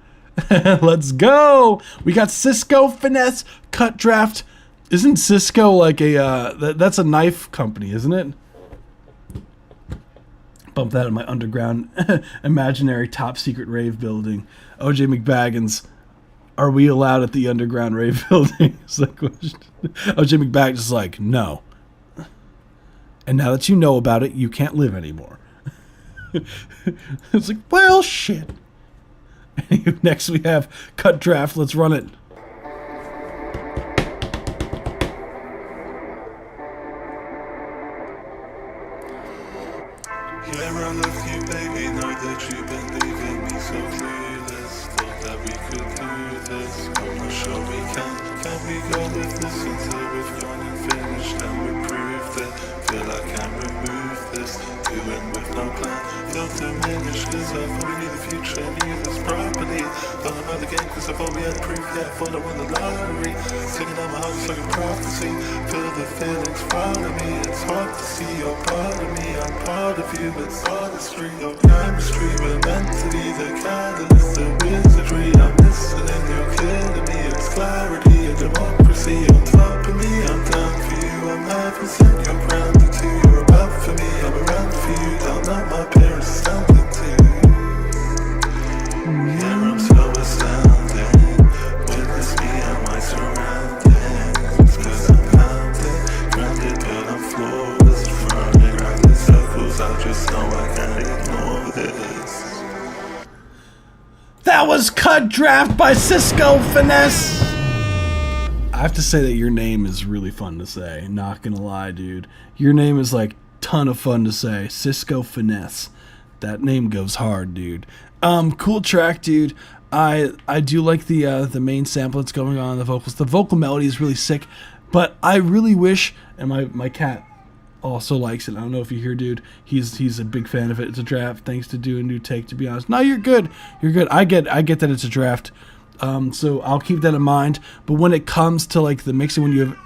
Let's go. We got Cisco Finesse Cut Draft. Isn't Cisco like a, that's a knife company, isn't it? Bump that in my underground imaginary top secret rave building. OJ McBaggins, are we allowed at the underground rave building? It's the question. OJ McBaggins is like, no. And now that you know about it, you can't live anymore. It's like, well, shit. Next we have Cut Draft. Let's run it. Yeah, I left you, baby. Know that you've been leaving me so clueless. Thought that we could do this. I'm not sure we can. Can we go with this until we've gone and finished and we proved it? Feel I can remove this. Doing with no plan. Feel diminished cause I thought we knew the future, knew this properly. Thought about the game cause I thought we had proof. Yeah, I thought I won the lottery. Singing out my heart like a prophecy. Feel the feelings follow me. It's hard to see you're part of me. I'm part of you. It's artistry, your chemistry. We're meant to be the catalyst, the wizardry. I'm listening, you're clear to me. It's clarity, a democracy. On top of me, I'm down for you. I'm heaven sent, you're grounded too. You're above for me, I'm around for you. Down at my parents' standing too. Yeah, I'm so astounding. Witness me and my surroundings. Cause I'm pounded, grounded, but I'm flawless. Running around in circles, I just know I can't ignore this. That was Cut Draft by Cisco Finesse. I have to say that your name is really fun to say. Not gonna lie, dude. Your name is like ton of fun to say. Cisco Finesse. That name goes hard, dude. Cool track, dude. I do like the main sample that's going on in the vocals. The vocal melody is really sick, but I really wish, and my cat also likes it. I don't know if you hear, dude. He's a big fan of it. It's a draft. Thanks to Do a New Take, to be honest. No, you're good. You're good. I get that it's a draft. So I'll keep that in mind. But when it comes to like the mixing, when you have,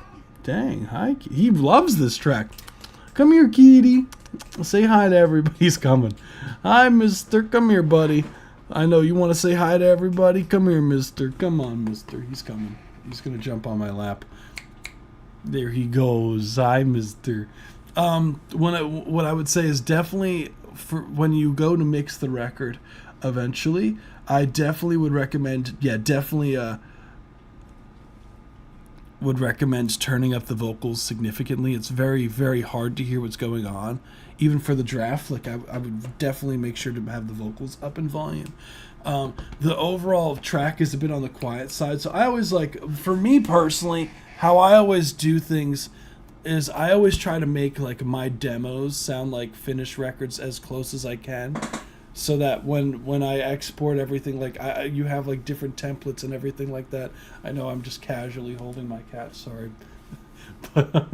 dang, hi, he loves this track. Come here, kitty. Say hi to everybody. He's coming. Hi, mister. Come here, buddy. I know you want to say hi to everybody. Come here, mister. Come on, mister. He's coming. He's going to jump on my lap. There he goes. Hi, mister. What I would say is definitely for when you go to mix the record eventually, I definitely would recommend, would recommend turning up the vocals significantly. It's very, very hard to hear what's going on. Even for the draft, like I would definitely make sure to have the vocals up in volume. The overall track is a bit on the quiet side. So I always for me personally, how I always do things is I always try to make like my demos sound like finished records as close as I can. So that when I export everything, like you have like different templates and everything like that. I know I'm just casually holding my cat, sorry. But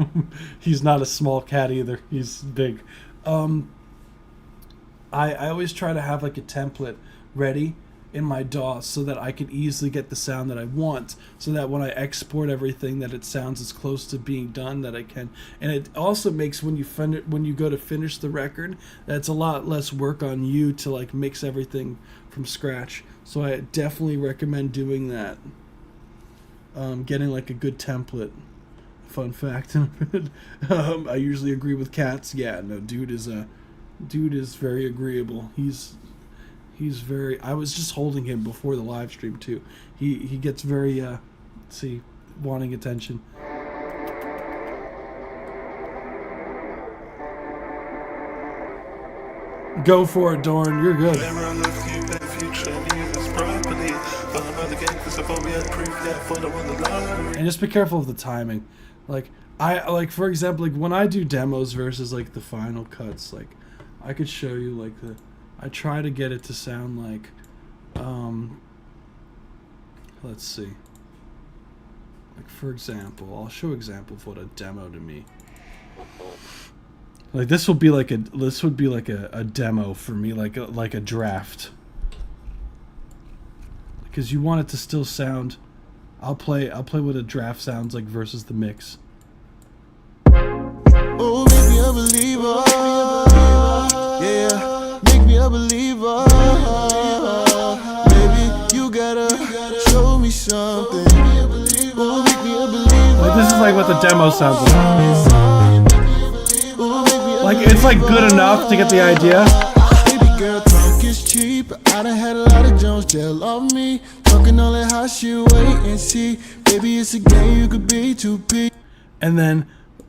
he's not a small cat either. He's big. I always try to have like a template ready in my DAW so that I can easily get the sound that I want, so that when I export everything that it sounds as close to being done that I can. And it also makes when you go to finish the record, that's a lot less work on you to like mix everything from scratch. So I definitely recommend doing that. Getting like a good template. Fun fact. I usually agree with cats. Yeah, no, dude is very agreeable. He's very, I was just holding him before the live stream too. He gets very See, wanting attention. Go for it, Dorn. You're good. And just be careful of the timing. Like for example, like when I do demos versus like the final cuts, like I could show you like I try to get it to sound like let's see. Like for example, I'll show example of what a demo to me. Like this would be like a demo for me, like a draft. Because you want it to still sound. I'll play what a draft sounds like versus the mix. Oh, make me a believer. Yeah, make me a believer. Baby, you gotta show me something. Oh, make me a believer. Like this is like what the demo sounds like. Like it's like good enough to get the idea. Baby girl, talk is cheap. I done had a lot of Jones gel on me. Talking all that hot shit, wait and see. Baby, it's a game you could be 2P. And then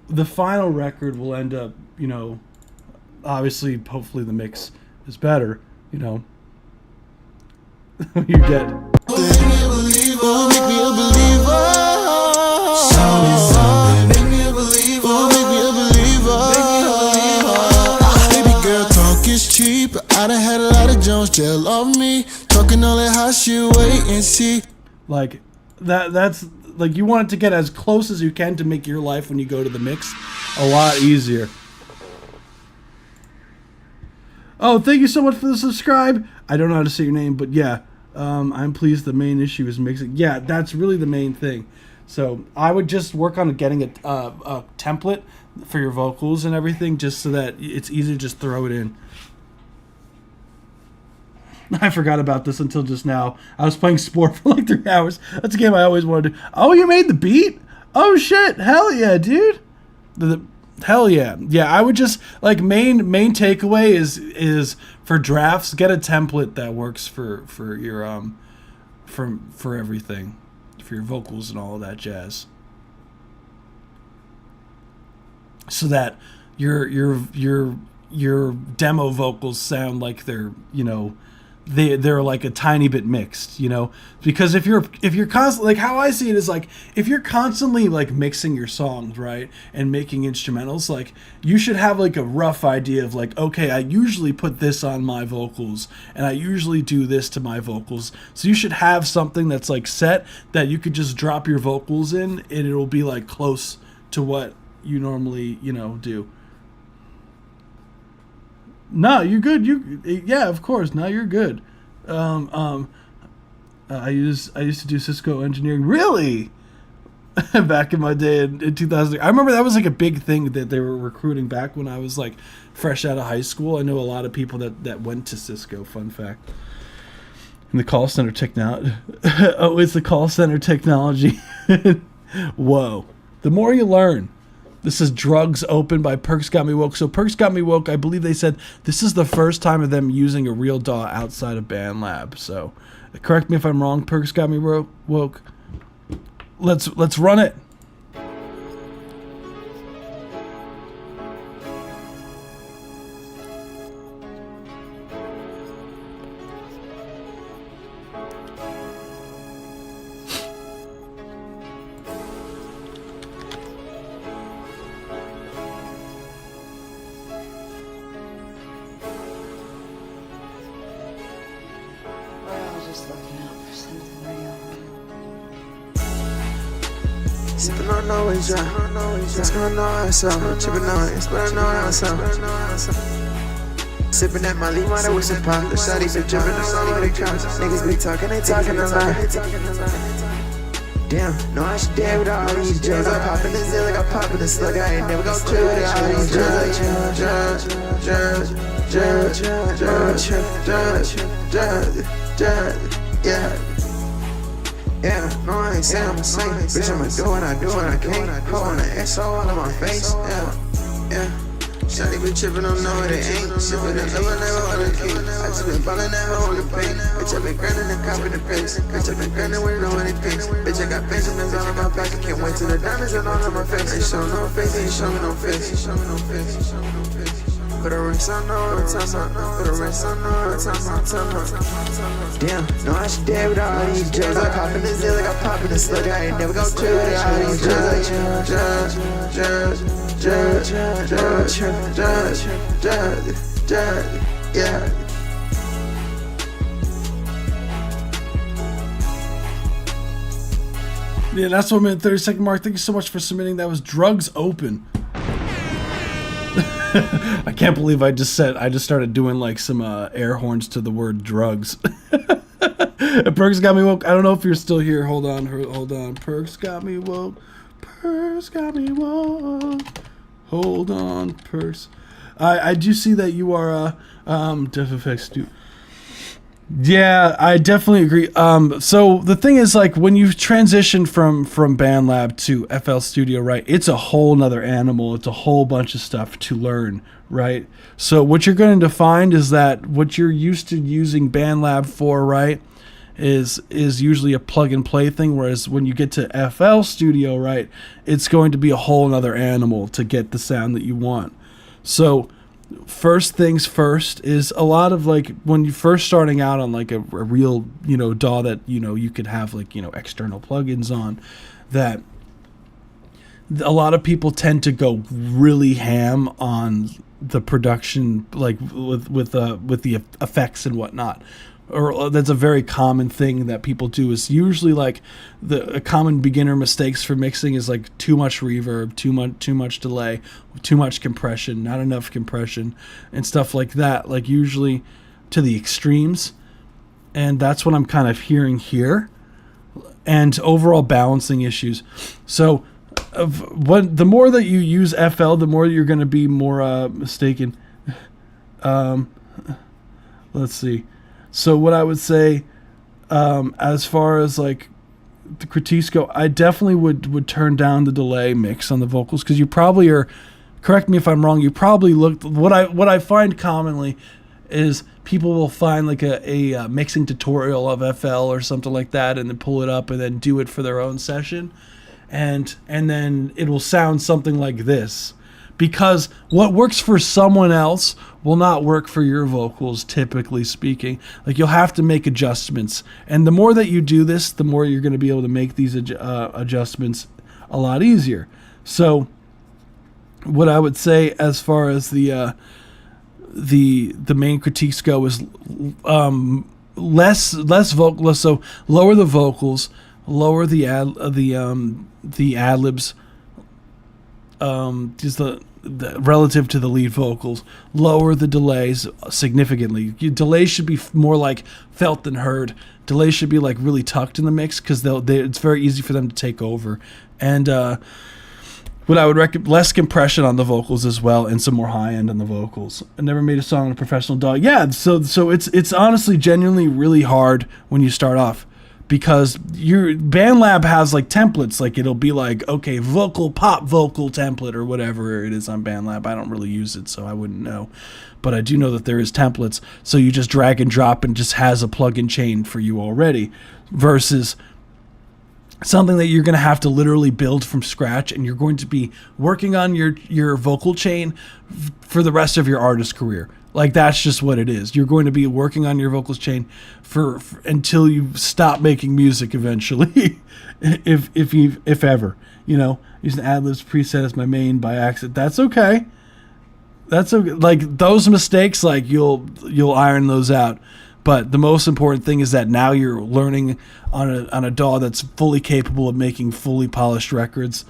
the final record will end up, you know, obviously, hopefully the mix is better, you know. You get. Oh, make me a believer. Make me a believer. Make me a believer. Make me a believer. Baby girl, talk is cheap. I done had a lot of Jones gel on me. Talking all that hot shit, wait and see. Like that's like you want it to get as close as you can to make your life when you go to the mix a lot easier. Oh, thank you so much for the subscribe. I don't know how to say your name, but yeah, I'm pleased. The main issue is mixing. Yeah, that's really the main thing. So I would just work on getting a template for your vocals and everything, just so that it's easy to just throw it in. I forgot about this until just now. I was playing Sport for like 3 hours. That's a game I always wanted to. Oh, you made the beat? Oh shit! Hell yeah, dude! Hell yeah, yeah. I would just like main takeaway is for drafts, get a template that works for your for everything, for your vocals and all of that jazz, so that your demo vocals sound like they're, you know, they're like a tiny bit mixed, you know, because if you're constantly, like how I see it is like if you're constantly like mixing your songs, right, and making instrumentals, like you should have like a rough idea of like, okay, I usually put this on my vocals and I usually do this to my vocals, so you should have something that's like set that you could just drop your vocals in and it'll be like close to what you normally, you know, do. No, you're good. Yeah, of course. No, you're good. I used to do Cisco engineering. Really? Back in my day in 2000. I remember that was like a big thing that they were recruiting back when I was like fresh out of high school. I know a lot of people that went to Cisco. Fun fact. In the call center technology. Oh, it's the call center technology. Whoa. The more you learn. This is Drugs Open by Perks Got Me Woke. So Perks Got Me Woke, I believe they said this is the first time of them using a real DAW outside of BandLab. So correct me if I'm wrong, Perks Got Me Woke. Let's run it. Sippin' on always dry. Just gonna know how I sound. Chippin' on it, but I know how I sound. Sippin' that Molly, why that was a pop. The shawty been jumping all over the couch. Niggas be talking, they talking a lot. Damn, no, I should dead with all these drugs. I'm poppin' this deal like I'm poppin' this slug. I ain't never gon' chill with all these drugs. Yeah. Yeah, no, I ain't saying I'm a saint. Bitch, I'ma do what I can't. Hold on the XO all on my face. Yeah. Shawty been trippin', don't know what it ain't. Shit with a lover, never wanna keep. I just been ballin' that hoe on the paint. Bitch, I been grindin' and copping the pace. Bitch, I been grindin' with no money pace. Bitch, I got Benjamins all in my pocket. Can't wait till the diamonds and all on my face. Ain't show no face, ain't show me no face. Ain't show me no face, ain't show me no face. Put a rinse on no time, put a rinse on no time. Damn, no, I should dead with all these drugs. I pop in the zil like I pop in the slug. I ain't never gon' chill with all these drugs. Judge, yeah. Yeah, that's 1 minute 30-second mark. Thank you so much for submitting. That was Drugs Open. I can't believe I just started doing like some air horns to the word drugs. Perks got me woke. I don't know if you're still here. Hold on. Perks got me woke. Perks got me woke. Hold on, Perks. I do see that you are Def Effects dude. Yeah, I definitely agree. So the thing is, like, when you transition from BandLab to FL Studio, right, it's a whole nother animal. It's a whole bunch of stuff to learn, right? So what you're going to find is that what you're used to using BandLab for, right, is usually a plug and play thing, whereas when you get to FL Studio, right, it's going to be a whole nother animal to get the sound that you want. So first things first is a lot of, like, when you're first starting out on like a real, DAW that, you could have like, external plugins on, that a lot of people tend to go really ham on the production, like with the effects and whatnot. Or that's a very common thing that people do. Is usually like a common beginner mistakes for mixing is like too much reverb, too much delay, too much compression, not enough compression, and stuff like that. Like usually to the extremes, and that's what I'm kind of hearing here. And overall balancing issues. So, the more that you use FL, the more you're going to be more mistaken. Let's see. So what I would say, as far as like the critiques go, I definitely would turn down the delay mix on the vocals, because you probably are. Correct me if I'm wrong. You probably looked. What I find commonly is people will find like a mixing tutorial of FL or something like that, and then pull it up and then do it for their own session, and then it will sound something like this. Because what works for someone else will not work for your vocals, typically speaking. Like, you'll have to make adjustments. And the more that you do this, the more you're going to be able to make these adjustments a lot easier. So what I would say as far as the main critiques go is less vocalists. So lower the vocals, lower the ad-libs, just the relative to the lead vocals, lower the delays significantly. Delays should be more like felt than heard. Delays should be like really tucked in the mix, because it's very easy for them to take over. And what I would recommend, less compression on the vocals as well, and some more high end on the vocals. I never made a song on a professional DAW. Yeah, so it's honestly genuinely really hard when you start off, because your BandLab has like templates. Like, it'll be like, okay, pop vocal template or whatever it is on BandLab. I don't really use it, so I wouldn't know, but I do know that there is templates. So you just drag and drop and just has a plug-in chain for you already, versus something that you're going to have to literally build from scratch, and you're going to be working on your vocal chain for the rest of your artist career. Like, that's just what it is. You're going to be working on your vocals chain for until you stop making music eventually, if ever. Using ad-libs preset as my main by accident. That's okay. That's okay. Like, those mistakes, like, you'll iron those out. But the most important thing is that now you're learning on a DAW that's fully capable of making fully polished records.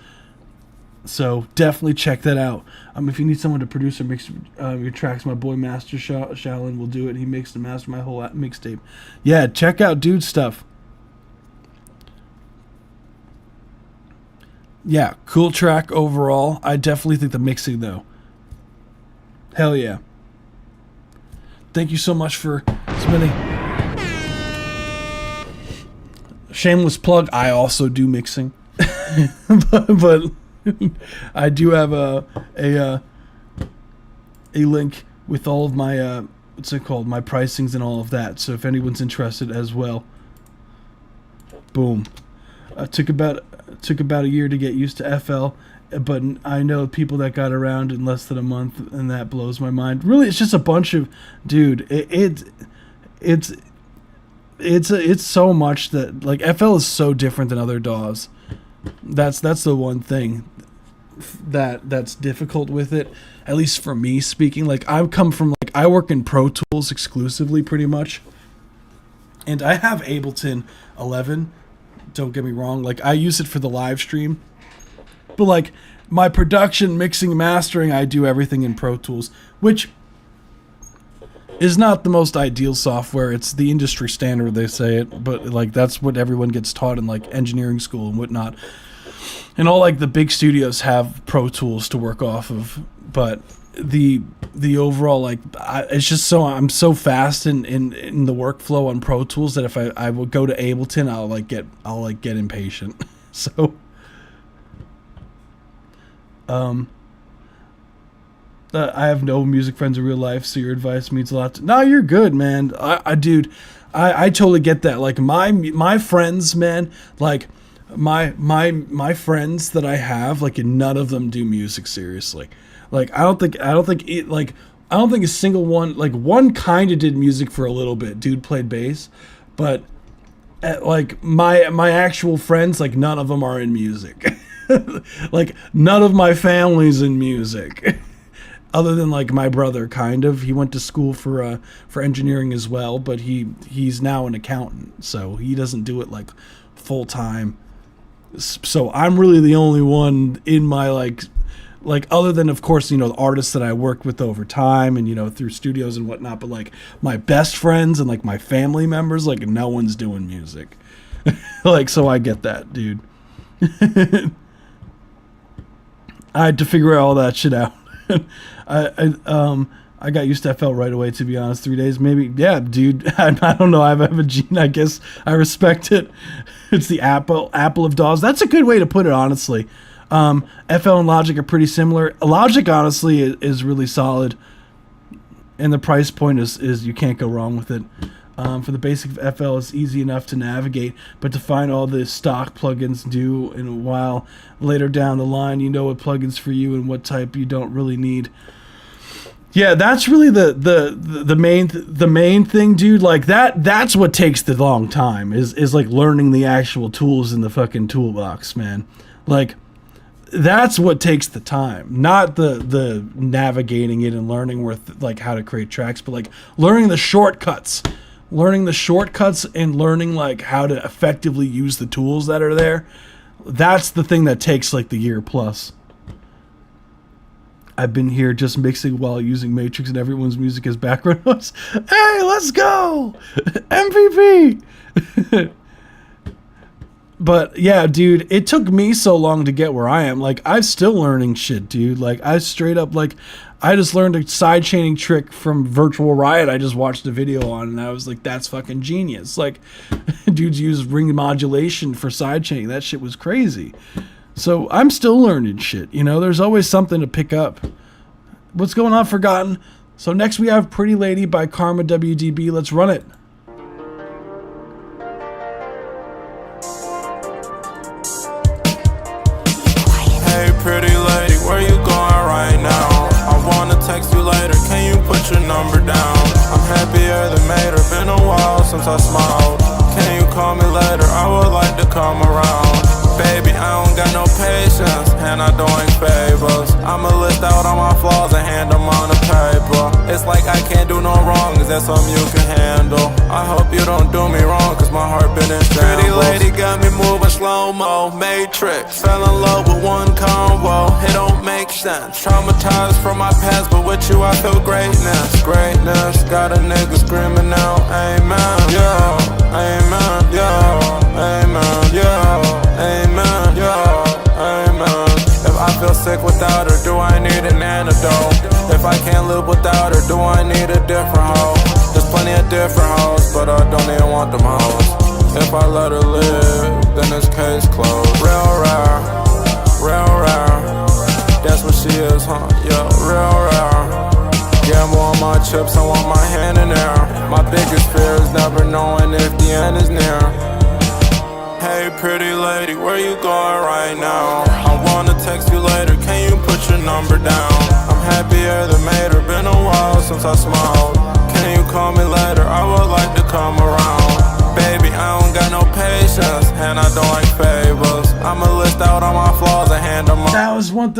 So definitely check that out. If you need someone to produce or mix your tracks, my boy Master Shaolin will do it. He mixed and mastered my whole mixtape. Yeah, check out Dude's stuff. Yeah, cool track overall. I definitely think the mixing, though. Hell yeah. Thank you so much for submitting. Shameless plug, I also do mixing. but I do have a a link with all of my what's it called, my pricings and all of that. So if anyone's interested as well. Boom. Took about a year to get used to FL, but I know people that got around in less than a month, and that blows my mind. Really, it's just a bunch of, dude. It's so much that, like, FL is so different than other DAWs. That's the one thing that's difficult with it, at least for me speaking. Like, I've come from, like, I work in Pro Tools exclusively pretty much, and I have Ableton 11. Don't get me wrong, like, I use it for the live stream, but, like, my production, mixing, mastering, I do everything in Pro Tools, which is not the most ideal software. It's the industry standard, they say it, but, like, that's what everyone gets taught in, like, engineering school and whatnot. And all, like, the big studios have Pro Tools to work off of, but the overall, like, it's just so, I'm so fast in the workflow on Pro Tools that if I will go to Ableton, I'll get impatient. So I have no music friends in real life, so your advice means a lot. No, you're good, man. Dude, I totally get that. Like, my friends, man, like, my friends that I have, like, none of them do music seriously. Like, I don't think a single one, like, one kind of did music for a little bit. Dude played bass, but like, my actual friends, like, none of them are in music. Like, none of my family's in music. Other than, like, my brother, kind of. He went to school for engineering as well, but he's now an accountant, so he doesn't do it, like, full time. So I'm really the only one in my, like, other than, of course, you know, the artists that I worked with over time and, you know, through studios and whatnot, but, like, my best friends and, like, my family members, like, no one's doing music. Like, so I get that, dude. I had to figure all that shit out. I got used to FL right away, to be honest. 3 days, maybe. Yeah, dude. I don't know. I have a gene. I guess I respect it. It's the apple of DAWs. That's a good way to put it, honestly. FL and Logic are pretty similar. Logic, honestly, is really solid, and the price point is you can't go wrong with it. For the basic of FL, it's easy enough to navigate, but to find all the stock plugins do in a while later down the line, you know what plugins for you and what type you don't really need. Yeah, that's really the main thing, dude. Like, that's what takes the long time is like learning the actual tools in the fucking toolbox, man. Like, that's what takes the time, not the navigating it and learning like how to create tracks, but like learning the shortcuts and learning like how to effectively use the tools that are there. That's the thing that takes like the year plus. I've been here just mixing while using Matrix and everyone's music as background noise. Hey, let's go! MVP! But yeah, dude, it took me so long to get where I am. Like, I'm still learning shit, dude. Like, I straight up, like, I just learned a sidechaining trick from Virtual Riot. I just watched a video on, and I was like, that's fucking genius. Like, dudes use ring modulation for sidechaining. That shit was crazy. So I'm still learning shit, you know? There's always something to pick up. What's going on, Forgotten? So next we have Pretty Lady by Karma WDB. Let's run it. Hey pretty lady, where you going right now? I wanna text you later, can you put your number down? I'm happier than made her, been a while since I smiled. Can you call me later, I would like to come around. Baby, I don't got no patience, and I doing favors. I'ma list out all my flaws and hand them on the paper. It's like I can't do no wrong, is that something you can handle? I hope you don't do me wrong, cause my heart been in shambles. Pretty lady got me moving slow-mo, Matrix. Fell in love with one combo, it don't make sense. Traumatized from my past, but with you I feel greatness. Greatness, got a nigga screaming out, amen. Yeah, amen, yeah, amen, yeah. Amen, yeah, amen. If I feel sick without her, do I need an antidote? If I can't live without her, do I need a different hoe? There's plenty of different hoes, but I don't even want them hoes. If I let her live, then this case closed. Real rare, real rare. That's what she is, huh? Yeah, real rare. chips, I want my hand in there. My biggest fear is never knowing if the end is near. Hey pretty lady, where you going right now? I wanna text you later, can you put your number down? I'm happier than Mater, been a while since I smiled. Can you call me later, I would like to come around. Baby, I don't got no patience, and I don't like favors. I'ma list out all my flaws and hand them out. That was 1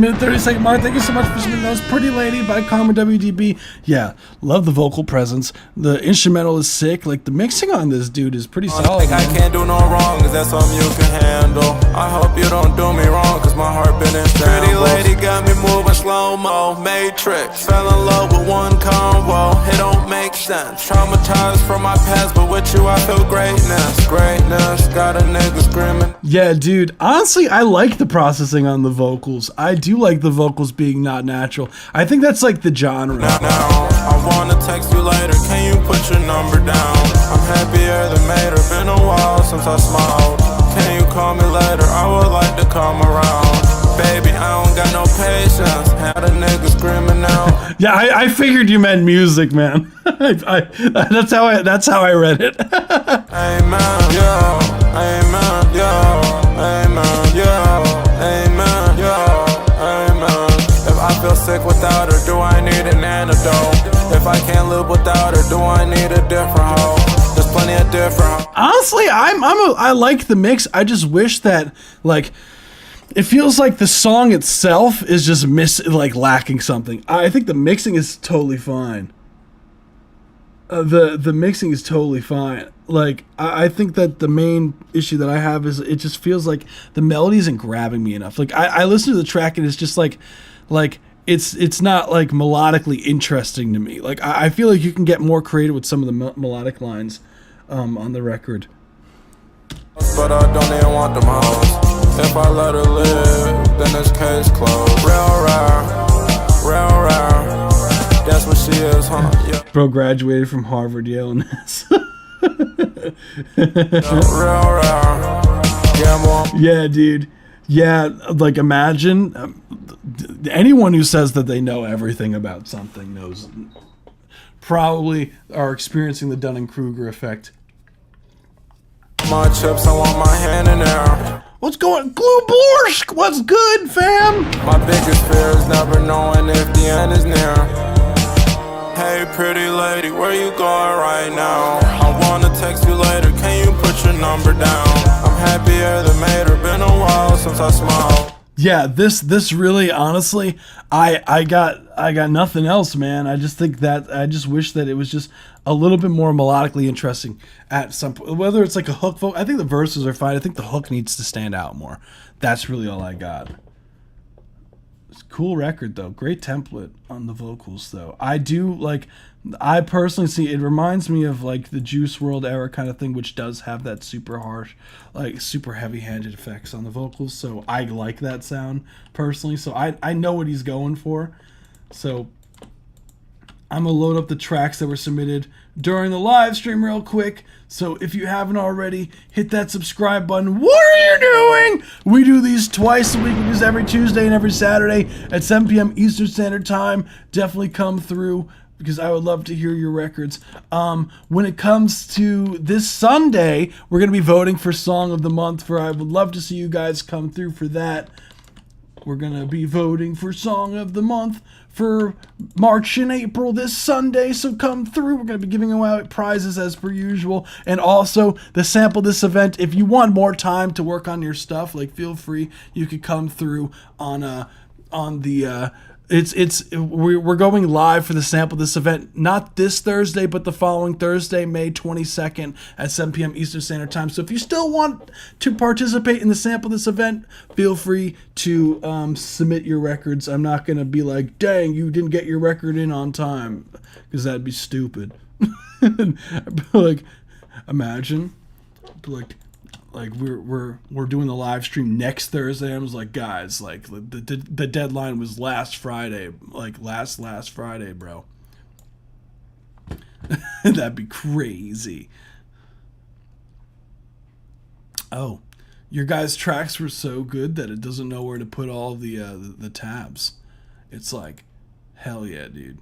minute 30 second mark. Thank you so much for submitting those. Pretty Lady by Karma WDB. Yeah, love the vocal presence. The instrumental is sick. Like, the mixing on this dude is pretty solid. Like I can't do no wrong, is that something you can handle? I hope you don't do me wrong, cause my heart been in shambles. Pretty lady got me moving slow-mo, Matrix. Fell in love with one combo, it don't make sense. Traumatized from my past, but with you I feel greatness. Greatness, got a nigga screaming. Yeah, dude. Honestly, I like the processing on the vocals. I do like the vocals being not natural. I think that's like the genre. Now, I wanna text you later, can you put your number down? I'm happier than Mater, been a while since I smiled. Can you call me later, I would like to come around. Baby, I don't got no patience, had a nigga screaming out. Yeah, I figured you meant music, man. That's how I read it. Amen, yo, amen, yo, amen, yo, amen, yo, amen. If I feel sick without her, do I need an antidote? If I can't live without her, do I need a different hoe? There's plenty of different. Honestly, I like the mix. I just wish that, like, it feels like the song itself is just lacking something. I think the mixing is totally fine. The mixing is totally fine. Like, I think that the main issue that I have is it just feels like the melody isn't grabbing me enough. Like, I listen to the track and it's just like it's not like melodically interesting to me. Like, I feel like you can get more creative with some of the melodic lines on the record. But I don't even want them hoes. If I let her live, then this case closed. Real rare. That's what she is, huh? Yeah. Bro graduated from Harvard, Yale, and Real rare. Yeah, more. Yeah, dude. Yeah, like, imagine anyone who says that they know everything about something knows, probably are experiencing the Dunning-Kruger effect. My chips, I want my hand in there. What's going, Glue Borsk? What's good, fam? My biggest fear is never knowing if the end is near. Hey pretty lady, where you going right now? I wanna text you later, can you put your number down? I'm happier than Mater, been a while since I smiled. Yeah, this really, honestly, I got nothing else, man. I just think that I just wish that it was just a little bit more melodically interesting at some point. Whether it's like a hook vocal, I think the verses are fine. I think the hook needs to stand out more. That's really all I got. It's a cool record though. Great template on the vocals though. I personally see it reminds me of like the Juice WRLD era kind of thing, which does have that super harsh, like super heavy-handed effects on the vocals. So I like that sound personally. So I know what he's going for. So I'm gonna load up the tracks that were submitted during the live stream real quick. So if you haven't already, hit that subscribe button. What are you doing? We do these twice a week. We do this every Tuesday and every Saturday at 7 p.m. Eastern Standard Time. Definitely come through, because I would love to hear your records. When it comes to this Sunday, we're going to be voting for Song of the Month. I would love to see you guys come through for that. We're going to be voting for Song of the Month for March and April this Sunday, so come through. We're going to be giving out prizes as per usual, and also the Sample This event. If you want more time to work on your stuff, like, feel free. You could come through on the we're going live for the Sample This event, not this Thursday, but the following Thursday, May 22nd at 7 p.m. Eastern Standard Time. So if you still want to participate in the Sample This event, feel free to submit your records. I'm not going to be like, dang, you didn't get your record in on time, because that'd be stupid. Like, imagine, like we're doing the live stream next Thursday. I was like, guys, like the deadline was last Friday, like last Friday, bro. That'd be crazy. Oh, your guys' tracks were so good that it doesn't know where to put all the tabs. It's like, hell yeah, dude.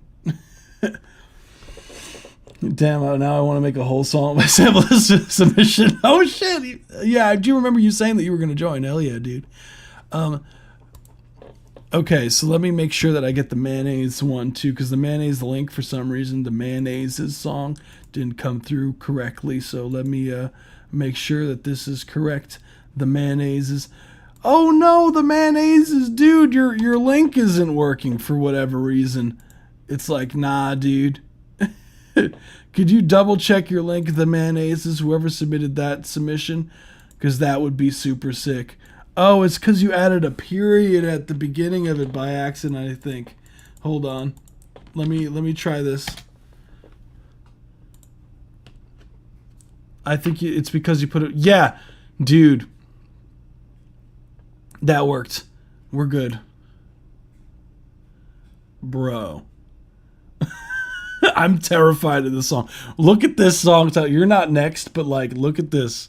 Damn, now I want to make a whole song by sample submission. Oh shit! Yeah, I do remember you saying that you were going to join. Hell yeah, dude. Okay, so let me make sure that I get the mayonnaise one too, because the mayonnaise link, for some reason, the mayonnaises song didn't come through correctly. So let me make sure that this is correct. The mayonnaises. Oh no, the mayonnaises, dude! Your link isn't working for whatever reason. It's like, nah, dude. Could you double check your link, the mayonnaises, whoever submitted that submission? Because that would be super sick. Oh, it's because you added a period at the beginning of it by accident, I think. Hold on. Let me try this. I think it's because you put it... Yeah, dude. That worked. We're good. Bro. I'm terrified of this song. Look at this song. You're not next, but like, look at this.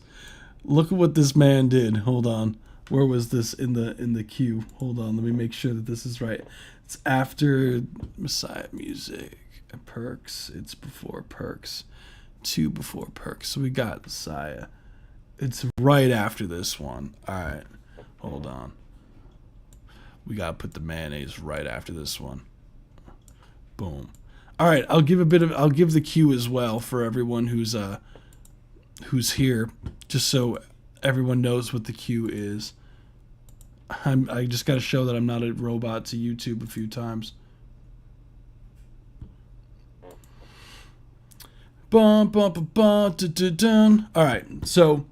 Look at what this man did. Hold on. Where was this in the queue? Hold on. Let me make sure that this is right. It's after Messiah Music. Perks. It's before Perks. 2 before Perks. So we got Messiah. It's right after this one. All right. Hold on. We got to put the mayonnaise right after this one. Boom. All right, I'll give the cue as well for everyone who's here, just so everyone knows what the cue is. I just got to show that I'm not a robot to YouTube a few times. Bum bum bum bum dun, dun, dun. All right, so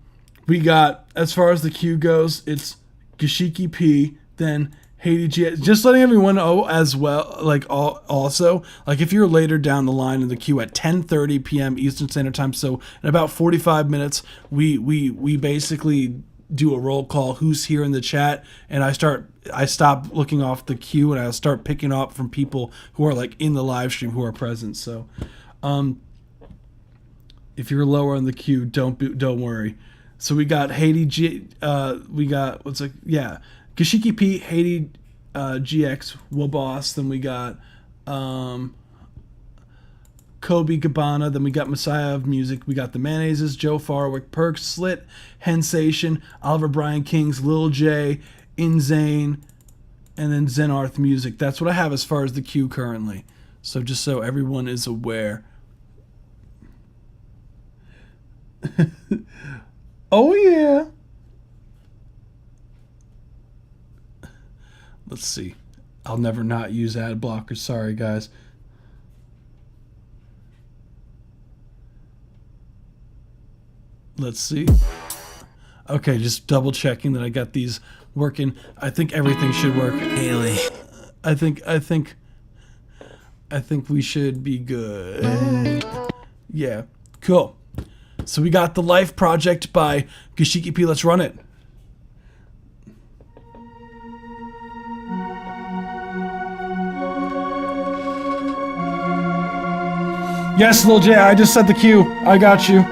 we got, as far as the cue goes, it's Gashiki P, then Haiti G. Just letting everyone know as well, like also, like if you're later down the line in the queue at 10:30 p.m. Eastern Standard Time, so in about 45 minutes, we basically do a roll call, who's here in the chat, and I stop looking off the queue and I start picking up from people who are like in the live stream who are present. So, if you're lower in the queue, don't worry. So we got Haiti G. We got Gashiki P, Haiti GX, Waboss. Then we got Kobe Cabana. Then we got Messiah of Music. We got the Mayonnaises, Joe Farwick, Perks, Slit, Hensation, Oliver Brian Kings, Lil J, Inzane, and then Zenarth Music. That's what I have as far as the queue currently. So just so everyone is aware. Oh yeah. Let's see. I'll never not use ad blockers. Sorry, guys. Let's see. Okay, just double checking that I got these working. I think everything should work. Haley. I think we should be good. Yeah. Cool. So we got The Life Project by Gashiki P. Let's run it. Yes, Lil J, I just set the cue. I got you.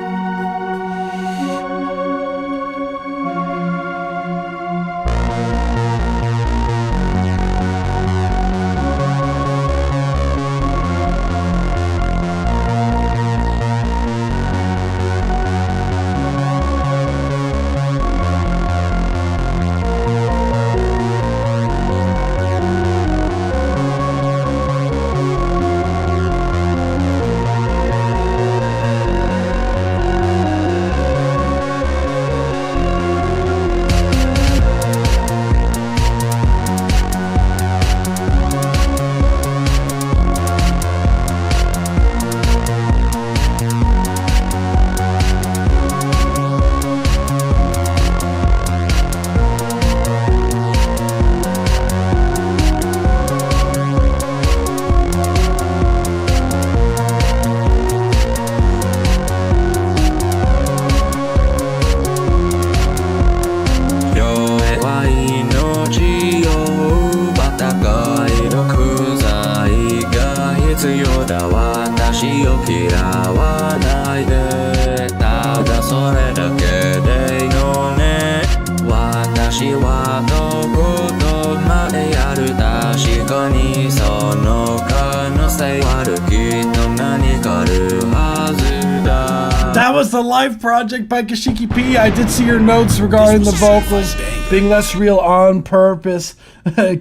a life project by Kashiki P. I did see your notes regarding the vocals being less real on purpose.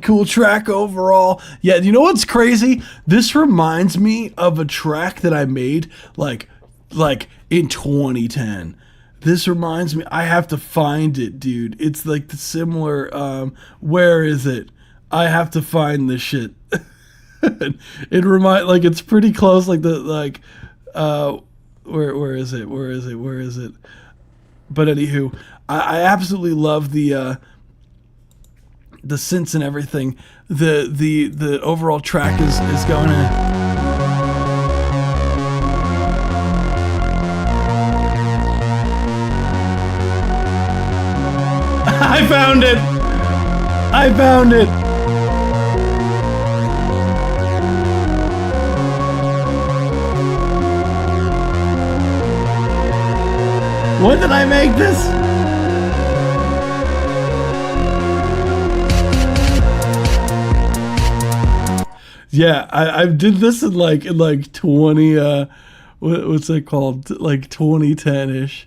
Cool track overall. Yeah, you know what's crazy? This reminds me of a track that I made like in 2010. This reminds me, I have to find it, dude. It's like the similar, where is it? I have to find this shit. It's pretty close, like where is it? But anywho, I absolutely love the synths and everything. The overall track is going in. I found it! When did I make this? Yeah, I did this in like 20 what's it called? Like 2010-ish.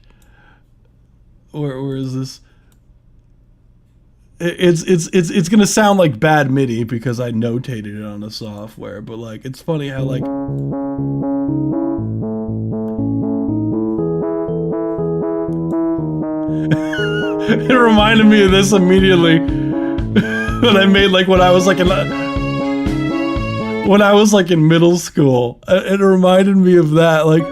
Where is this? It's gonna sound like bad MIDI because I notated it on the software, but like it's funny how like it reminded me of this immediately that I made like when I was like in middle school. It reminded me of that, like.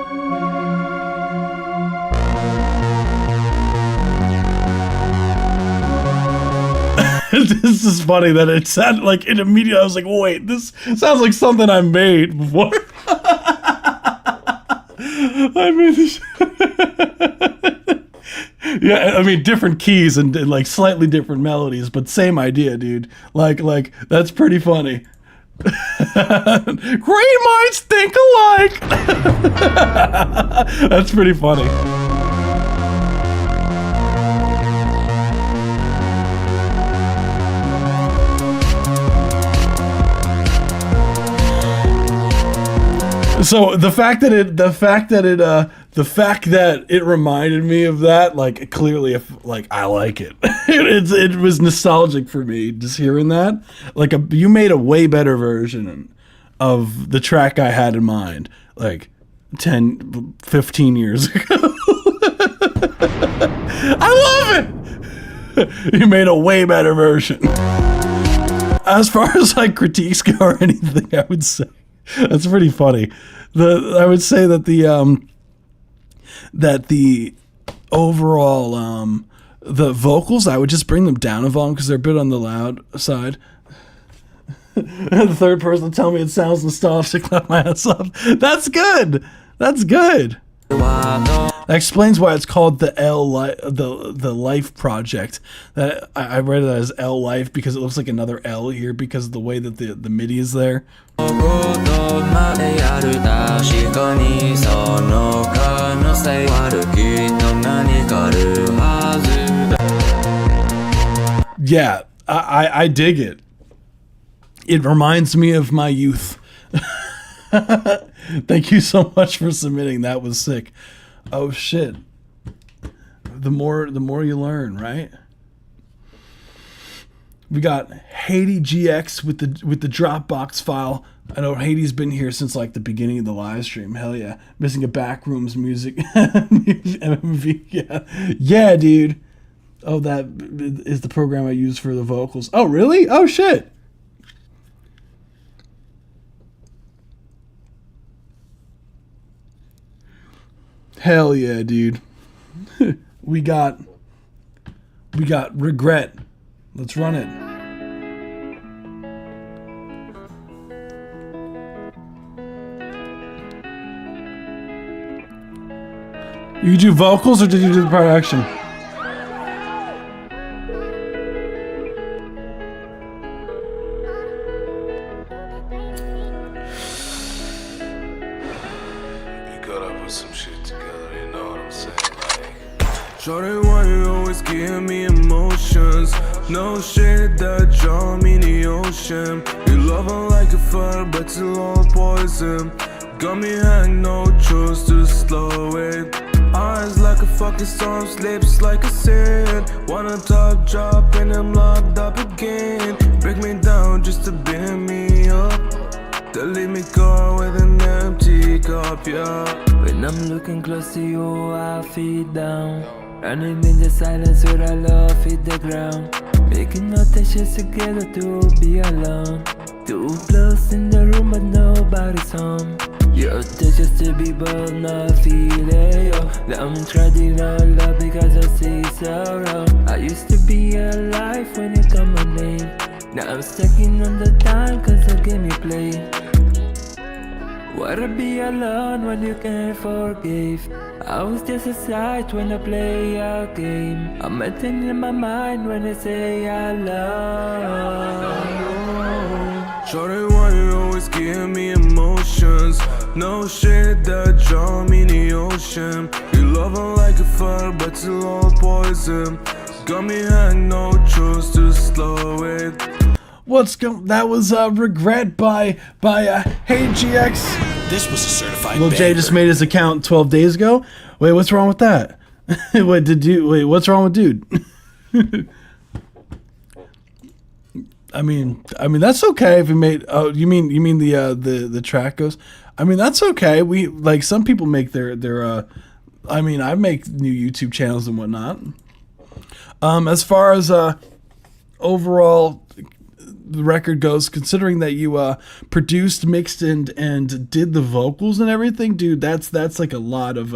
This is funny that it sounded like it immediately. I was like, wait, this sounds like something I made before. I made this. Yeah, I mean, different keys and like slightly different melodies, but same idea, dude. Like that's pretty funny. Great minds think alike. That's pretty funny. So the fact that it reminded me of that, like clearly, like I like it. It was nostalgic for me just hearing that. Like you made a way better version of the track I had in mind, like 10, 15 years ago. I love it. You made a way better version. As far as like critiques go or anything, I would say. That's pretty funny. I would say that the overall the vocals, I would just bring them down a volume because they're a bit on the loud side. The third person tell me it sounds nostalgic, clap my ass up. That's good. That explains why it's called the the Life Project. That I read it as L Life because it looks like another L here because of the way that the MIDI is there. Yeah, I dig it. It reminds me of my youth. Thank you so much for submitting. That was sick. Oh shit. The more you learn, right? We got Haiti GX with the Dropbox file. I know Haiti's been here since like the beginning of the live stream. Hell yeah. Missing a Backrooms music MV. Yeah, dude. Oh, that is the program I use for the vocals. Oh, really? Oh shit. Hell yeah, dude. We got Regret. Let's run it. You do vocals or did you do the production? Shorty, why you always give me emotions? No shit that draw me in the ocean. You love her like a fire, but you love poison. Got me hang, no choice to slow it. Eyes like a fucking storm, lips like a sin. Wanna top drop and I'm locked up again. Break me down just to bend me up. They leave me gone with an empty cup, yeah. When I'm looking close to you, I feel down. Running in the silence with our love hit the ground. Making notations together to be alone. Too close in the room but nobody's home. Your touch just to be bold, not feeling yo. I'm treading on love because I see sorrow. I used to be alive when you call my name. Now I'm stacking on the time cause the game you play. Wanna be alone when you can't forgive. I was just a sight when I play a game. I'm melting in my mind when I say I love you. Shorty, why you always give me emotions? No shit that drown me in the ocean. You love her like a fire but it's all poison. Got me hang, no choice to slow it. That was Regret by Hey GX. This was a certified Lil J banger. just made his account 12 days ago. Wait, what's wrong with that? What's wrong with dude? I mean that's okay if you made. Oh, you mean the track goes. I mean that's okay. We like some people make their. I mean I make new YouTube channels and whatnot. As far as overall the record goes, considering that you produced, mixed, and did the vocals and everything, dude, that's like a lot of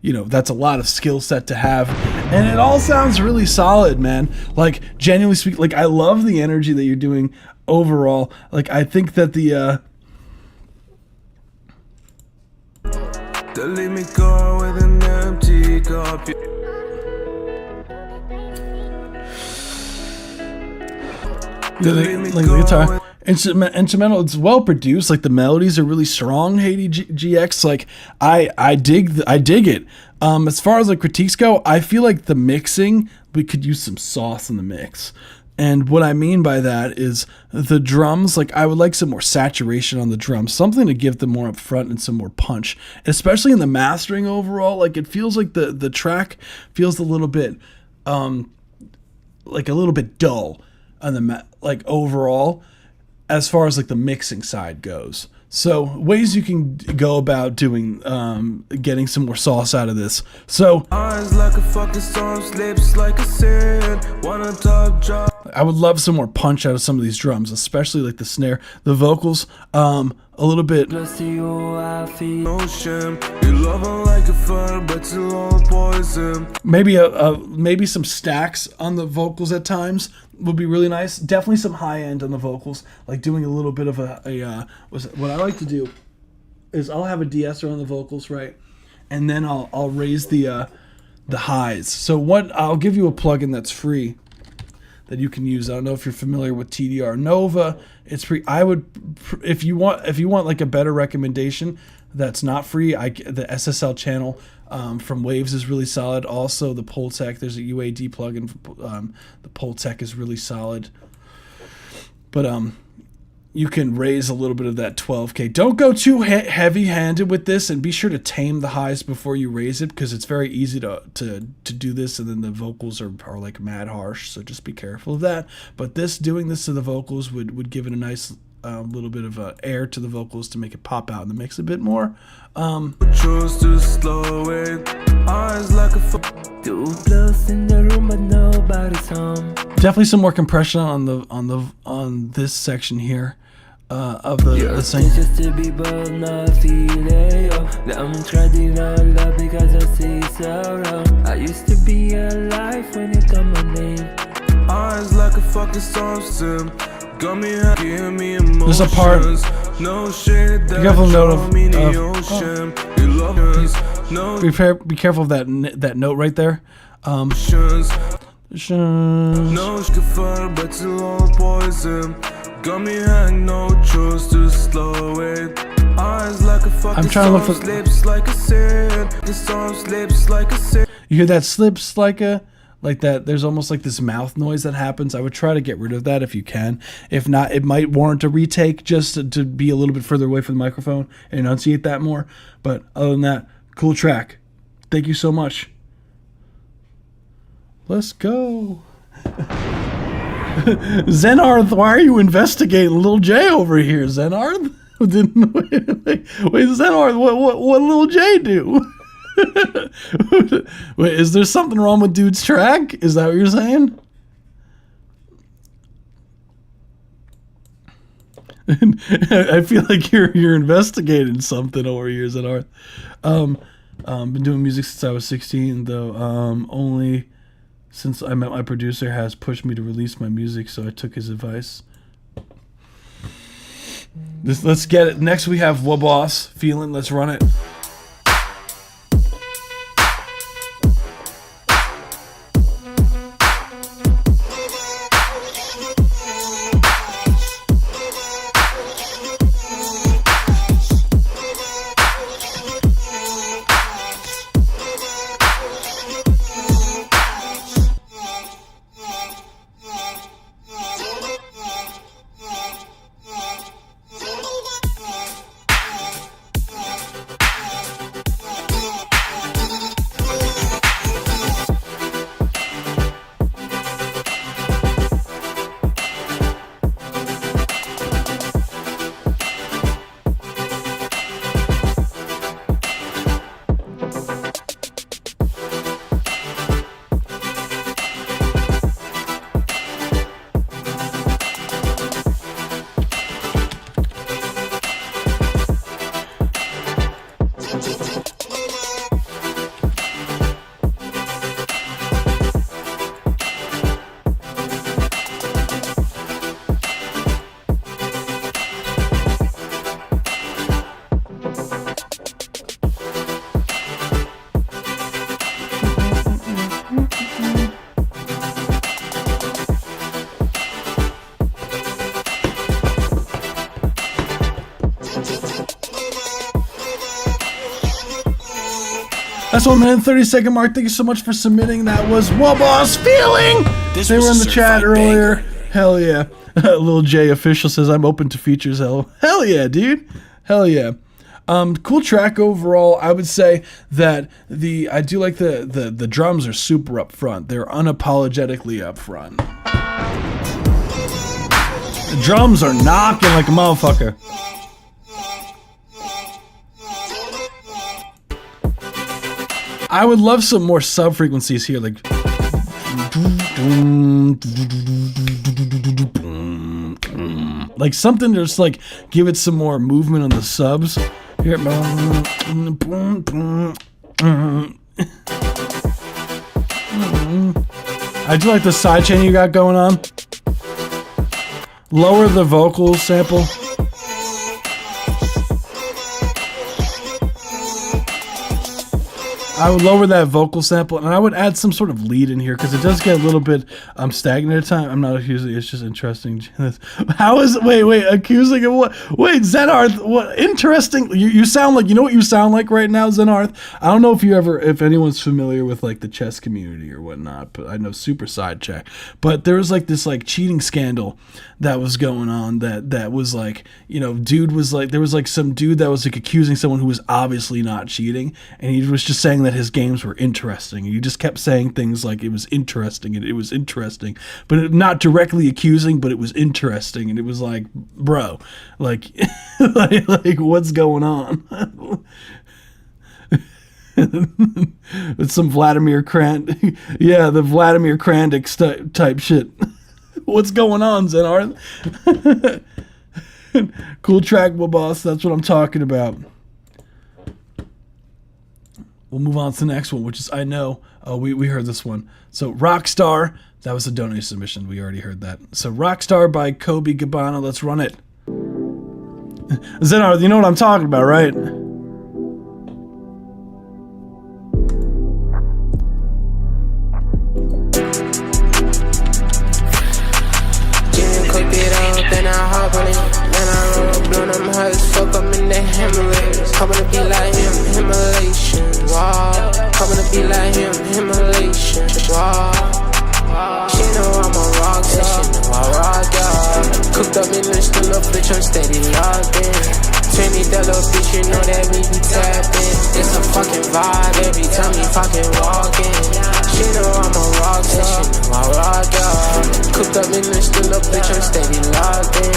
that's a lot of skill set to have, and it all sounds really solid, man. Like genuinely speaking, like I love the energy that you're doing overall. Like I think that the They leave me gone with an empty cup. the guitar instrumental, it's well produced. Like the melodies are really strong. Haiti GX, like I dig it. As far as like critiques go, I feel like the mixing, we could use some sauce in the mix. And what I mean by that is the drums, like I would like some more saturation on the drums, something to give them more up front and some more punch, especially in the mastering overall. Like it feels like the track feels a little bit like a little bit dull on the like overall as far as like the mixing side goes. So ways you can go about doing getting some more sauce out of this. So Eyes like a fucking storm, lips like a sin. Wanna top drop. I would love some more punch out of some of these drums, especially like the snare, the vocals, a little bit. Close to you, I feel ocean. You love her like a fire, but it's all poison. Maybe maybe some stacks on the vocals at times would be really nice. Definitely some high end on the vocals, like doing a little bit of what I like to do is I'll have a de-esser on the vocals, right, and then I'll raise the highs. So I'll give you a plugin that's free that you can use. I don't know if you're familiar with TDR Nova. It's free. I would, if you want like a better recommendation that's not free, the SSL channel from Waves is really solid. Also the Poltech, there's a UAD plugin. The Poltech is really solid. But you can raise a little bit of that 12K. Don't go too heavy-handed with this, and be sure to tame the highs before you raise it, because it's very easy to do this, and then the vocals are like mad harsh, so just be careful of that. But doing this to the vocals would give it a nice little bit of air to the vocals to make it pop out in the mix a bit more. Choose to slow it. Eyes like a too close in the room but nobody's home. Definitely some more compression on this section here of the sing. Just to be bold, not feeling yo. I'm treading on love because I see sorrow. I used to be alive when you call my name. Eyes like a fucking storm sim. Got me give me emotions. There's a part. No shit that Be careful note of You love us. No. Be careful of that note right there. No fire, but it's all poison. Got me hang, no choice to slow it. Eyes like a fucking I'm trying to look for lips like a sin. The storm's lips like a sin. You hear that slips like that. There's almost like this mouth noise that happens. I would try to get rid of that if you can. If not, it might warrant a retake just to be a little bit further away from the microphone and enunciate that more. But other than that, cool track. Thank you so much. Let's go. Zenarth, why are you investigating Lil J over here, Zenarth? wait, Zenarth, what Lil J do? Wait, is there something wrong with dude's track? Is that what you're saying? I feel like you're investigating something over here, Zenarth. Been doing music since I was 16, though. Only since I met my producer has pushed me to release my music, so I took his advice. Let's get it. Next we have Waboss, Feeling. Let's run it. That's 1 minute and 30-second mark. Thank you so much for submitting. That was Waboss Feeling. They were in the chat earlier. Hell yeah. Lil J official says I'm open to features. Hell yeah, dude. Hell yeah. Cool track overall. I would say that I do like the drums are super up front. They're unapologetically up front. The drums are knocking like a motherfucker. I would love some more sub frequencies here, like something to just like give it some more movement on the subs. Here, I do like the sidechain you got going on. Lower the vocal sample. I would lower that vocal sample, and I would add some sort of lead in here because it does get a little bit stagnant at time. I'm not accusing; it's just interesting. How is wait accusing of what? Wait, Zenarth, what interesting? You sound like, you know what you sound like right now, Zenarth. I don't know if anyone's familiar with like the chess community or whatnot, but I know Super Sidecheck. But there was like this like cheating scandal that was going on that was like, you know, there was like some dude that was like accusing someone who was obviously not cheating, and he was just saying that his games were interesting. He just kept saying things like it was interesting and it was interesting, but not directly accusing, but it was interesting, and it was like, bro, like like what's going on? It's some Vladimir Krandik, yeah, the Vladimir Krandik type shit. What's going on, Zenarth? Cool track, Waboss. That's what I'm talking about. We'll move on to the next one, which is I Know. We heard this one. So Rockstar, that was a donation submission. We already heard that. So Rockstar by Kobe Gabbana. Let's run it. Zenarth, you know what I'm talking about, right? Then I hop on it, then I roll up, blow them high as fuck, I'm in the Himalayas. Coming to be like him, Himalayan, wow. Coming to be like him, Himalayan, wow. She know I'm a rock star, she know I rock, yeah. Cooked up in the still up, bitch, I'm steady locked in. Trini, that little bitch, you know that we be tapping. It's a fucking vibe every time you fucking walk in. She know I'm a rock star, she know I rock out. Cooked up in this little bitch, I'm steady locked in.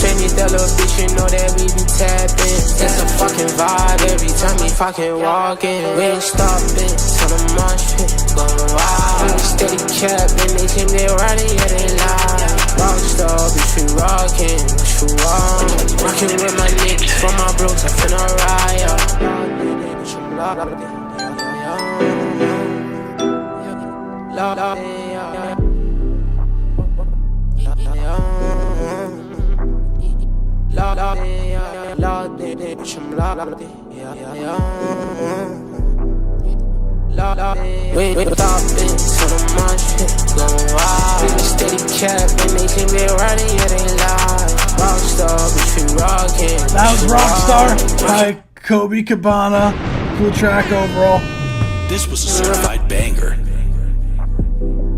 Trini, that little bitch, you know that we be tapping. It's a fucking vibe every time we fucking walk in. We ain't stopping, so the mosh pit going wild. We steady capping, they think they riding, yeah they lie. Rockstar, bitch, we rockin', what you want? Rockin' with my niggas, for my bros, I finna riot. We stopping, so the mosh pit going wild. We steady capping, they think they riding, yeah they lie. Rockstar, bitch, we rockin'. That was Rockstar by Kobe Cabana. Cool track overall. This was a certified banger.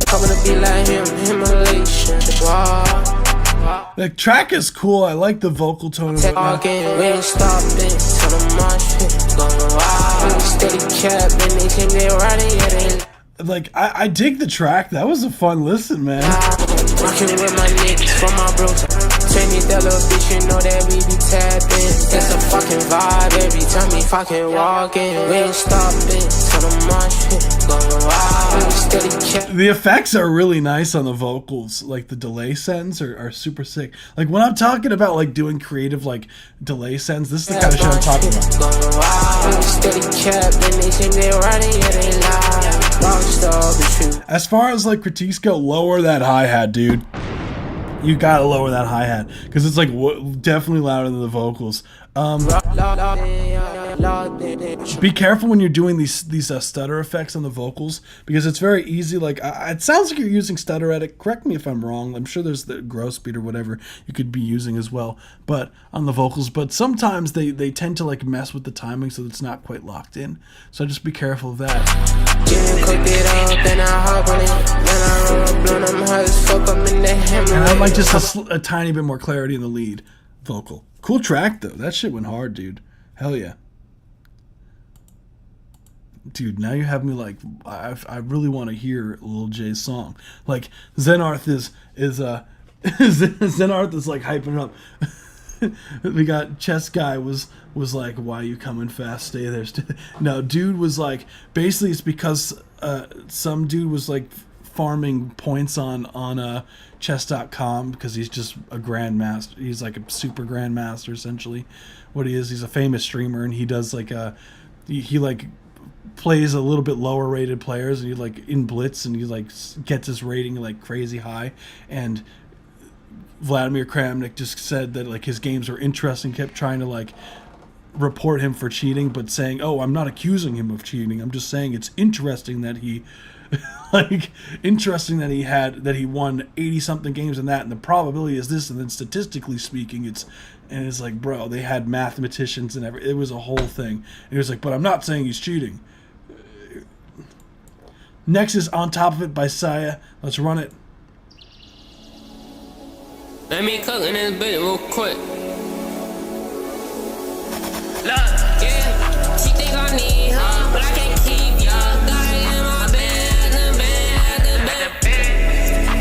Coming to be like him, Himalayan. The track is cool. I like the vocal tone of it. We ain't stopping, so the mosh pit going wild. We steady capping, they think they riding, yeah they like, I dig the track. That was a fun listen, man. Rockin' with my niggas, for my bros. Trini, that little bitch, you know that we be tapping. It's a fucking vibe every time we fucking walk in. We ain't stopping, so the mosh pit going wild. We steady The effects are really nice on the vocals. Like, the delay sends are super sick. Like, when I'm talking about, like, doing creative, like, delay sends, this is the kind of shit I'm talking about. going wild. We steady capping, they think they riding, yeah they lie. As far as like critiques go, lower that hi-hat, dude. You gotta lower that hi-hat because it's like definitely louder than the vocals. Be careful when you're doing these stutter effects on the vocals because it's very easy. Like it sounds like you're using stutter edit. Correct me if I'm wrong. I'm sure there's the growth speed or whatever you could be using as well, but on the vocals. But sometimes they tend to like mess with the timing so it's not quite locked in. So just be careful of that. And I'd like just a tiny bit more clarity in the lead vocal. Cool track though. That shit went hard, dude. Hell yeah. Dude, now you have me like I really want to hear Lil J's song. Like Zenarth is Zenarth is like hyping up. We got Chess Guy was like, why you coming fast? Stay there. No, dude was like, basically it's because some dude was like farming points on chess.com because he's just a grandmaster. He's like a super grandmaster essentially. What he is, he's a famous streamer and he does like he like plays a little bit lower rated players and he like in blitz and he like gets his rating like crazy high. And Vladimir Kramnik just said that like his games were interesting, kept trying to like report him for cheating, but saying, oh, I'm not accusing him of cheating, I'm just saying it's interesting that he like interesting that he won 80 something games in that, and the probability is this, and then statistically speaking it's like, bro, they had mathematicians and it was a whole thing. And he was like, but I'm not saying he's cheating. Next is On Top of It by Saya. Let's run it. Let me cook in this bitch real quick. Look, yeah, she think I need her, but I can't keep ya. Got it in my bed, the bed.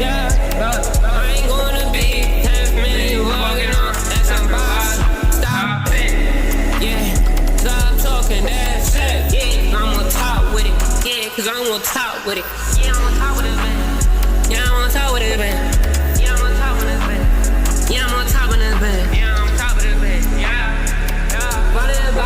Yeah, look, I ain't gonna be half me walking on somebody. Stop it, yeah, stop talking that shit. Yeah, I'm on top with it, yeah, cause I'm on top with it. Yeah, I'm on top with it, man. Yeah, I'm on top with it, man. Yeah, I'm on top with it, man. Yeah, I'm on top of this bed. Yeah, I'm on top of this bed. Yeah, yeah. Body. Yeah,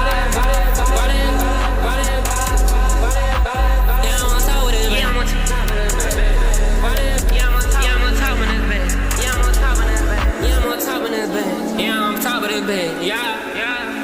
I'm on top of this bed. Yeah, I'm on top of this bed. Yeah, I'm on top of this bed. Yeah, I'm on top of this bed. Yeah, I'm on top of this bed. Yeah, I'm on top of this bed. Yeah.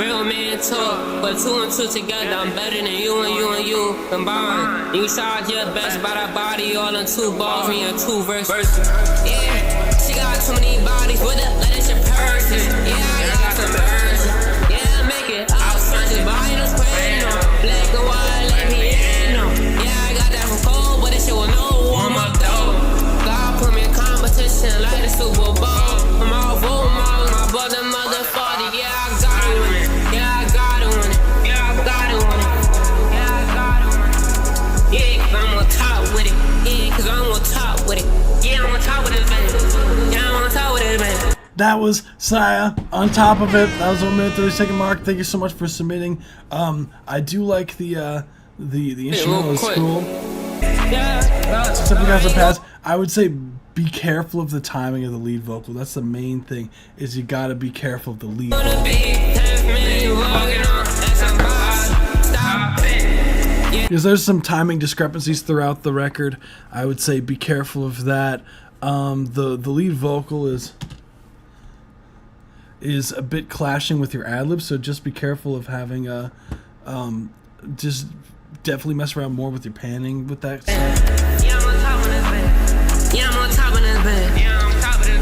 Real man talk, but 2 and 2 together, I'm better than you and you combined. You tried your best by that body, all in 2 balls, me in 2 verses. Yeah, she got too many bodies with it, let it your person. Yeah, I got some version. Yeah, make it out, just buying us praying on. Black and white, let me in on. Yeah, I got that from cold, but this shit will no warm up though. God put me in competition like the Super Bowl. I'm all my brother, mother, father, yeah, I got it with it. that was Saya. On top of it, that was 1 minute 30-second mark. Thank you so much for submitting. I do like the instrumental is cool. Except we got some pass. I would say be careful of the timing of the lead vocal. That's the main thing. Is you gotta be careful of the lead vocal. Because there's some timing discrepancies throughout the record. I would say be careful of that. The lead vocal is a bit clashing with your ad-libs, so just be careful of having a just definitely mess around more with your panning with that stuff.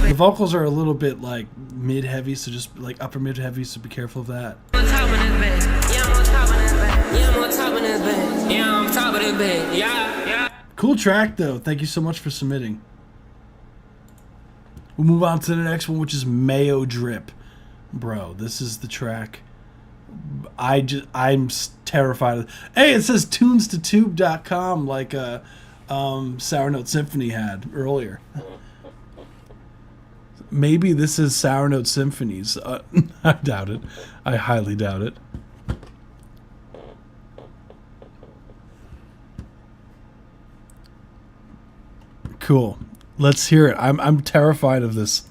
The vocals are a little bit like mid-heavy, so just like upper mid-heavy, so be careful of that. Cool track though. Thank you so much for submitting. We'll move on to the next one, which is Mayo Drip. Bro, this is the track. I'm terrified of. Hey, it says tunes2tube.com like Sour Note Symphony had earlier. Maybe this is Sour Note Symphony's. I doubt it. I highly doubt it. Cool. Let's hear it. I'm terrified of this.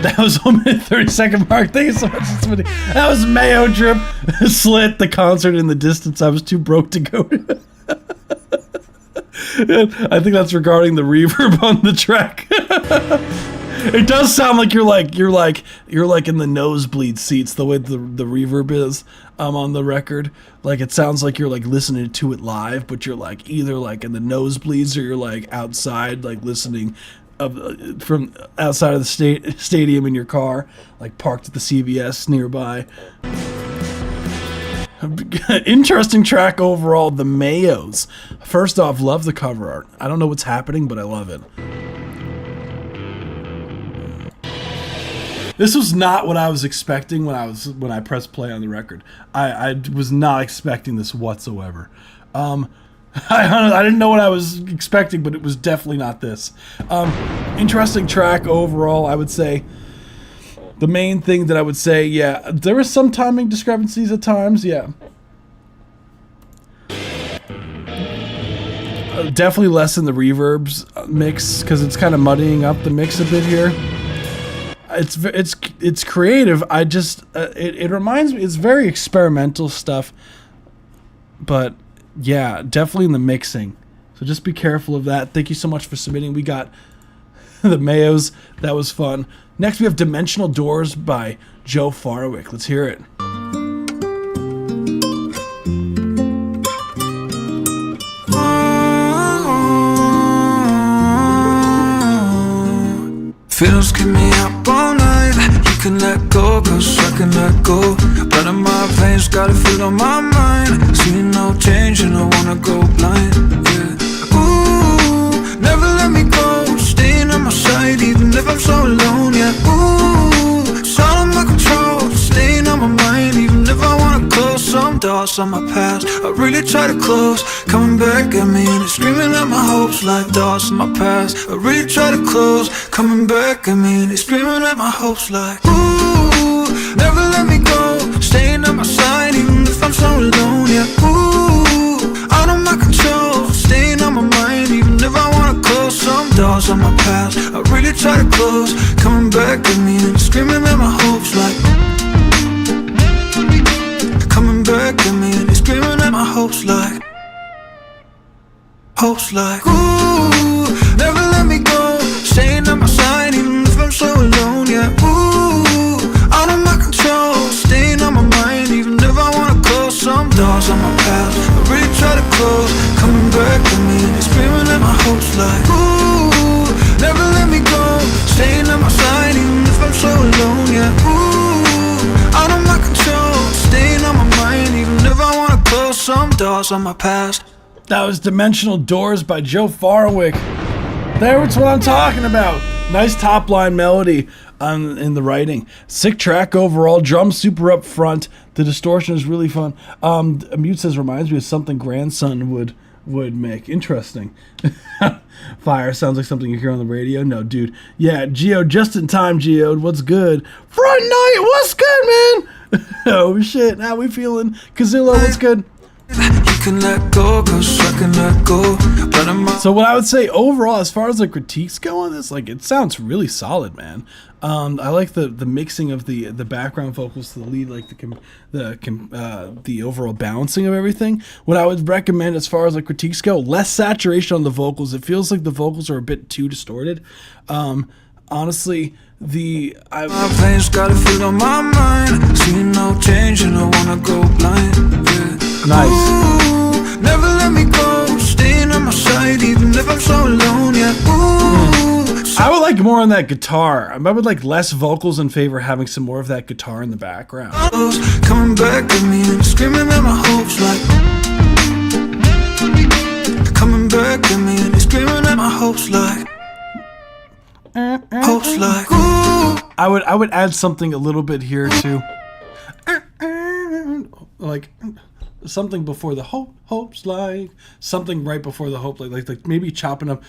That was 1 minute 30-second mark. Thank you so much for submitting. That was Mayo Drip. Slit the concert in the distance. I was too broke to go. I think that's regarding the reverb on the track. It does sound like you're in the nosebleed seats, the way the reverb is on the record. Like it sounds like you're like listening to it live, but you're like either like in the nosebleeds or you're like outside, like listening from outside of the stadium in your car, like parked at the CVS nearby. Interesting track overall, the Mayos. First off, love the cover art. I don't know what's happening, but I love it. This was not what I was expecting when I pressed play on the record. I was not expecting this whatsoever. I didn't know what I was expecting, but it was definitely not this. Interesting track overall, I would say. The main thing that I would say, yeah, there was some timing discrepancies at times, yeah. Definitely less in the reverbs mix, because it's kind of muddying up the mix a bit here. It's creative. I just it reminds me, it's very experimental stuff, but yeah, definitely in the mixing. So just be careful of that. Thank you so much for submitting. We got the Mayos. That was fun. Next we have Dimensional Doors by Joe Farwick. Let's hear it. Feels keep me up all night. You can let go, cause I can let go. Blood in my veins, got a feel on my mind. See no change and I wanna go blind, yeah. Ooh, never let me go. Staying on my side even if I'm so alone, yeah. Ooh, doors on my past. I really try to close, coming back at me and it's screaming at my hopes like doors on my past. I really try to close, coming back at me and it's screaming at my hopes like, ooh, never let me go, staying at my side even if I'm so alone, yeah. Ooh, out of my control, staying on my mind even if I wanna close some doors on my past. I really try to close, coming back at me and it's screaming at my hopes like, coming back at me and it's screaming at my hopes like, ooh, never let me go, staying at my side even if I'm so alone, yeah. Ooh, out of my control, staying on my mind even if I wanna close some doors on my past. I really try to close, coming back at me and it's screaming at my hopes like, ooh, never let me go, staying at my side even if I'm so alone, yeah. Ooh, out of my control, staying on my mind even if I wanna close some doors on my past. That was Dimensional Doors by Joe Farwick. That's what I'm talking about. Nice top line melody in the writing. Sick track overall. Drums super up front. The distortion is really fun. Mute says reminds me of something grandson would make. Interesting. Fire sounds like something you hear on the radio. No, dude. Yeah, Geo, just in time, Geo. What's good? Front night. What's good, man? Oh shit. How we feeling? Kazilla, what's good? You can let go, cause I can let go. So what I would say overall, as far as the critiques go on this, like, it sounds really solid, man. I like the mixing of the background vocals to the lead, like the overall balancing of everything. What I would recommend as far as like critiques go, less saturation on the vocals. It feels like the vocals are a bit too distorted. Honestly, my veins got a feel on my mind. See no change and I wanna go blind. Yeah. Nice. Ooh, never let me go, staying on my side even if I'm so alone, yeah. Ooh, I would like more on that guitar. I would like less vocals in favor of having some more of that guitar in the background. Coming back at me and screaming at my hopes like, coming back at me and screaming at my hopes like, ooh. I would add something a little bit here too. Like something before the hopes, like something right before the hope, like maybe chopping up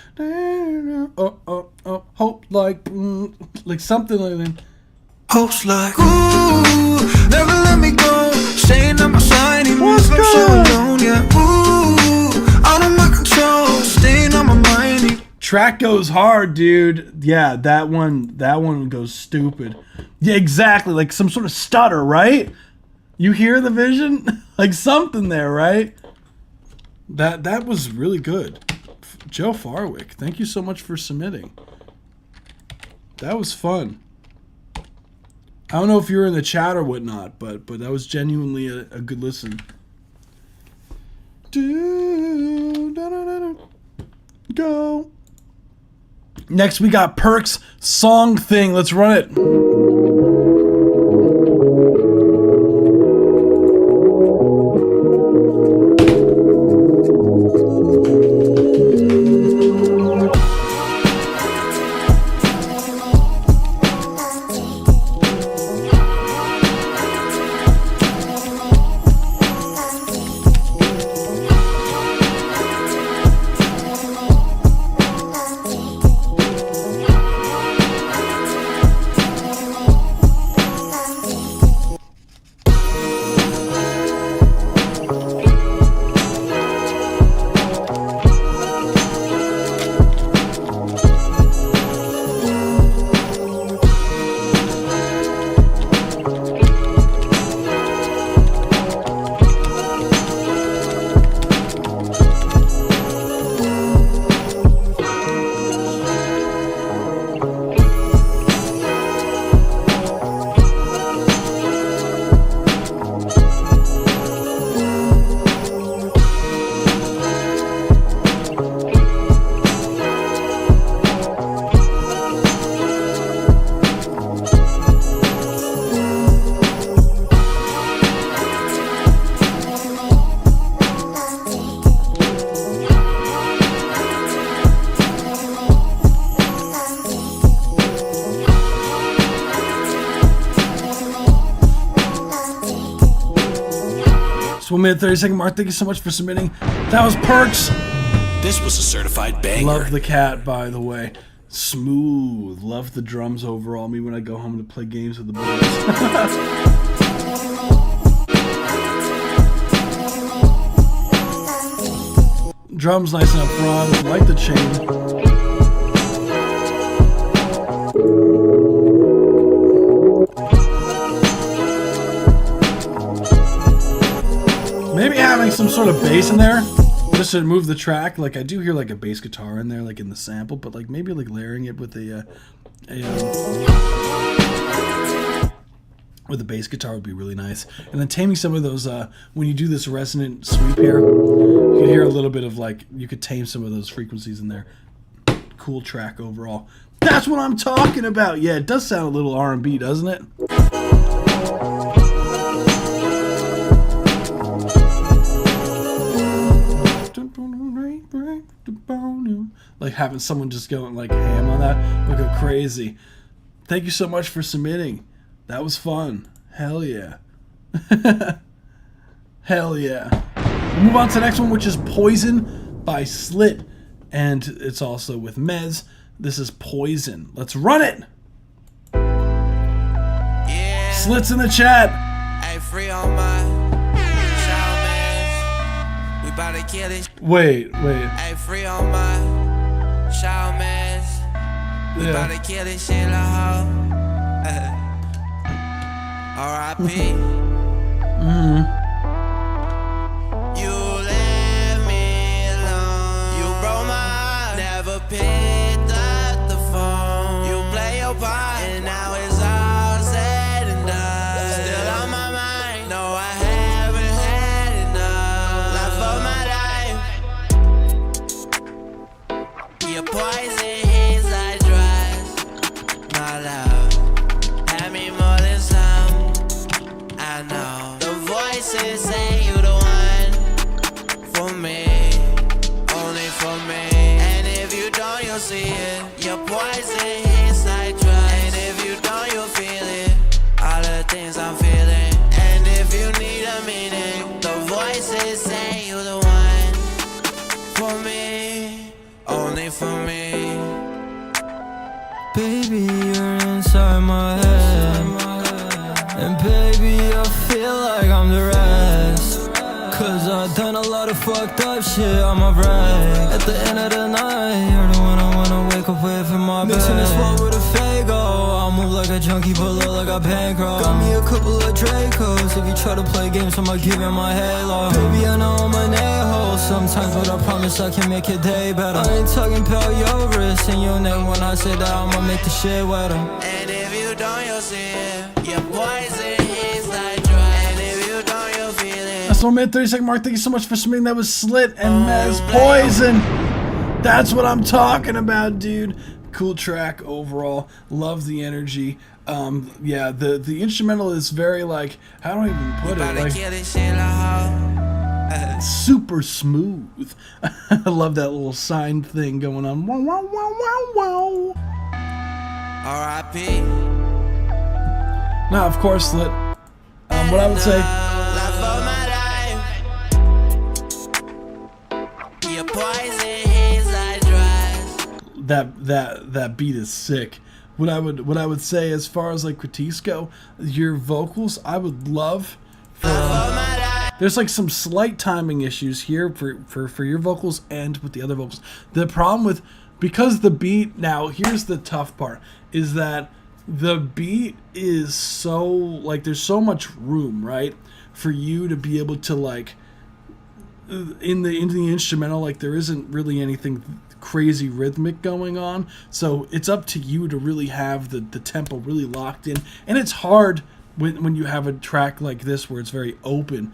hope, like something like that. Hopes like, ooh, never let me go, staying on my side even if I'm so alone, yeah. Ooh, out of my control, staying on my mind. Track goes hard, dude. Yeah, that one goes stupid. Yeah, exactly, like some sort of stutter, right? You hear the vision? Like something there, right? That was really good. Joe Farwick, thank you so much for submitting. That was fun. I don't know if you were in the chat or whatnot, but that was genuinely a good listen. Go. Next we got Perks Song Thing. Let's run it. 1 minute 30-second mark. Thank you so much for submitting. That was Perks. This was a certified banger. Love the cat, by the way. Smooth. Love the drums overall. Me when I go home to play games with the boys. Drums nice and up front. Like the chain. Maybe having some sort of bass in there just to move the track. Like I do hear like a bass guitar in there, like in the sample, but like maybe like layering it with with a bass guitar would be really nice. And then taming some of those when you do this resonant sweep here, you can hear a little bit of like you could tame some of those frequencies in there. Cool track overall. That's what I'm talking about. Yeah, it does sound a little R&B, doesn't it? Like having someone just going like ham on that would go crazy. Thank you so much for submitting. That was fun. Hell yeah. Hell yeah. We'll move on to the next one, which is Poison by Slit. And it's also with Mez. This is Poison. Let's run it. Yeah. Slit's in the chat. Hey, free on my shower mess. We bout to kill this. Wait. Hey, free on my shower mess. We bout to kill this shit, la hoe. R.I.P. You left me alone. You broke my heart. Never picked up the phone. You play your part, and now it's all said and done. Still on my mind. No, I haven't had enough. Life for my life. Your poison hits like drugs. My love had me more than some. I know the voices say you the one for me, only for me. And if you don't, you'll see it. Your poison hits like drugs. And if you don't, you'll feel it. All the things I'm feeling. And if you need a meaning, the voices say you the one for me, only for me. Baby, you're inside my head. And baby, I feel like I'm the rest. Cause I've done a lot of fucked up shit on my brain. At the end of the night, you're the one I wanna wake up with in my bed. Mixing this one with a Fago. I'll move like a junkie, but look like a bankroll. Got me a couple of Dracos. If you try to play games, I'ma give you my halo. Baby, I know I'm an a-hole sometimes, but I promise I can make your day better. I ain't talking about your wrist and your neck when I say that I'ma make the shit wetter. And if you don't, you'll see it. Your poison hits like drugs. And if you don't, you'll feel it. That's 1 minute 30-second mark. Thank you so much for submitting. That was Slit and Mez Poison. That's what I'm talking about, dude. Cool track overall. Love the energy. Yeah, the instrumental is very like, how do I even put it? Like, super smooth. I love that little sign thing going on. Wow, wow, wow, wow, wow. R.I.P. Now, of course, Slit. What I would say. Life for my life. Your poison hits like drugs. That beat is sick. What I would say as far as like critiques go, your vocals, I would love for there's like some slight timing issues here for your vocals and with the other vocals. The problem with, because the beat, now here's the tough part, is that the beat is so like there's so much room, right, for you to be able to like in the instrumental, like there isn't really anything crazy rhythmic going on, so it's up to you to really have the tempo really locked in. And it's hard when you have a track like this where it's very open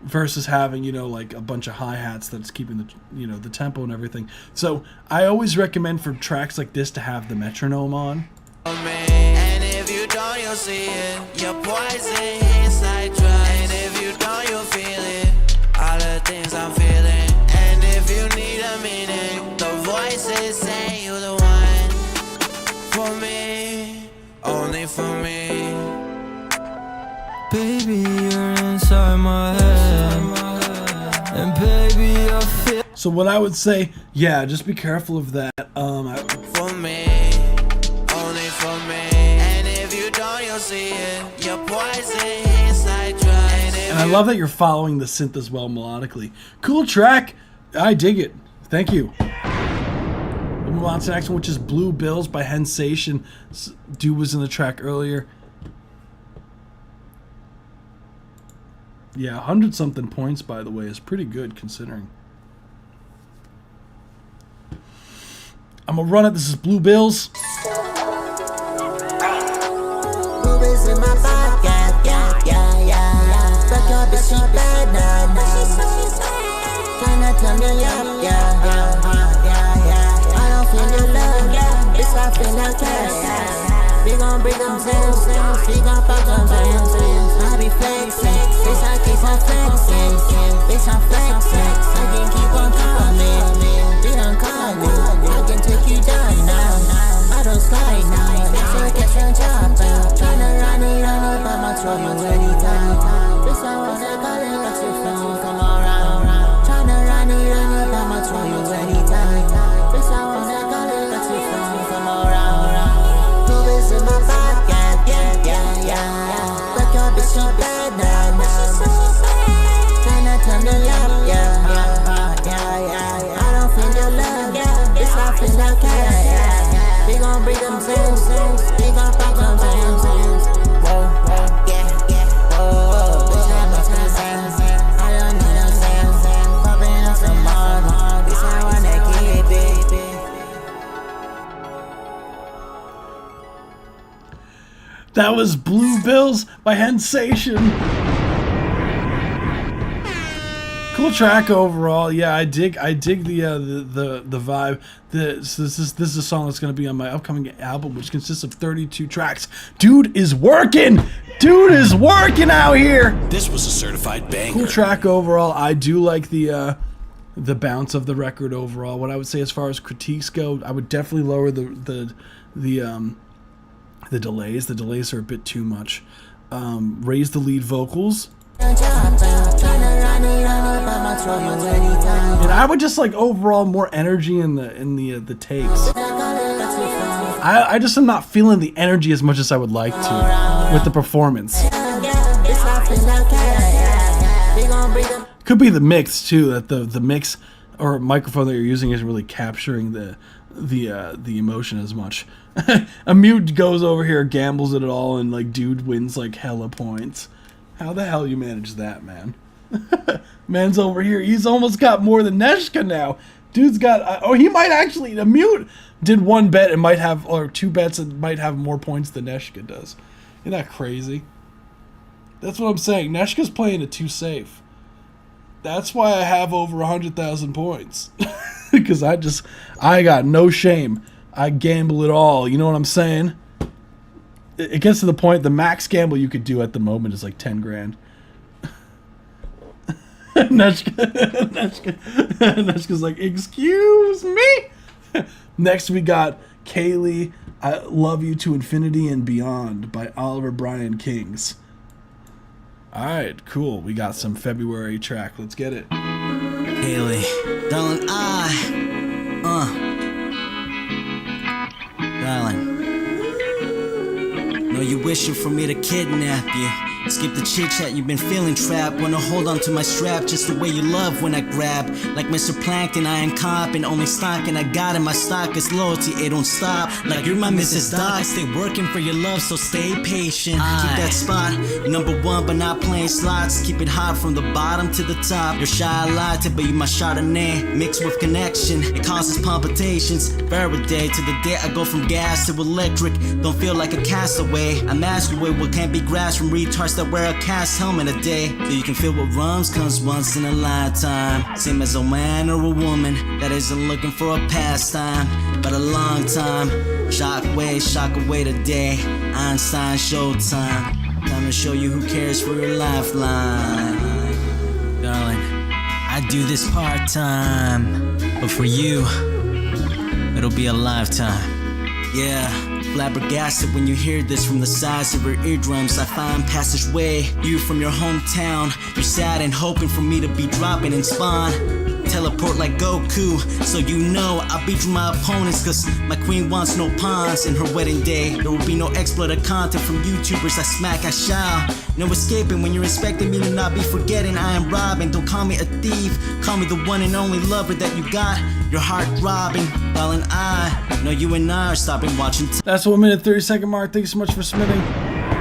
versus having, you know, like a bunch of hi-hats that's keeping the, you know, the tempo and everything. So I always recommend for tracks like this to have the metronome on. And if you don't, you'll see it. Your poison hits like drugs. And if you don't, you'll feel it. All the things I'm feeling. And if you need a meaning, the voices say you're the one for me, only for me. Baby, you're inside my head. So what I would say, yeah, just be careful of that. For me, only for me. And if you don't, you'll see it. Your poison inside dry. And I love that you're following the synth as well melodically. Cool track. I dig it. Thank you. We'll move on to the next one, which is Blue Bills by Hensation. Dude was in the track earlier. Yeah, 100-something points, by the way, is pretty good considering. I'm gonna run it. This is Blue Bills. Movies in my pocket, yeah. Fuck your bitch, she bad now. Tryna turn me up, yeah. I don't feel your love, bitch, I feel like cash. We gon' bring them things, we gon' fuck them things. I be flexing, bitch, I keep on flexing. Bitch, I'm flexing, I can keep on coming. We done call me, I can take you down now. I don't slide now, bitch, I get some job. Tryna run it up, I'ma throw you anytime. Bitch, I wanna call it, what's your phone, come around. Tryna run it up, I'ma throw you anytime. Bitch, I wanna call it, what's your phone, come around. Movies in my pocket, yeah. Fuck your bitch, she bad now. Tryna turn me up, yeah. I don't feel your love, bitch, I feel like cash. We gon' bring them things, we gon' fuck them things. Whoa, bitch, I'm a fan. I don't need no sense. Popping up some more, bitch, I wanna keep it. That was Blue Bills by Hensation. Cool track overall. Yeah, I dig the vibe. This is a song that's gonna be on my upcoming album, which consists of 32 tracks. Dude is working out here. This was a certified banger. Cool track overall. I do like the bounce of the record overall. What I would say as far as critiques go, I would definitely lower the delays. The delays are a bit too much. Raise the lead vocals. And I would just like overall more energy in the takes. I just am not feeling the energy as much as I would like to with the performance. Could be the mix too, that the mix or microphone that you're using isn't really capturing the emotion as much. A mute goes over here, gambles it all, and like dude wins like hella points. How the hell you manage that, man? Man's over here. He's almost got more than Neshka now. Dude's got... he might actually... The mute did one bet and might have... Or two bets and might have more points than Neshka does. Isn't that crazy? That's what I'm saying. Neshka's playing it too safe. That's why I have over 100,000 points. Because I got no shame. I gamble it all. You know what I'm saying? It gets to the point, the max gamble you could do at the moment is like 10 grand. Neshka's like, excuse me? Next we got Kaylee, I Love You to Infinity and Beyond by Oliver Brian Kings. Alright, cool. We got some February track. Let's get it. Kaylee, darling, darling, know you wishing for me to kidnap you. Skip the chit chat, you've been feeling trapped. Wanna hold on to my strap just the way you love when I grab. Like Mr. Plankton, I ain't copping, only stocking I got in my stock is loyalty, it don't stop. Like you're my Mrs. Doc, I stay working for your love, so stay patient. Keep that spot, number one, but not playing slots. Keep it hot from the bottom to the top. You're shy latte, but you my Chardonnay mixed with connection. It causes palpitations. Faraday to the day I go from gas to electric. Don't feel like a castaway. I master away what can't be grasped from retards that wear a cast helmet a day. So you can feel what runs comes once in a lifetime. Same as a man or a woman that isn't looking for a pastime, but a long time. Shock away today. Einstein showtime. Time to show you who cares for your lifeline. Darling, I do this part-time, but for you, it'll be a lifetime. Yeah, flabbergasted when you hear this from the sides of your eardrums. I find passageway, you from your hometown. You're sad and hoping for me to be dropping in spawn. Teleport like Goku, so you know I beat through my opponents. Cause my queen wants no pawns in her wedding day. There will be no exploited content from YouTubers. I smack, I shall. No escaping when you're expecting me to not be forgetting. I am robbing, don't call me a thief. Call me the one and only lover that you got. Your heart throbbing, while an I know you and I are stopping watching. That's 1 minute 30-second mark. Thank you so much for submitting.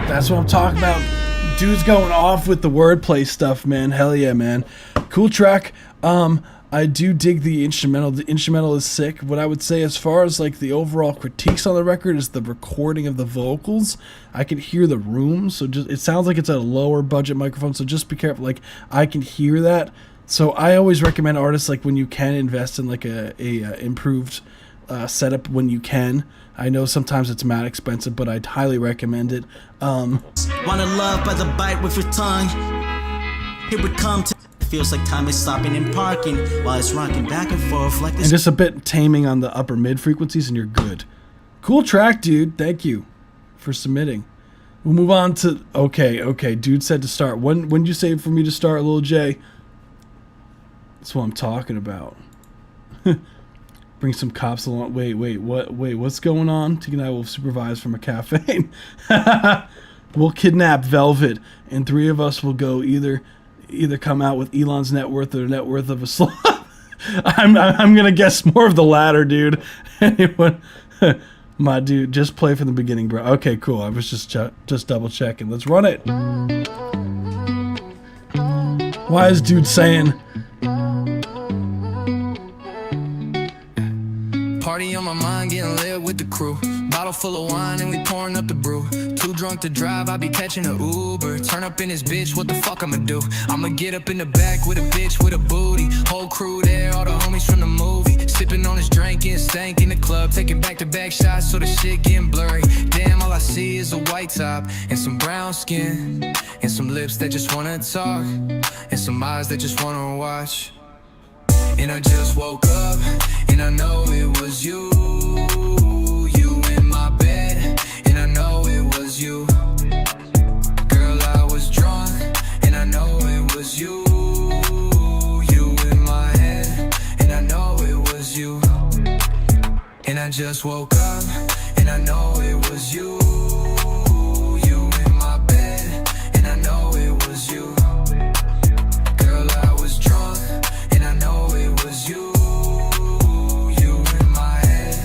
That's what I'm talking about. Dude's going off with the wordplay stuff, man. Hell yeah, man. Cool track. I do dig the instrumental. The instrumental is sick. What I would say as far as like the overall critiques on the record is the recording of the vocals. I can hear the room, so just it sounds like it's a lower budget microphone, so just be careful. Like I can hear that. So I always recommend artists, like, when you can, invest in like a improved setup when you can. I know sometimes it's mad expensive, but I'd highly recommend it. Wanna love by the bite with your tongue. Here we come to. Feels like time is stopping and parking while it's rocking back and forth like this. And just a bit taming on the upper mid frequencies, and you're good. Cool track, dude. Thank you for submitting. We'll move on to okay. Dude said to start. When did you say for me to start, Lil J? That's what I'm talking about. Bring some cops along. Wait, what's going on? Tegan and I will supervise from a cafe. We'll kidnap Velvet, and 3 of us will go either come out with Elon's net worth or the net worth of a sloth. I'm gonna guess more of the latter, dude. Anyone, my dude, just play from the beginning, bro. Okay, cool. I was just double checking. Let's run it. Why is dude saying? Party on my mind, getting lit with the crew. Bottle full of wine and we pouring up the brew. Too drunk to drive, I be catching a Uber. Turn up in this bitch, what the fuck I'ma do? I'ma get up in the back with a bitch with a booty. Whole crew there, all the homies from the movie. Sipping on this drink, getting stank in the club. Taking back-to-back shots, so the shit getting blurry. Damn, all I see is a white top and some brown skin. And some lips that just wanna talk. And some eyes that just wanna watch. And I just woke up, and I know it was you. You in my bed, and I know it was you. Girl, I was drunk, and I know it was you. You in my head, and I know it was you. And I just woke up, and I know it was you. You in my bed, and I know it was you. Girl, I was drunk, and I know it was you. You in my head,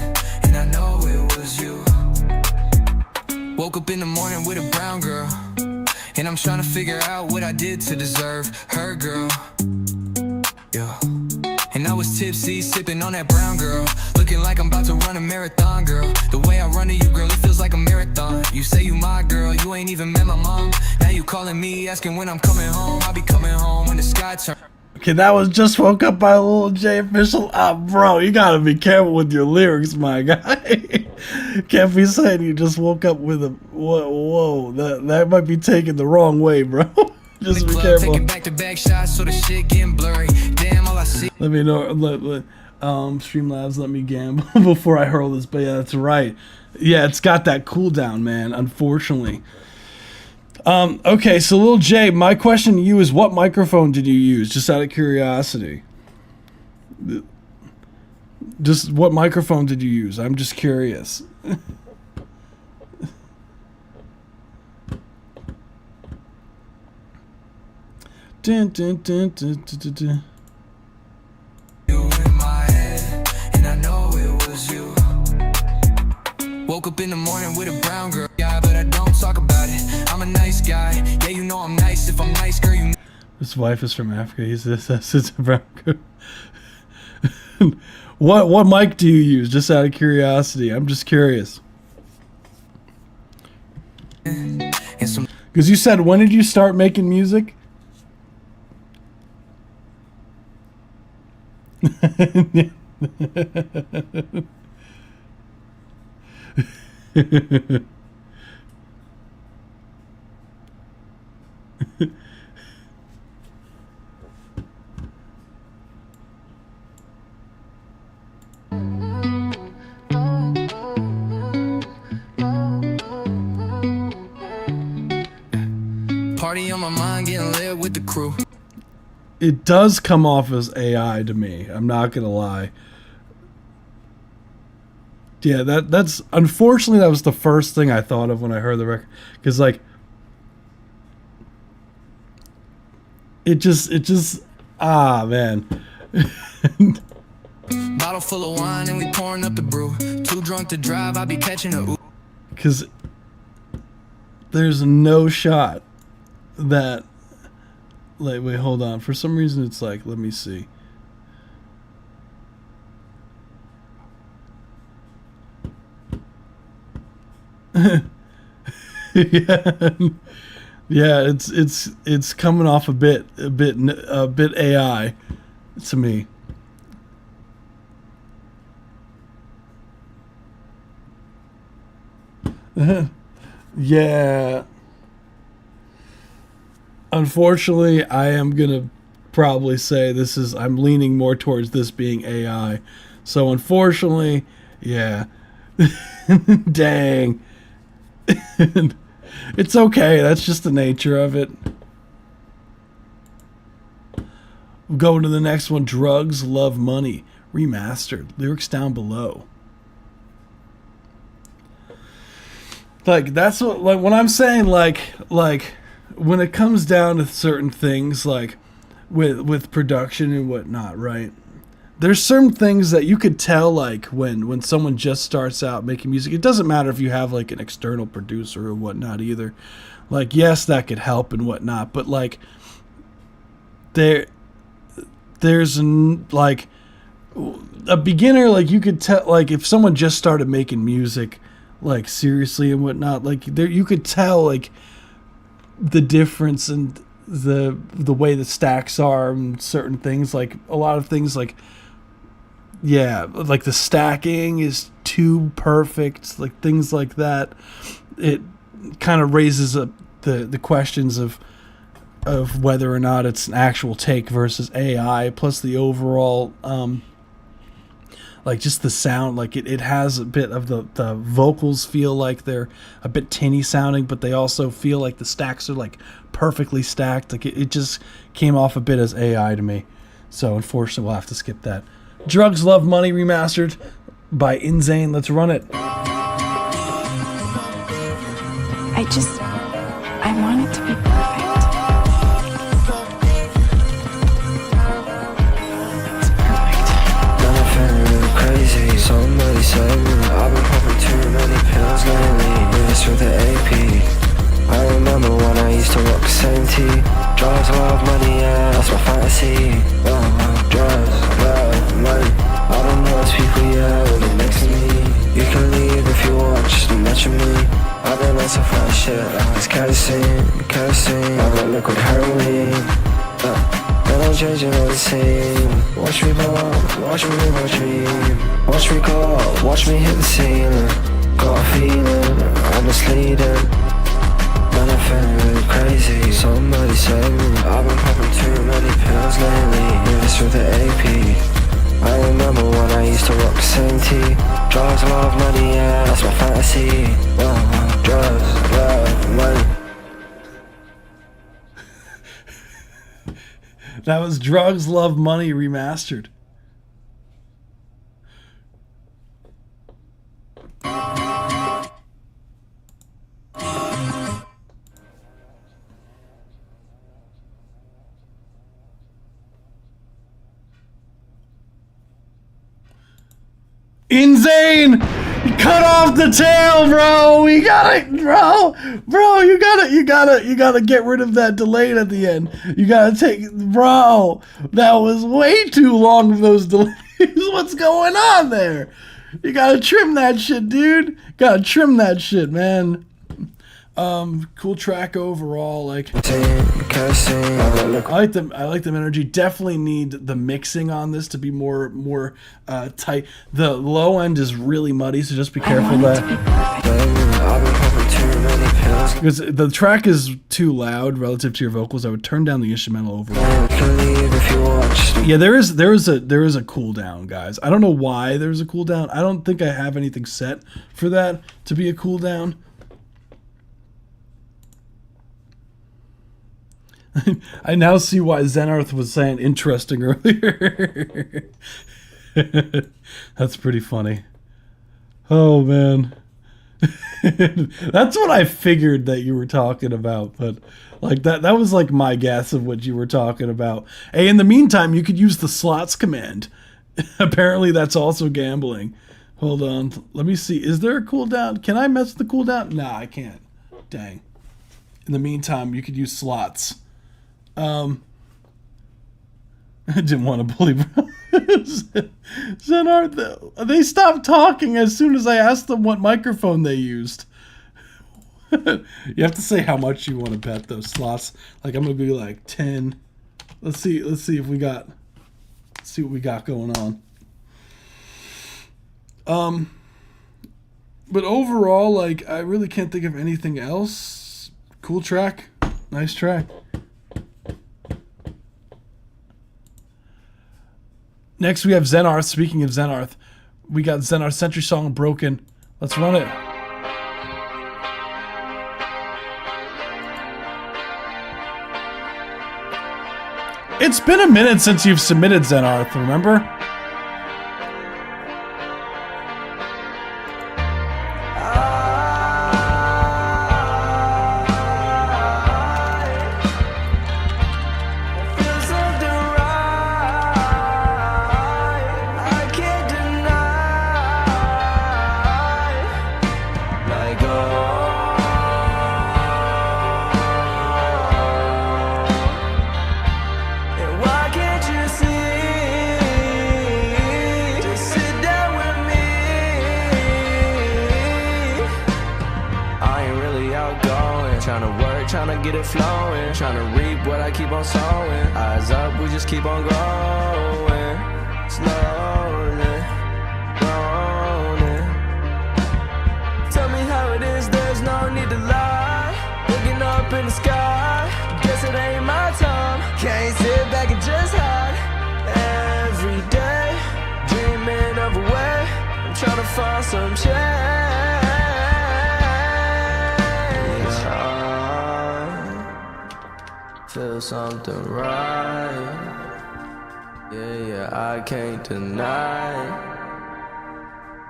and I know it was you. Woke up in the morning with a brown girl, and I'm trying to figure out what I did to deserve her, girl. Yeah. And I was tipsy, sipping on that brown girl, looking like I'm about to run a marathon, girl. The way I run to you, girl, it feels like a marathon. You say you my girl, you ain't even met my mom. Now you calling me, asking when I'm coming home. I'll be coming home when the sky turns. Okay, that was Just Woke Up by Lil J official. Bro, you gotta be careful with your lyrics, my guy. Can't be saying you just woke up with a whoa. That might be taken the wrong way, bro. Just be careful. Taking back-to-back shots, so the shit getting blurry. Damn, all I see. Let me know. Streamlabs, let me gamble before I hurl this. But yeah, that's right. Yeah, it's got that cooldown, man. Unfortunately. Okay, so Lil J, my question to you is, what microphone did you use? Just out of curiosity. Just what microphone did you use? I'm just curious. Dun, dun, dun, dun, dun, dun, dun. You in my head, and I know it was you. Woke up in the morning with a brown girl, yeah, but I don't talk about it. I'm a nice guy, yeah, you know I'm nice. If I'm nice, girl, you. His wife is from Africa. He's a brown girl. What mic do you use? Just out of curiosity, I'm just curious. Because you said, when did you start making music? Party on my mind, getting lit with the crew. it does come off as AI to me. I'm not gonna lie. Yeah, that's unfortunately that was the first thing I thought of when I heard the record, because like it just man. Bottle full of wine and we pouring up the brew. Too drunk to drive, I be catching a Because there's no shot that, like, wait, hold on. For some reason, it's like, let me see. Yeah, it's coming off a bit AI to me. Yeah. Unfortunately, I am gonna probably say I'm leaning more towards this being AI. So unfortunately, yeah. Dang. It's okay. That's just the nature of it. Going to the next one. Drugs, Love, Money. Remastered. Lyrics down below. Like, that's what, like, when I'm saying, like, when it comes down to certain things, like, with production and whatnot, right? There's certain things that you could tell, like, when someone just starts out making music. It doesn't matter if you have, like, an external producer or whatnot either. Like, yes, that could help and whatnot, but, like, there's, like, a beginner, like, you could tell, like, if someone just started making music, like, seriously and whatnot, like, there you could tell, like, the difference in the way the stacks are and certain things, like, a lot of things, like, yeah, like, the stacking is too perfect, like, things like that. It kind of raises up the questions of whether or not it's an actual take versus AI, plus the overall, like, just the sound, like, it has a bit of the vocals feel like they're a bit tinny sounding, but they also feel like the stacks are, like, perfectly stacked. Like, it just came off a bit as AI to me. So, unfortunately, we'll have to skip that. Drugs, Love, Money Remastered by Insane. Let's run it. I want it to be perfect. Crazy, somebody save me. I've been popping too many pills lately. This with the AP. I remember when I used to rock the same tee. Drugs, love, money, yeah, that's my fantasy. Drugs, love, money. I don't know those people, yeah, really next to me. You can leave if you want, just imagine me. I've been on some fine shit, it's kerosene. I got liquid heroin. And I'm changing all the same. Watch me ball, watch me. Watch me go, watch me hit the ceiling. Got a feeling, I'm misleading. Man, I'm feeling really crazy. Somebody save me. I've been popping too many pills lately. This with the AP. I remember when I used to rock the same tee. Drugs, love, money, yeah, that's my fantasy. Drugs, love, money. That was Drugs, Love, Money Remastered. Insane! Cut off the tail, bro! We gotta, bro, you gotta get rid of that delay at the end. You gotta take, bro, that was way too long of those delays. What's going on there? You gotta trim that shit, dude. Gotta trim that shit, man. Cool track overall. Like, I like them energy. Definitely need the mixing on this to be more tight. The low end is really muddy, so just be careful that, because the track is too loud relative to your vocals. I would turn down the instrumental overall. Yeah, there is a cooldown, guys. I don't know why there's a cooldown. I don't think I have anything set for that to be a cooldown. I now see why Zenarth was saying interesting earlier. That's pretty funny. Oh, man. That's what I figured that you were talking about, but like that was like my guess of what you were talking about. Hey, in the meantime, you could use the slots command. Apparently that's also gambling. Hold on, let me see. Is there a cooldown? Can I mess with the cooldown? Nah, I can't. Dang. In the meantime, you could use slots. I didn't want to bully Zenarth, they stopped talking as soon as I asked them what microphone they used. You have to say how much you want to bet those slots. Like I'm gonna be like 10. Let's see if we got. Let's see what we got going on. But overall, like I really can't think of anything else. Cool track, nice track. Next we have Zenarth. Speaking of Zenarth, we got Zenarth Century Song Broken. Let's run it. It's been a minute since you've submitted Zenarth, remember? Tryna get it flowing, tryna reap what I keep on sowing. Eyes up, we just keep on growing, slowly growing. Tell me how it is, there's no need to lie. Looking up in the sky, guess it ain't my time. Can't sit back and just hide. Every day, dreaming of a way. I'm tryna find some change. Feel something right. Yeah, I can't deny.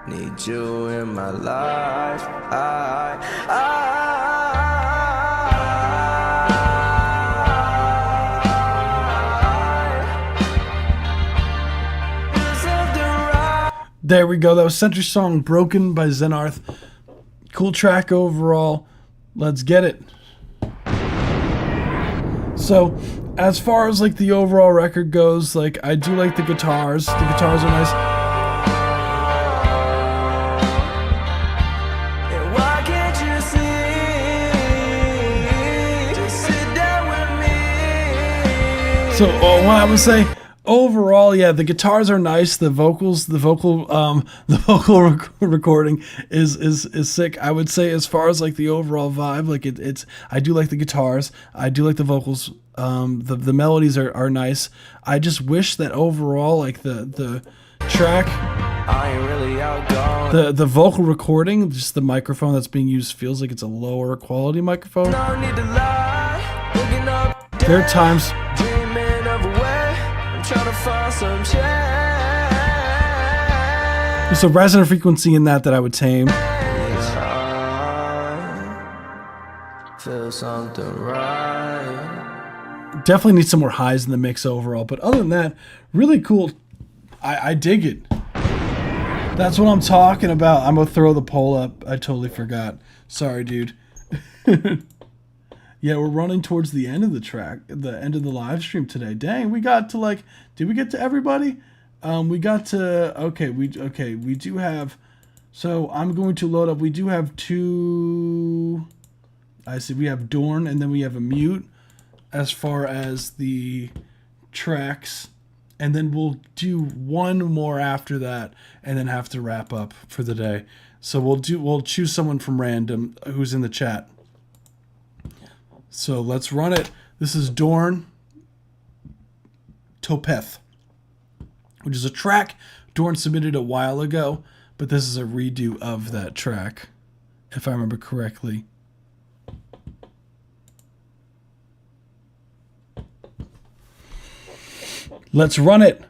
Need you in my life. There we go. That was Century Song Broken by Zenarth. Cool track overall. Let's get it. So, as far as like the overall record goes, like I do like the guitars. The guitars are nice. Why can't you see? Just sit down with me. So, what I would say overall, yeah, the guitars are nice. The vocal recording is sick. I would say as far as like the overall vibe, like it's I do like the guitars. I do like the vocals. The melodies are nice. I just wish that overall, like the track, I ain't really outgoing. the vocal recording, just the microphone that's being used feels like it's a lower quality microphone. No need to lie. Looking up, there are times. Dreaming of a way. I'm trying to find some change. There's a resonant frequency in that I would tame. Feel something right. Definitely need some more highs in the mix overall, but other than that, really cool. I dig it. That's what I'm talking about. I'm gonna throw the poll up. I totally forgot. Sorry, dude. Yeah, we're running towards the end of the track, the end of the live stream today. Dang, we got to like, did we get to everybody? We got to, okay, we do have, so I'm going to load up. We do have two, I see we have Dorn and then we have a mute as far as the tracks. And then we'll do one more after that and then have to wrap up for the day. So we'll choose someone from random who's in the chat. So let's run it. This is Dorn Topeth, which is a track Dorn submitted a while ago, but this is a redo of that track, if I remember correctly. Let's run it.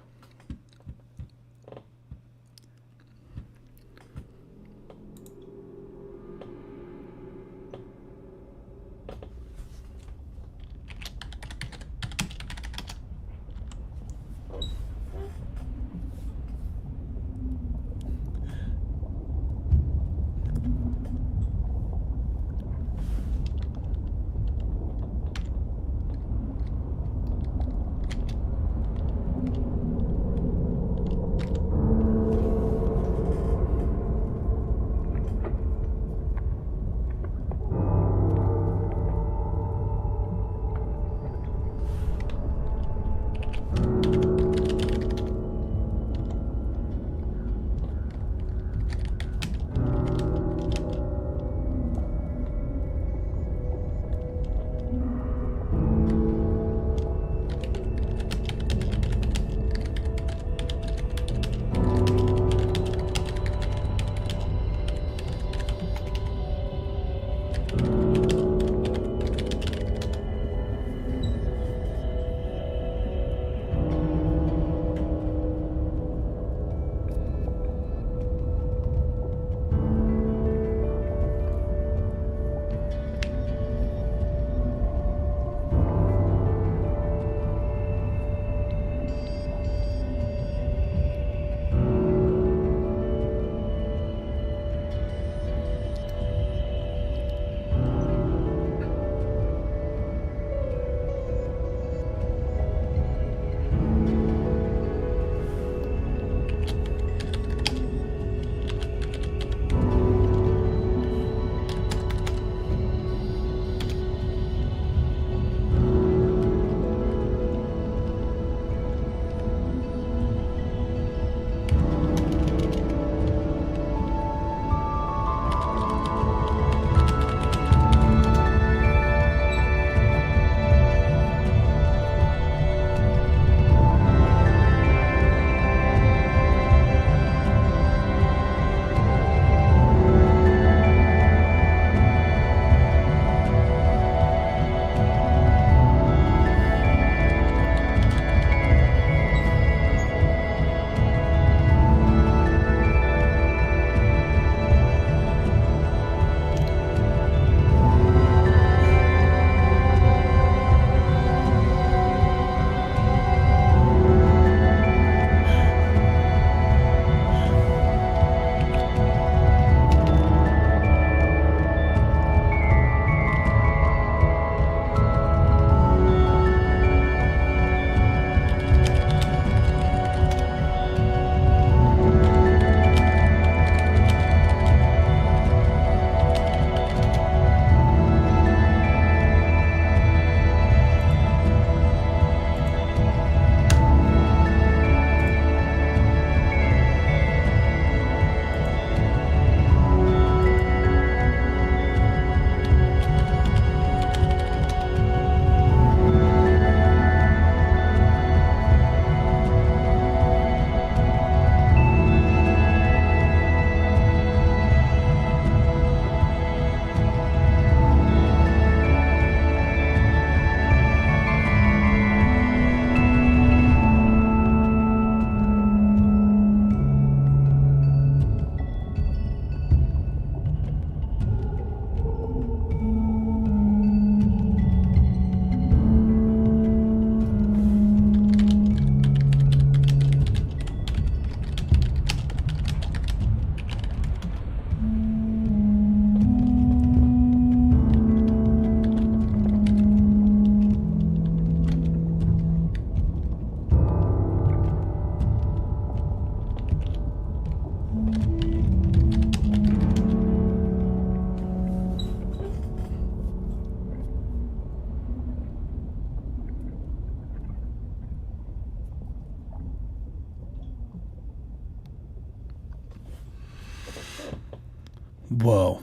Whoa.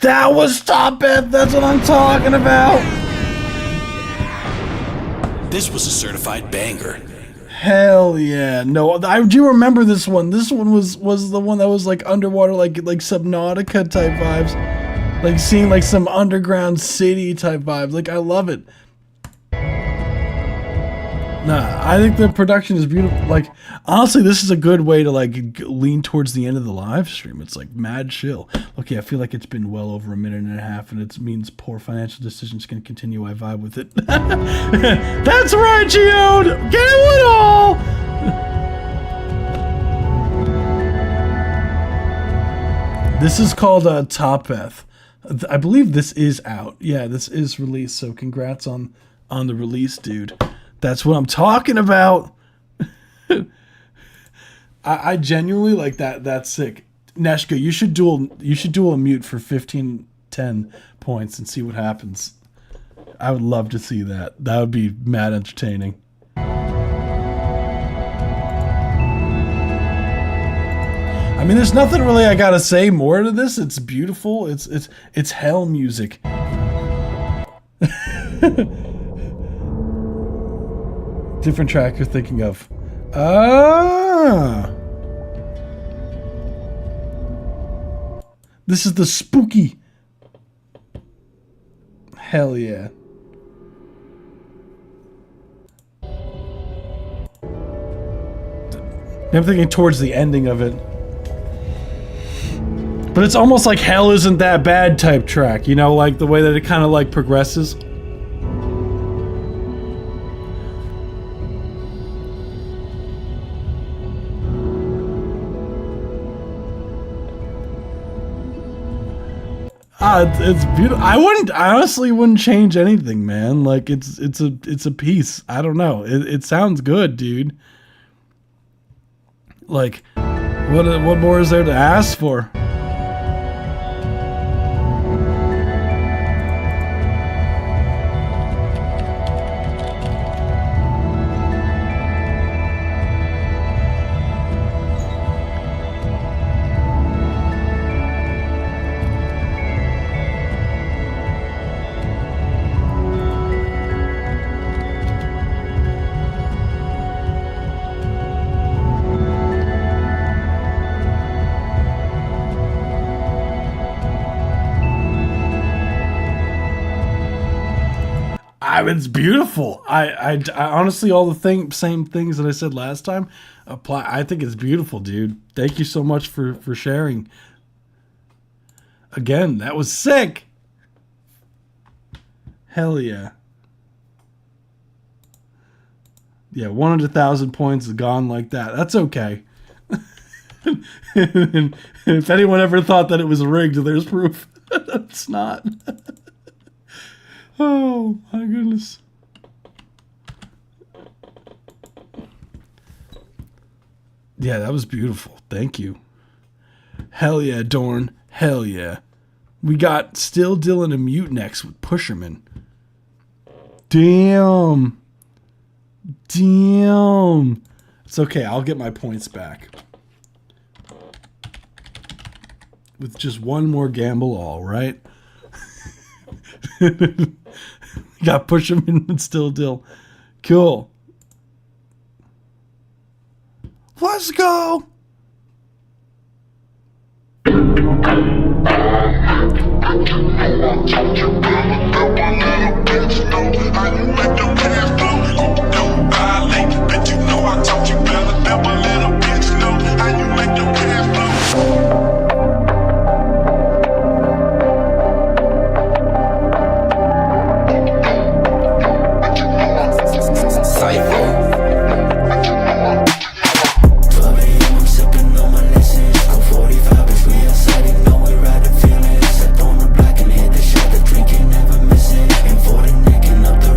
That was Top It! That's what I'm talking about! This was a certified banger. Hell yeah. No, I do remember this one. This one was the one that was like underwater, like Subnautica type vibes. Like seeing like some underground city type vibes. Like I love it. Nah, I think the production is beautiful. Like, honestly, this is a good way to like lean towards the end of the live stream. It's like mad chill. Okay, I feel like it's been well over a minute and a half, and it means poor financial decisions can continue. I vibe with it. That's right, Geode. Get it all. This is called Topeth. I believe this is out. Yeah, this is released. So congrats on the release, dude. That's what I'm talking about. I genuinely like that. That's sick. Neshka, you should dual mute for 15-10 points and see what happens. I would love to see that. That would be mad entertaining. I mean, there's nothing really I gotta say more to this. It's beautiful. It's hell music. Different track you're thinking of. This is the spooky. Hell yeah. I'm thinking towards the ending of it. But it's almost like Hell Isn't That Bad type track, you know, like the way that it kind of like progresses. It's beautiful. I honestly wouldn't change anything, man. Like it's a piece. I don't know. It sounds good, dude. Like, what more is there to ask for? It's beautiful. I honestly, all the same things that I said last time apply. I think it's beautiful, dude. Thank you so much for sharing. Again, that was sick. Hell yeah. Yeah, 100,000 points gone like that. That's okay. And if anyone ever thought that it was rigged, there's proof. It's not. Oh my goodness. Yeah, that was beautiful. Thank you. Hell yeah, Dorn. Hell yeah. We got Still Dylan and Mute next with Pusherman. Damn. Damn. It's okay. I'll get my points back. With just one more gamble all, right? Got Pusherman and Still Dill. Cool. Let's go. Up the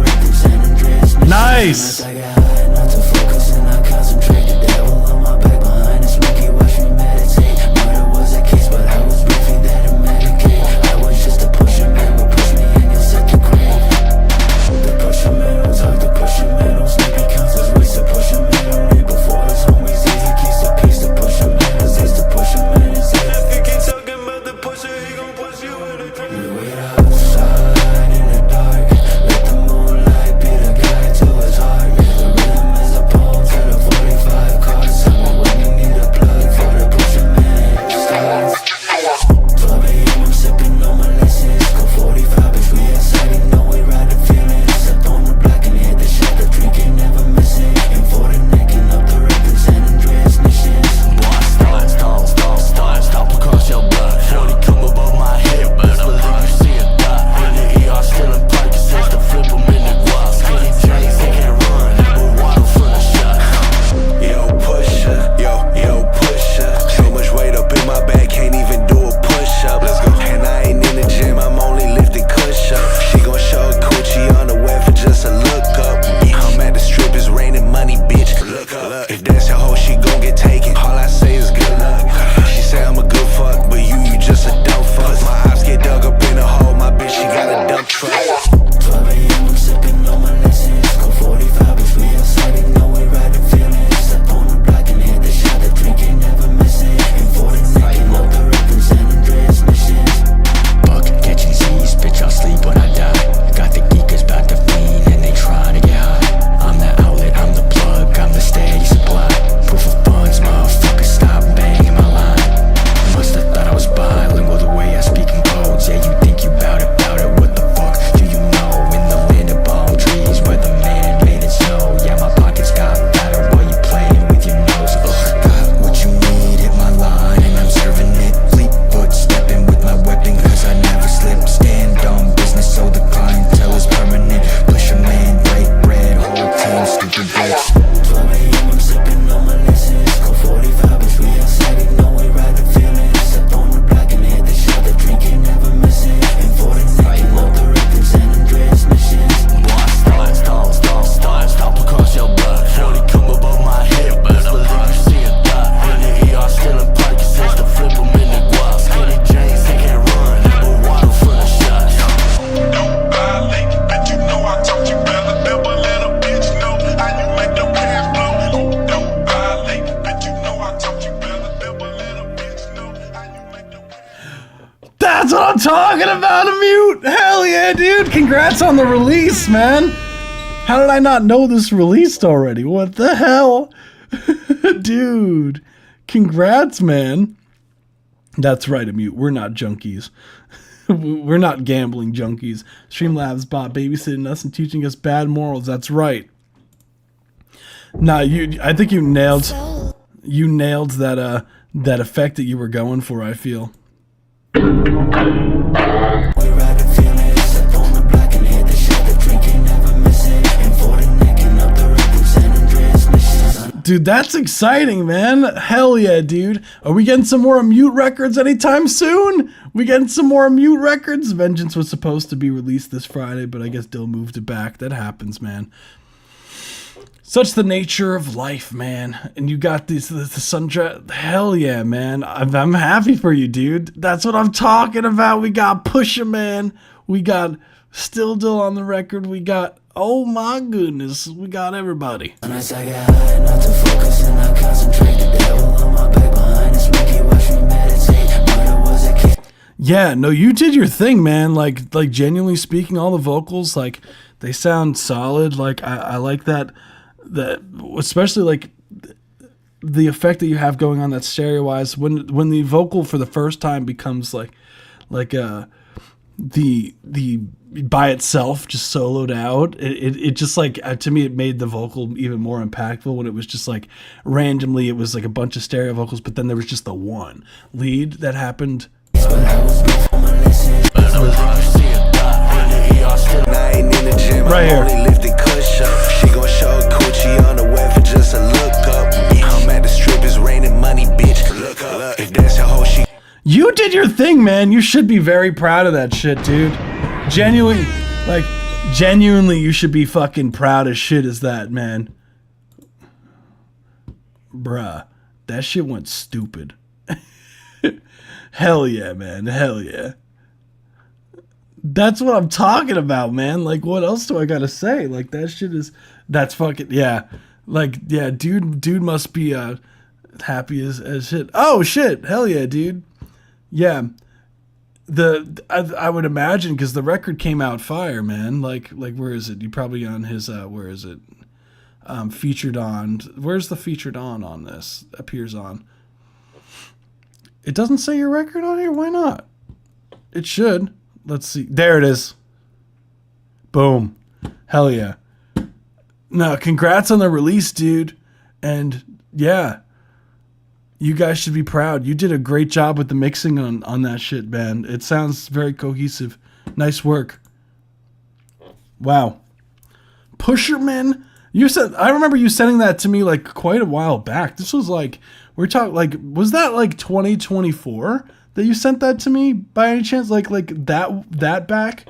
That's what I'm talking about, a mute. Hell yeah, dude. Congrats on the release, man. How did I not know this released already? What the hell? Dude. Congrats, man. That's right, a mute. We're not junkies. We're not gambling junkies. Streamlabs bot babysitting us and teaching us bad morals. That's right. Nah, I think you nailed that that effect that you were going for, I feel. Dude, that's exciting, man. Hell yeah, dude. Are we getting some more Mute records anytime soon? We getting some more Mute records? Vengeance was supposed to be released this Friday, but I guess Dill moved it back. That happens, man. Such the nature of life, man. And you got the Sundra. Hell yeah, man. I'm happy for you, dude. That's what I'm talking about. We got Pusha, man. We got Still Dill on the record. We got, oh my goodness, we got everybody. Yeah, no, you did your thing, man. Like genuinely speaking, all the vocals, like, they sound solid. Like, I like that, especially like the effect that you have going on that stereo wise when the vocal for the first time becomes like the by itself, just soloed out. It just like, to me, it made the vocal even more impactful when it was just like randomly, it was like a bunch of stereo vocals, but then there was just the one lead that happened. Right here. She gon' show coochie on the web for just a look up. I'm at the strip, it's raining money, bitch. Look up. If that's your whole shit. You did your thing, man. You should be very proud of that shit, dude. Genuinely, you should be fucking proud as shit as that, man. Bruh, that shit went stupid. Hell yeah, man. Hell yeah. That's what I'm talking about, man. Like, what else do I gotta say? Like, that shit is, that's fucking, yeah. Like, yeah, dude must be happy as shit. Oh shit, hell yeah, dude. Yeah, I would imagine, because the record came out fire, man. Like where is it? You probably on his where is it? Featured on. Where's the featured on this? Appears on. It doesn't say your record on here. Why not? It should. Let's see. There it is. Boom. Hell yeah. No, congrats on the release, dude. And yeah, you guys should be proud. You did a great job with the mixing on that shit, man. It sounds very cohesive. Nice work. Wow. Pusherman, I remember you sending that to me like quite a while back. This was like, we're talking like, was that like 2024 that you sent that to me by any chance? Like that back?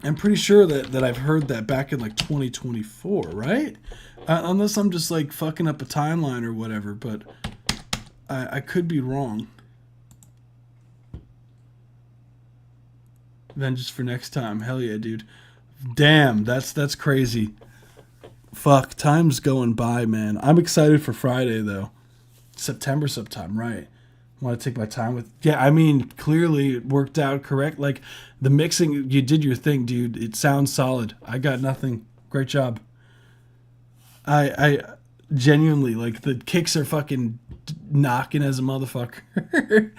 I'm pretty sure that I've heard that back in like 2024, right? Unless I'm just like fucking up a timeline or whatever, but I could be wrong. Then just for next time. Hell yeah, dude. Damn, that's crazy. Fuck, time's going by, man. I'm excited for Friday though. September sometime, right? I want to take my time with. Yeah, I mean, clearly it worked out correct. Like the mixing, you did your thing, dude. It sounds solid. I got nothing. Great job. I genuinely, like, the kicks are fucking knocking as a motherfucker.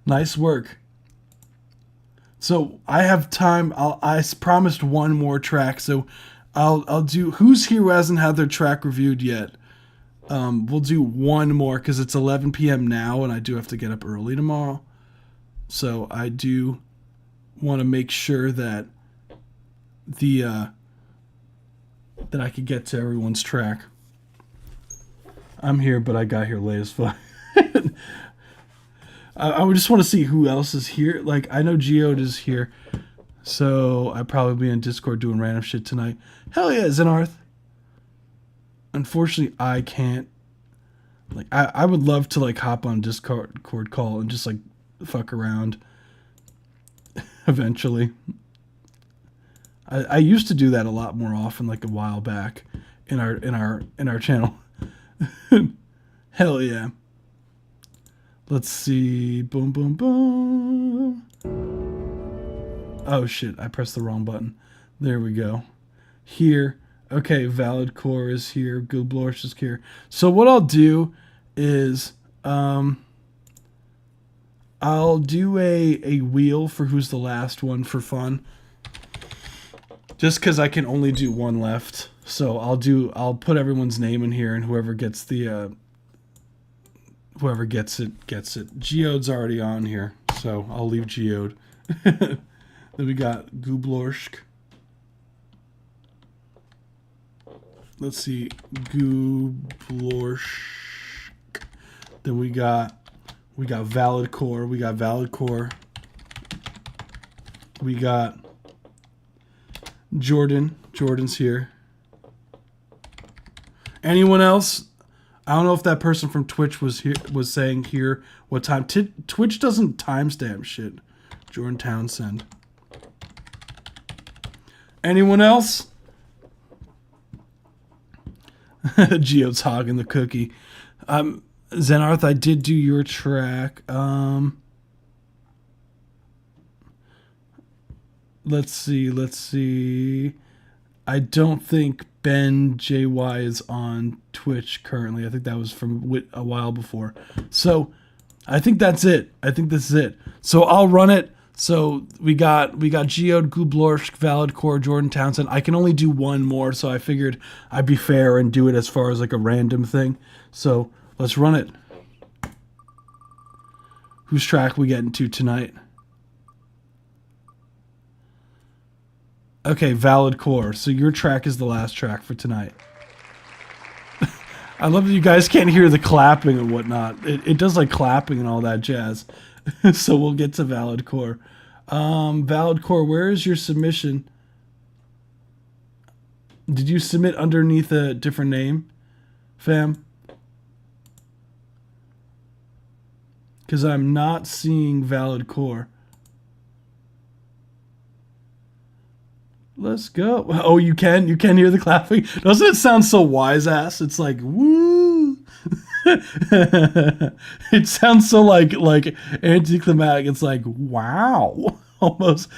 Nice work. So I have time. I promised one more track, so I'll do. Who's here who hasn't had their track reviewed yet? We'll do one more because it's 11 p.m. now, and I do have to get up early tomorrow. So I do want to make sure that that I could get to everyone's track. I'm here, but I got here late as fuck. I would just want to see who else is here. Like, I know Geode is here, so I'd probably be in Discord doing random shit tonight. Hell yeah, Zenarth. Unfortunately, I can't. Like, I would love to, like, hop on Discord call and just, like, fuck around. Eventually. I used to do that a lot more often, like a while back in our channel. Hell yeah. Let's see. Boom, boom, boom. Oh shit, I pressed the wrong button. There we go. Here. Okay, Valid Core is here. Gooblorsh is here. So what I'll do is I'll do a wheel for who's the last one for fun. Just because I can only do one left. So I'll put everyone's name in here, and whoever gets the whoever gets it gets it. Geode's already on here, so I'll leave Geode. Then we got Gooblorsk. Let's see, Gooblorsk. Then we got Valid Core. We got Valid Core. We got Jordan. Jordan's here. Anyone else? I don't know if that person from Twitch was saying here what time. Twitch doesn't timestamp shit. Jordan Townsend. Anyone else? Geode's hogging the cookie. Zenarth, I did do your track. Let's see. I don't think Ben JY is on Twitch currently. I think that was from a while before. So I think that's it. I think this is it. So I'll run it. So we got Geode, Gooblorsk, Valid Core, Jordan Townsend. I can only do one more, so I figured I'd be fair and do it as far as like a random thing. So let's run it. Whose track we getting to tonight? Okay, Valid Core. So your track is the last track for tonight. I love that you guys can't hear the clapping and whatnot. It does like clapping and all that jazz. So we'll get to Valid Core. Valid Core, where is your submission? Did you submit underneath a different name, fam? Because I'm not seeing Valid Core. Let's go. Oh, you can hear the clapping? Doesn't it sound so wise ass? It's like, woo. It sounds so like anticlimactic. It's like, wow. Almost.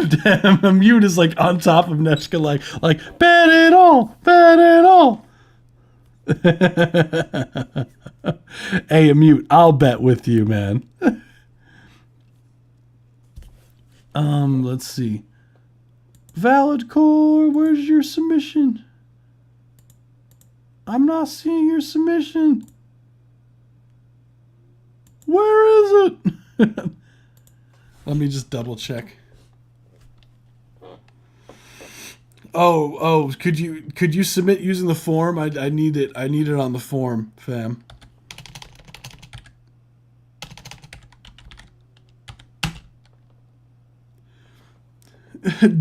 Damn, a mute is like on top of Neshka, like bet it all. Hey, a mute, I'll bet with you, man. Let's see. Valid Core, where's your submission? I'm not seeing your submission. Where is it? Let me just double check. Oh, could you submit using the form? I need it on the form, fam.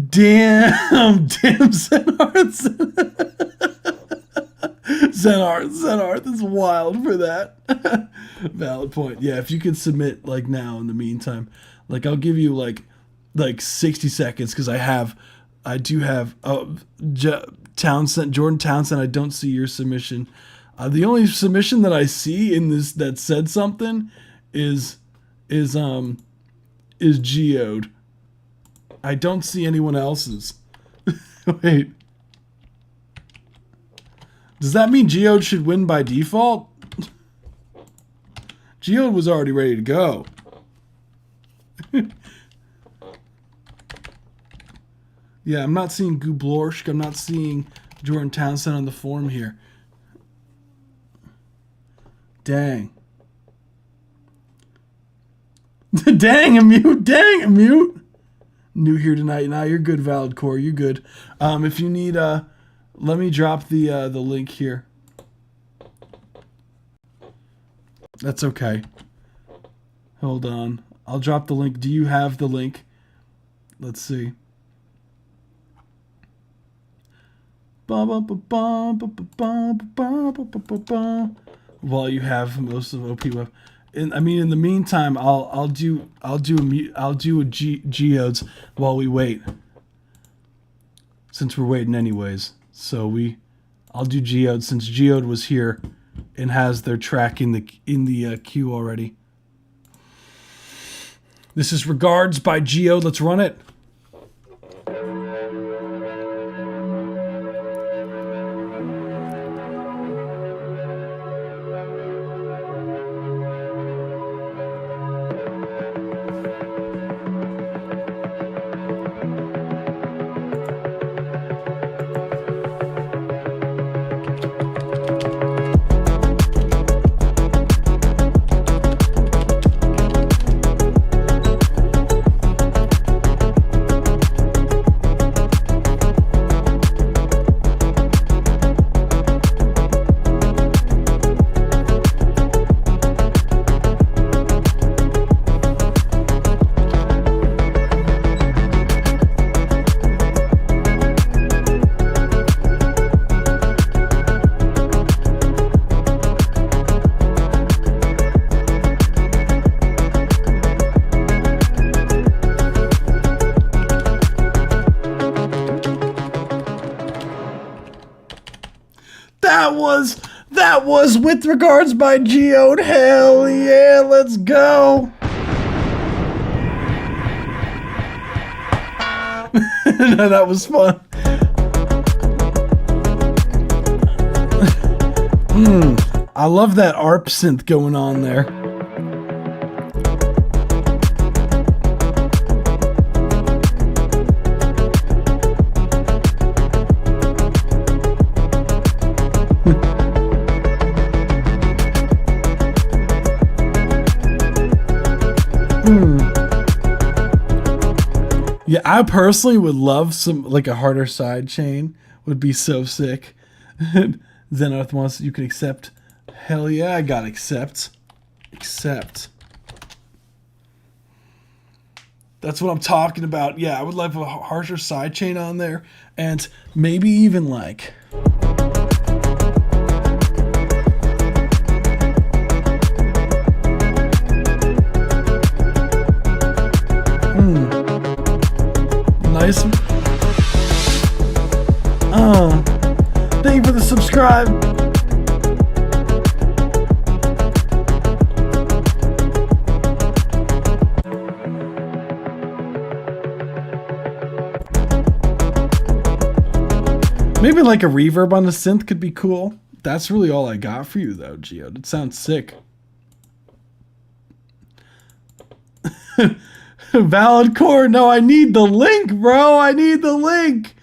Damn Zenarth is wild for that. Valid point. Yeah, if you could submit like now in the meantime, like I'll give you like 60 seconds because I do have Jordan Townsend. I don't see your submission. The only submission that I see in this that said something is Geode. I don't see anyone else's. Wait. Does that mean Geode should win by default? Geode was already ready to go. Yeah, I'm not seeing Gooblorsk. I'm not seeing Jordan Townsend on the form here. Dang. Dang, a mute. New here tonight. Nah, you're good, Valid Core. You're good. If you need, let me drop the link here. That's okay. Hold on. I'll drop the link. Do you have the link? Let's see. While you have most of OP Web. In the meantime, I'll do a Geodes while we wait. Since we're waiting anyways. So I'll do Geode since Geode was here and has their track in the queue already. This is Regards by Geo. Let's run it. That was With Regards by Geode. Hell yeah, let's go. No, that was fun. I love that ARP synth going on there. Yeah, I personally would love some, like a harder side chain would be so sick. Zenith wants you could accept. Hell yeah, I got accept. Accept. That's what I'm talking about. Yeah, I would love a harsher side chain on there, and maybe even like. Nice. Thank you for the subscribe. Maybe like a reverb on the synth could be cool. That's really all I got for you though, Geo. It sounds sick. Valid core. No, I need the link, bro. I need the link.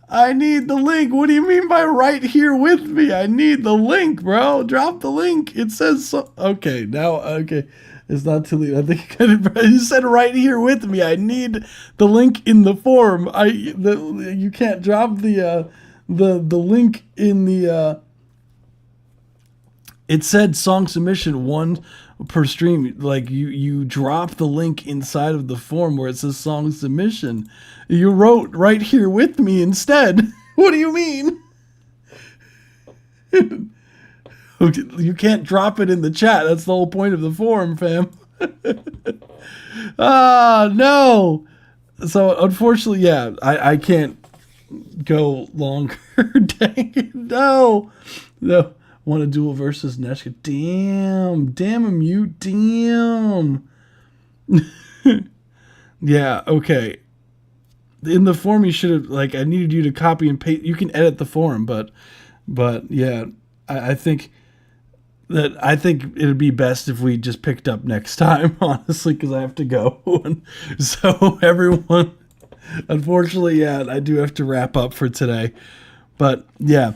I need the link. What do you mean by right here with me? I need the link, bro. Drop the link. It says so. Okay, now, okay. It's not too late. I think you said right here with me. I need the link in the form. You can't drop the link in the. It said song submission 1 per stream. Like you drop the link inside of the form where it says song submission. You wrote right here with me instead. What do you mean? You can't drop it in the chat. That's the whole point of the form, fam. No. So unfortunately, yeah, I can't go longer. Dang it. No. Want a duel versus Neshka. Damn a mute. Damn. Yeah, okay. In the form you should have, like, I needed you to copy and paste. You can edit the form, but yeah, I think it'd be best if we just picked up next time, honestly, because I have to go. So everyone, unfortunately, yeah, I do have to wrap up for today. But yeah.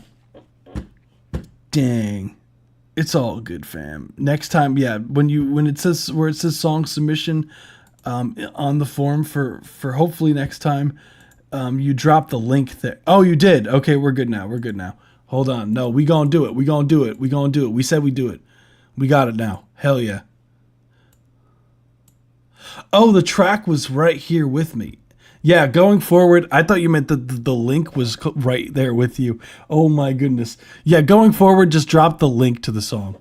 Dang, it's all good, fam. Next time, yeah, when it says song submission on the form for hopefully next time, you drop the link there. Oh, you did. Okay, we're good now. Hold on. No, we gonna do it. We said we do it. We got it now. Hell yeah. Oh, the track was right here with me. Yeah, going forward, I thought you meant that the link was right there with you. Oh my goodness. Yeah, going forward, just drop the link to the song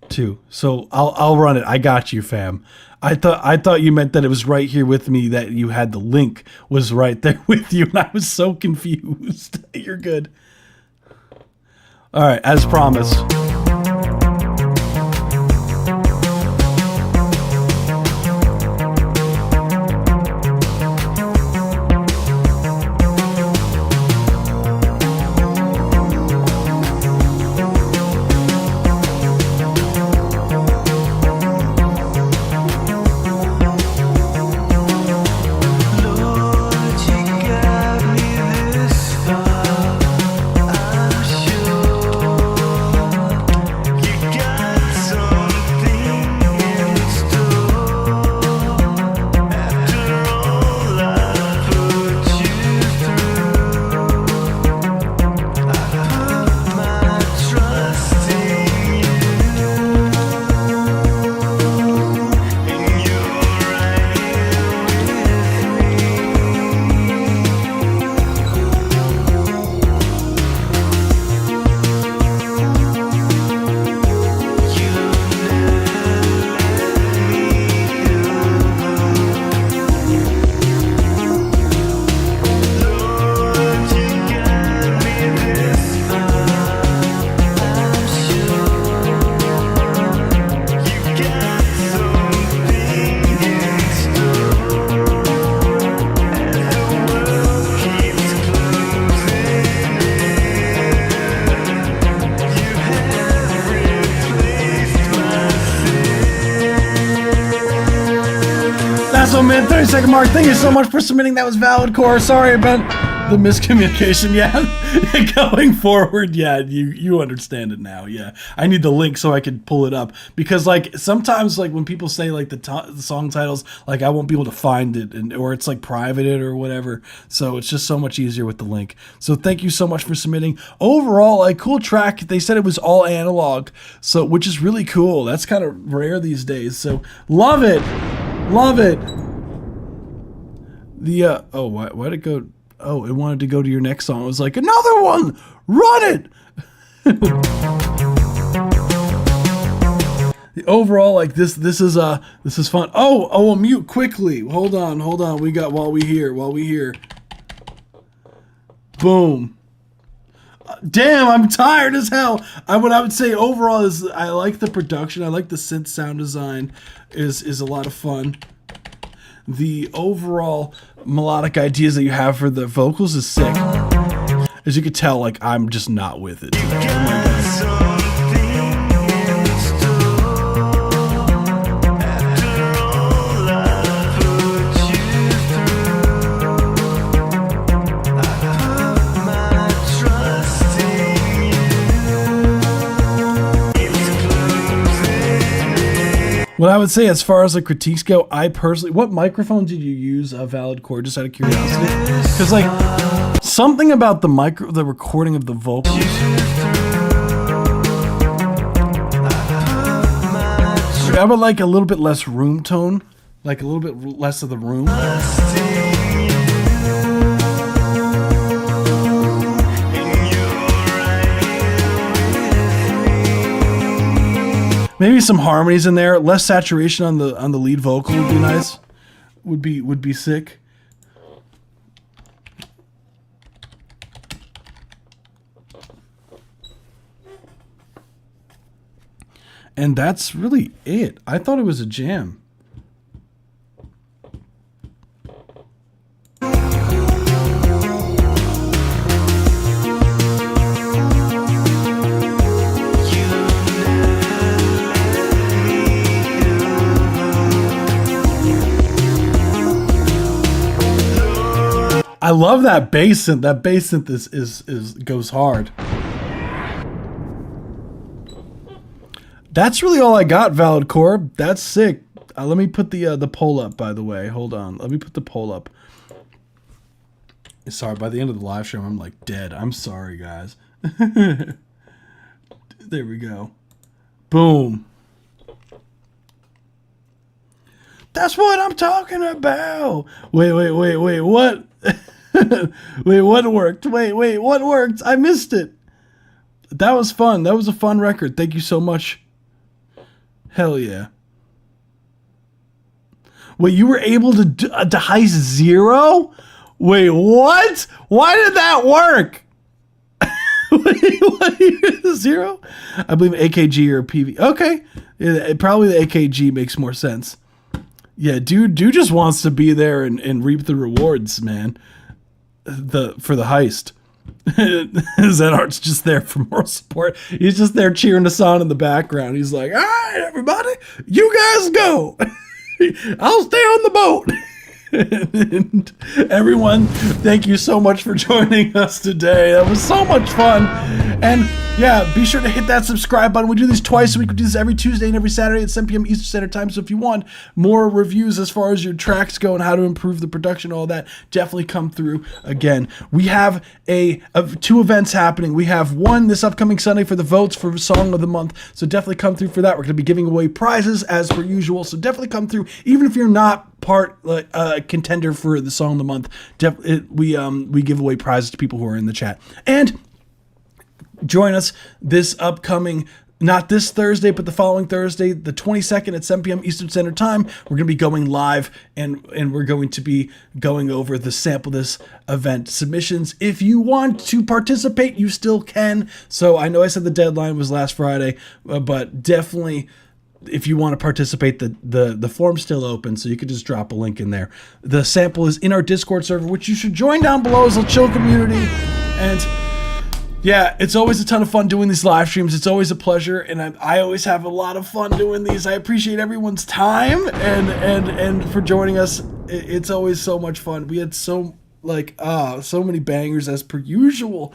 too. So I'll run it. I got you, fam. I thought you meant that it was right here with me, that you had the link was right there with you, and I was so confused. You're good. All right, as promised. Last 1 minute, 30-second mark. Thank you so much for submitting. That was valid, Core. Sorry about the miscommunication. Yeah, going forward, yeah, you understand it now. Yeah, I need the link so I can pull it up, because like sometimes like when people say like the song titles, like I won't be able to find it, or it's like privated or whatever. So it's just so much easier with the link. So thank you so much for submitting. Overall, like cool track. They said it was all analog, so which is really cool. That's kind of rare these days. So love it. Love it. The oh, why'd it go? Oh, it wanted to go to your next song. It was like, another one. Run it. The overall, like this is fun. Oh, mute quickly. Hold on. We got while we hear. Boom. Damn, I'm tired as hell. What I would say overall is I like the production. I like the synth sound design. Is a lot of fun. The overall melodic ideas that you have for the vocals is sick. As you can tell, like I'm just not with it today. What I would say as far as the critiques go, I personally, what microphone did you use, Valid Core, just out of curiosity? Because like something about the recording of the vocals. I would like a little bit less room tone, like a little bit less of the room. Maybe some harmonies in there, less saturation on the lead vocal would be nice. Would be sick. And that's really it. I thought it was a jam. I love that bass synth. That bass synth is goes hard. That's really all I got, Valid Core. That's sick. Let me put the poll up, by the way. Hold on. Let me put the poll up. Sorry, by the end of the live stream, I'm like dead. I'm sorry, guys. There we go. Boom. That's what I'm talking about. Wait, what? Wait, what worked? Wait, what worked? I missed it. That was fun. That was a fun record. Thank you so much. Hell yeah. Wait, you were able to heist 0? Wait, what? Why did that work? Wait, 0? I believe AKG or PV. Okay. Probably the AKG makes more sense. Yeah, dude just wants to be there and reap the rewards, man. For the heist. Zenart's just there for moral support. He's just there cheering us on in the background. He's like, all right, everybody, you guys go. I'll stay on the boat. And everyone, thank you so much for joining us today. That was so much fun. And yeah, be sure to hit that subscribe button. We do these twice a week. We do this every Tuesday and every Saturday at 7 p.m. Eastern Standard Time. So if you want more reviews as far as your tracks go and how to improve the production, all that, definitely come through again. We have two events happening. We have one this upcoming Sunday for the votes for Song of the Month. So definitely come through for that. We're going to be giving away prizes as per usual. So definitely come through, even if you're not contender for the Song of the Month. We give away prizes to people who are in the chat. And join us this upcoming, not this Thursday, but the following Thursday, the 22nd at 7 p.m. Eastern Standard Time. We're going to be going live and we're going to be going over the Sample This event submissions. If you want to participate, you still can. So I know I said the deadline was last Friday, but definitely if you want to participate, the form's still open, so you could just drop a link in there. The sample is in our Discord server, which you should join down below as a chill community. And Yeah, it's always a ton of fun doing these live streams. It's always a pleasure, and I always have a lot of fun doing these. I appreciate everyone's time and for joining us. It's always so much fun. We had so many bangers as per usual.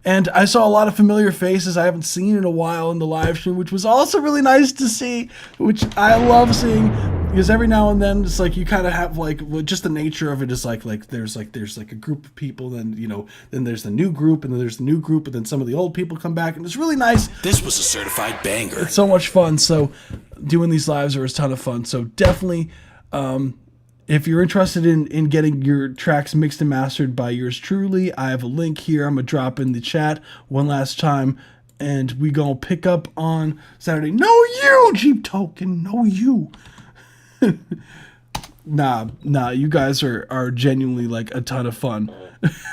And I saw a lot of familiar faces I haven't seen in a while in the live stream, which was also really nice to see, which I love seeing, because every now and then it's like you kind of have like, well, just the nature of it is like there's a group of people, then then there's the new group, and then there's the new group, and then some of the old people come back, and it's really nice. This was a certified banger. It's so much fun. So doing these lives are a ton of fun. So definitely, if you're interested in getting your tracks mixed and mastered by yours truly, I have a link here. I'm going to drop in the chat one last time, and we going to pick up on Saturday. No, you, Jeep Token. No, you. Nah, you guys are genuinely like a ton of fun.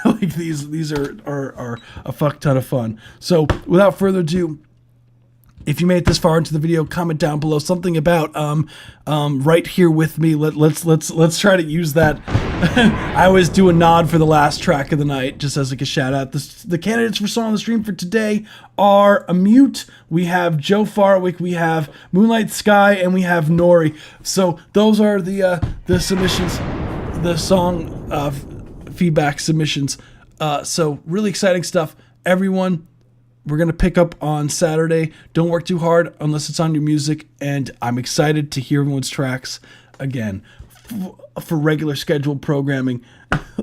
Like these are a fuck ton of fun. So without further ado, if you made it this far into the video, comment down below something about right here with me. Let's try to use that. I always do a nod for the last track of the night, just as like a shout out. The candidates for song on the stream for today are Amute, we have Joe Farwick, we have Moonlight Sky, and we have Nori. So those are the submissions, the song feedback submissions. So really exciting stuff, everyone. We're going to pick up on Saturday. Don't work too hard unless it's on your music. And I'm excited to hear everyone's tracks again for regular scheduled programming.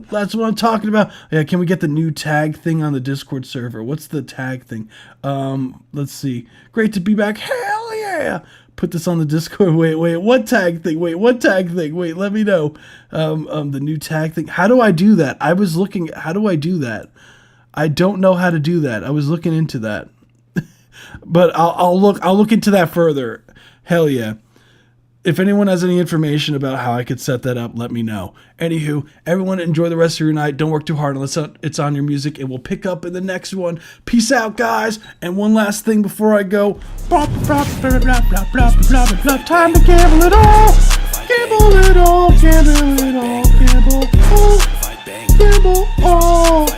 That's what I'm talking about. Yeah, can we get the new tag thing on the Discord server? What's the tag thing? Let's see. Great to be back. Hell yeah. Put this on the Discord. Wait, what tag thing? Wait, let me know. The new tag thing. How do I do that? I was looking. How do I do that? I don't know how to do that. I was looking into that, but I'll look into that further. Hell yeah. If anyone has any information about how I could set that up, let me know. Anywho, everyone enjoy the rest of your night. Don't work too hard unless it's on your music, and we'll pick up in the next one. Peace out, guys. And one last thing before I go. Time to gamble it all. Gamble it all. Gamble it all. Gamble all. Gamble all.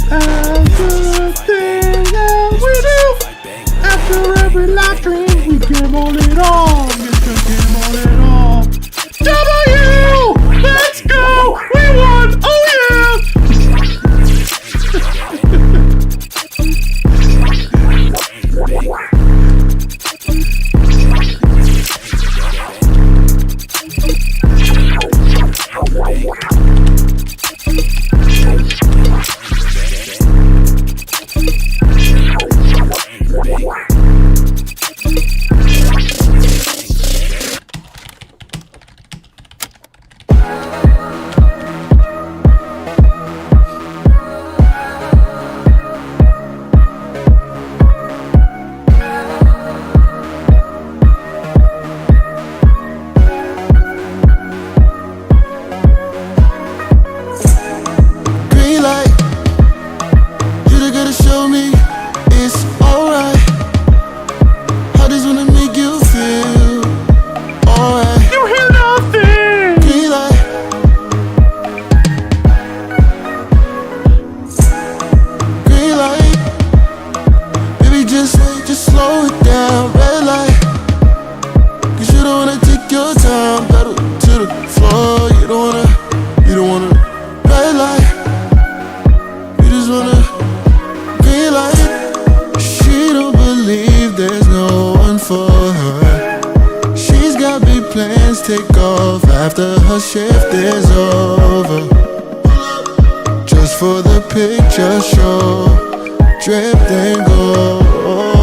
Everything that we do, after every live stream, we gamble it all. Get to gamble it all. W! Let's go! We won! Oh take off after her shift is over. Just for the picture show, drip then go.